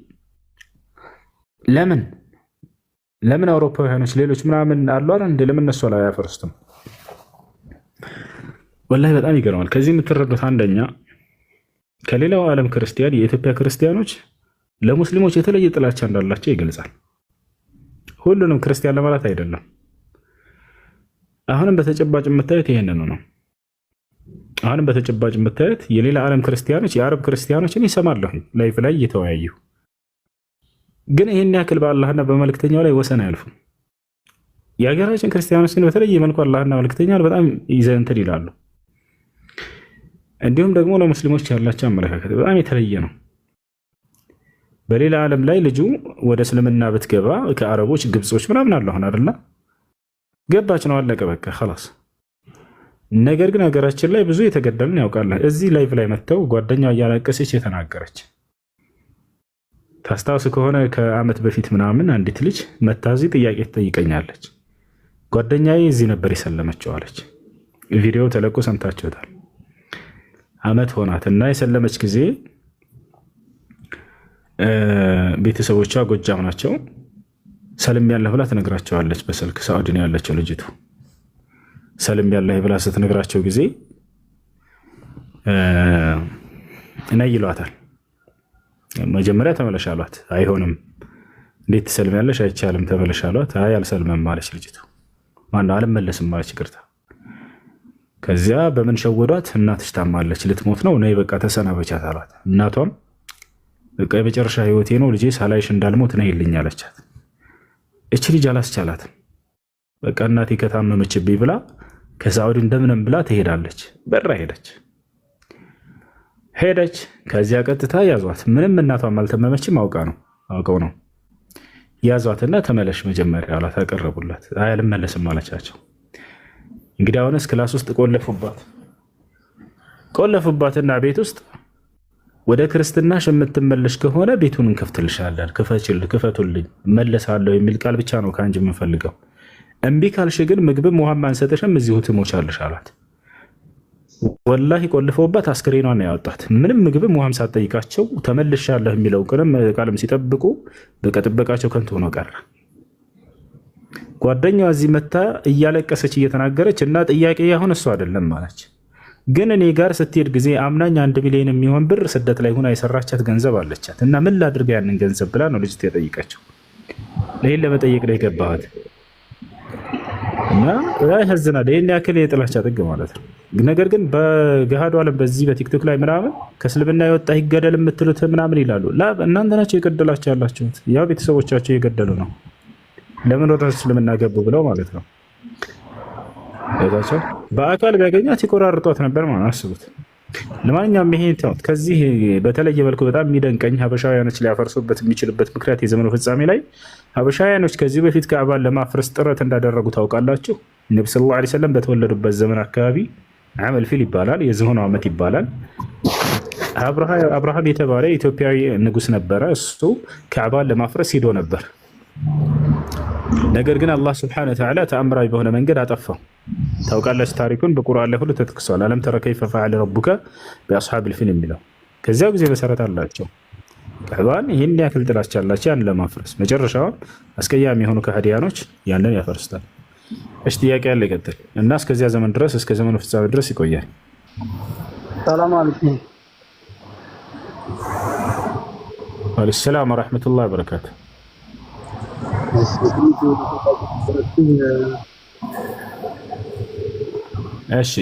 ለምን አውሮፓውያኖች ሌሎች ምናምን አሉ አይደል እንዴ? ለምን እነሱ ላይ አያፈርሱትም? ወላሂ በጣም ይገርማል። ከዚህ የምትረዱት አንደኛ ከሌላው ዓለም ክርስቲያን የኢትዮጵያ ክርስቲያኖች ለሙስሊሞች የተለየ ጥላቻ እንዳላቸው ይገልጻል። ሁሉንም ክርስቲያን ለማለት አይደለም። አሁንም በተጨባጭ የምታዩት ይሄንን ነው። አሁንም በተጨባጭ የምታዩት የሌላ ዓለም ክርስቲያኖች የአረብ ክርስቲያኖችን ይሰማለሁ ላይፍ ላይ እየተወያዩ ግን ይሄን ያክል በአላህና በመልእክተኛው ላይ ወሰን አያልፉም። የሀገራችን ክርስቲያኖች ግን በተለየ መልኩ አላህና መልእክተኛው በጣም ይዘንትን ይላሉ። እንዲሁም ደግሞ ለሙስሊሞች ያላቸው አመለካከት በጣም የተለየ ነው። በሌላ ዓለም ላይ ልጁ ወደ እስልምና ብትገባ ከአረቦች ግብጾች ምናምን አለሁን አይደለ? ገባች ነው አለቀ በቃ خلاص። ነገር ግን ሀገራችን ላይ ብዙ የተገደልን ያውቃል። እዚህ ላይቭ ላይ መተው ጓደኛዋ እያለቀሰች የተናገረች ታስታውስ ከሆነ ከአመት በፊት ምናምን አንዲት ልጅ መታዚ ጥያቄ ትጠይቀኛለች። ጓደኛዬ እዚህ ነበር የሰለመችው አለች። ቪዲዮ ተለቆ ሰምታችሁታል። አመት ሆናት እና የሰለመች ጊዜ ቤተሰቦቿ ጎጃም ናቸው። ሰልም ያለህ ብላ ትነግራቸዋለች በስልክ። ሳዑዲ ነው ያለችው ልጅቱ። ሰልም ያለህ ብላ ስትነግራቸው ጊዜ ነይ ይሏታል። መጀመሪያ ተመለሽ አሏት። አይሆንም፣ እንዴት ትሰልሚያለሽ? አይቻልም፣ ተመለሽ አሏት። አይ አልሰልምም አለች ልጅቱ። ማነው አልመለስም አለች፣ ይቅርታ። ከዚያ በምን ሸወዷት? እናትሽ ታማለች፣ ልትሞት ነው፣ ነይ በቃ ተሰናበቻት አሏት። እናቷም በቃ የመጨረሻ ህይወቴ ነው ልጄ፣ ሳላይሽ እንዳልሞት ነይልኝ አለቻት። እቺ ልጅ አላስቻላትም። በቃ እናቴ ከታመመችብኝ ብላ ከሳዑዲ እንደምንም ብላ ትሄዳለች። በራ ሄደች። ከዚያ ቀጥታ ያዟት። ምንም እናቷም አልተመመችም፣ አውቀው ነው ያዟትና ተመለሽ መጀመሪያ አላት። አቀረቡላት። አይ አልመለስም አለቻቸው። እንግዲህ አሁንስ ክላስ ውስጥ ቆለፉባትና ቤት ውስጥ ወደ ክርስትናሽ የምትመለሽ ከሆነ ቤቱን እንከፍትልሻለን፣ ክፈቱልኝ፣ እመለሳለሁ የሚል ቃል ብቻ ነው ከአንቺ የምንፈልገው። እምቢ ካልሽ ግን ምግብም ውሃም አንሰጥሽም፣ እዚሁ ትሞቻለሽ አሏት። ወላሂ ቆልፈውባት አስክሬኗን ያወጣት። ምንም ምግብም ውሃም ሳትጠይቃቸው ተመልሻለሁ የሚለው ቃልም ሲጠብቁ በቃ ጥበቃቸው ከንቱ ሆኖ ቀረ። ጓደኛዋ እዚህ መታ እያለቀሰች እየተናገረች እና ጥያቄ አሁን እሱ አይደለም አለች። ግን እኔ ጋር ስትሄድ ጊዜ አምናኝ 1 ሚሊዮን የሚሆን ብር ስደት ላይ ሆና የሰራቻት ገንዘብ አለቻት እና ምን ላድርግ ያንን ገንዘብ ብላ ነው ልጅት የጠይቀችው። ይህን ለመጠየቅ ነው የገባሁት እና ያሳዝናል። ይህን ያክል የጥላቻ ጥግ ማለት ነው። ነገር ግን በገሃዱ ዓለም በዚህ በቲክቶክ ላይ ምናምን ከእስልምና የወጣ ይገደል የምትሉት ምናምን ይላሉ። እናንተ ናቸው የገደላቸው ያላችሁት። ያው ቤተሰቦቻቸው የገደሉ ነው። ለምን ወደ እስልምና ገቡ ብለው ማለት ነው። በአካል ቢያገኛት ይቆራርጧት ነበር ማለት አስቡት። ለማንኛውም ይሄ ተውት። ከዚህ በተለየ መልኩ በጣም የሚደንቀኝ ሀበሻውያኖች ሊያፈርሱበት የሚችልበት ምክንያት የዘመኑ ፍጻሜ ላይ ሀበሻውያኖች ከዚህ በፊት ካዕባን ለማፍረስ ጥረት እንዳደረጉ ታውቃላችሁ። ነብዩ ሰለላሁ ዐለይሂ ወሰለም በተወለዱበት ዘመን አካባቢ ዓመል ፊል ይባላል፣ የዝሆኑ ዓመት ይባላል። አብርሃም የተባለ ኢትዮጵያዊ ንጉስ ነበረ። እሱ ካዕባን ለማፍረስ ሂዶ ነበር። ነገር ግን አላህ ሱብሓነሁ ወተዓላ ተአምራዊ በሆነ መንገድ አጠፋው። ታውቃለች ታሪኩን፣ በቁርአን ላይ ሁሉ ተጠቅሷል። አለም ተረ ከይፈ ፈዐለ ረቡከ ቢአስሓቢል ፊል የሚለው ከዚያው ጊዜ መሰረት አላቸው። ካዕባን ይህን ያክል ጥላቻ አላቸው ያን ለማፍረስ። መጨረሻው አስቀያሚ የሆኑ ከሃዲያኖች ያንን ያፈርሱታል። እሺ ጥያቄ ያለ ይቀጥል እና እስከዚያ ዘመን ድረስ እስከ ዘመኑ ፍጻሜ ድረስ ይቆያል። ሰላም አለይኩም። ወአለይኩም ሰላም ወራህመቱላሂ ወበረካቱ። እሺ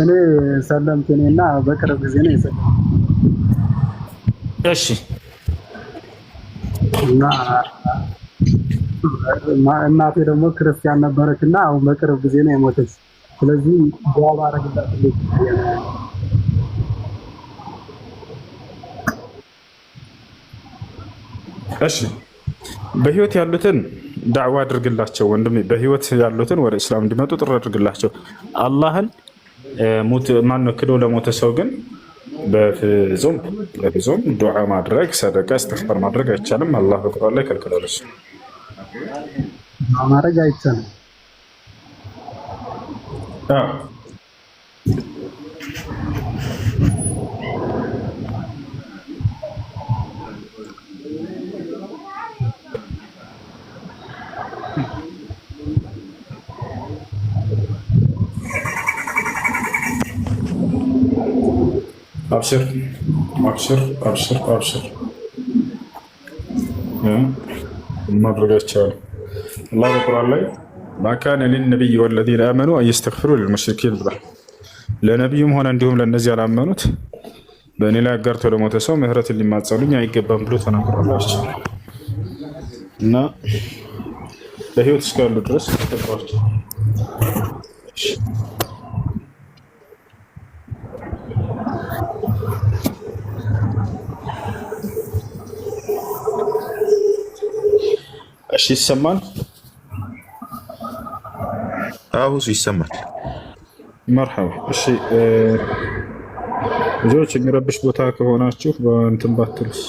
እኔ ሰለምት ነኝና በቅርብ ጊዜ ነው የሰለምኩት። እሺ እና እናቴ ደግሞ ክርስቲያን ነበረች እና አሁን በቅርብ ጊዜ ነው የሞተች። ስለዚህ ዱዓ ማድረግላት እሺ በህይወት ያሉትን ዳዕዋ አድርግላቸው ወንድሜ። በህይወት ያሉትን ወደ እስላም እንዲመጡ ጥሪ አድርግላቸው። አላህን ማነው ክዶ ለሞተ ሰው ግን በፍጹም ዱዓ ማድረግ፣ ሰደቃ፣ እስትግፋር ማድረግ አይቻልም። አላህ በቁርአን ላይ ከልክሏል። ማድረግ አይቻልም። አብሽር አብሽር አብሽር አብሽር ማድረግ አይቻልም። አላህ በቁርአን ላይ ማ ካነ ሊነቢይ ወለዚነ አመኑ አን የስተግፊሩ ሊልሙሽሪኪን ብሏል። ለነቢዩም ሆነ እንዲሁም ለእነዚህ ያላመኑት በእኔ ላይ አጋርተው ለሞተ ሰው ምህረትን ሊማጸኑኝ አይገባም ብሎ ተናግሯል። እና ለህይወት እስካሉ ድረስ ተጠቅሯቸው። እሺ ይሰማል? አዎ ይሰማል። መርሐባ። እሺ ልጆች የሚረብሽ ቦታ ከሆናችሁ በእንትን ባትሉስ።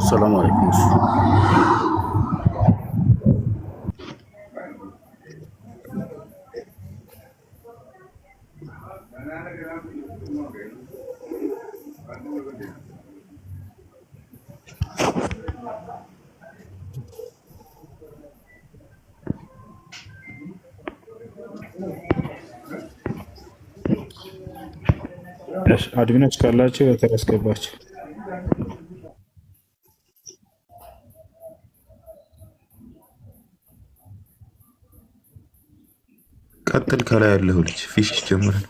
ሰላም አለይኩም። አድሚኖች ካላችሁ በተረስገባችሁ ቀጥል። ከላይ ያለው ልጅ ፊሽ ጀምረን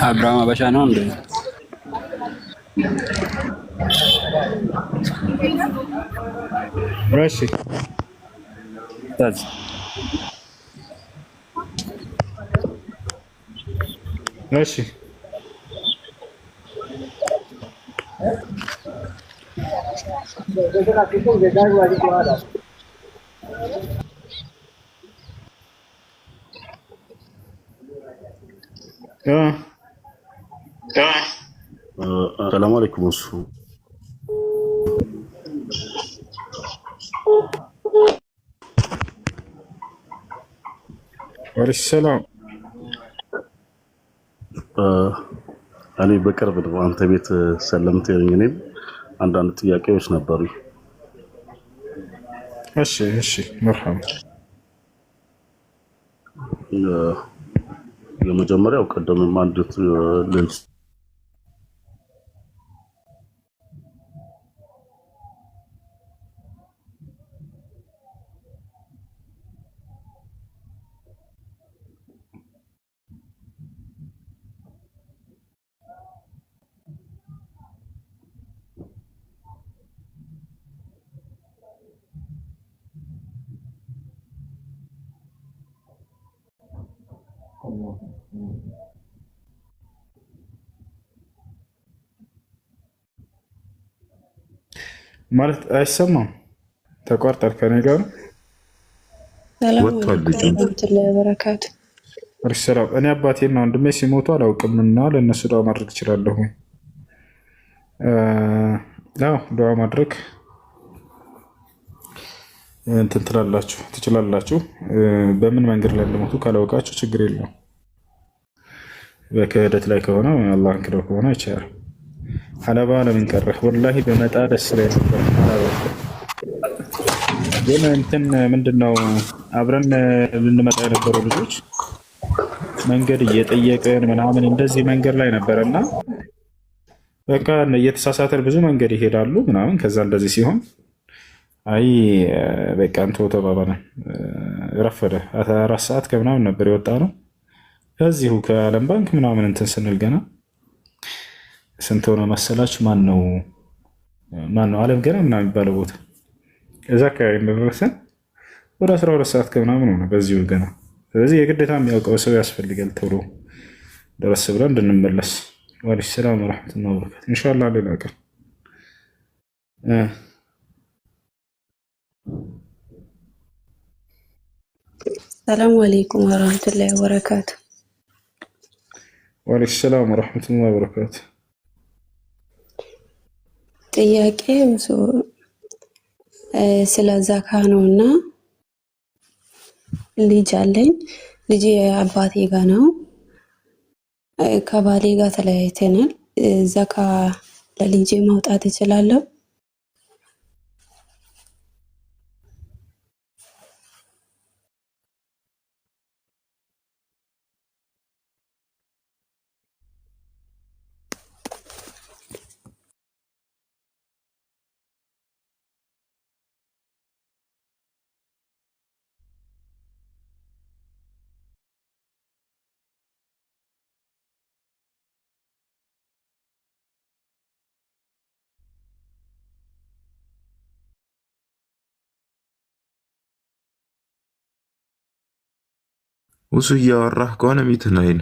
አብርሃም አበሻ ነው እንዴ? እሺ ታዝ እሺ ሰላም አለይኩም። እሱ ወለይኩም ሰላም። እኔ በቅርብ ነው አንተ ቤት ሰለምት እኔም አንዳንድ ጥያቄዎች ነበሩ። እሺ እሺ መርሐባ። የመጀመሪያው ቀደምም አንድ ልጅ ማለት አይሰማም። ተቋርጧል። ከኔ ጋር ሰላም ወራህመቱላሂ ወበረካቱ። ሰላም። እኔ አባቴና ወንድሜ ሲሞቱ አላውቅምና ለእነሱ ዱዓ ማድረግ እችላለሁ? አዎ ዱዓ ማድረግ እንትን ትችላላችሁ። በምን መንገድ ላይ እንደሞቱ ካላወቃችሁ ችግር የለውም። በክህደት ላይ ከሆነ አላህን ክደው ከሆነ ይቻላል። ሐለባ ለምን ቀረህ? ወላሂ በመጣ ደስ ላይ ነበር። ግን እንትን ምንድነው አብረን ልንመጣ የነበሩ ልጆች መንገድ እየጠየቅን ምናምን እንደዚህ መንገድ ላይ ነበረና በቃ እየተሳሳተን ብዙ መንገድ ይሄዳሉ ምናምን። ከዛ እንደዚህ ሲሆን አይ በቃ እንተው ተባባለን። ረፈደ 4 ሰዓት ከምናምን ነበር የወጣ ነው ከዚሁ ከዓለም ባንክ ምናምን እንትን ስንል ገና ስንት ሆነ መሰላችሁ? ማን ነው ዓለም ገና ምናምን የሚባለው ቦታ እዛ አካባቢ እንደደረሰን ወደ 12 ሰዓት ከምናምን ሆነ በዚሁ ገና። ስለዚህ የግዴታ የሚያውቀው ሰው ያስፈልጋል ቶሎ ደረስ ብለን እንድንመለስ። ወአለይኩም ሰላም ወራህመቱላሂ ወበረካቱ። ኢንሻአላህ ሌላ ቀን ሰላም አለይኩም ወራህመቱላሂ ወበረካቱ። ወአለይኩም ሰላም ወራህመቱላሂ ወበረካቱ። ጥያቄ ስለ ዛካ ነውና ልጅ አለኝ። ልጅ አባቴ ጋር ነው። ከባሌ ጋር ተለያይተናል። ዛካ ለልጄ ማውጣት እችላለሁ? ውሱ እያወራህ ከሆነ ሚትህ ነው አይነ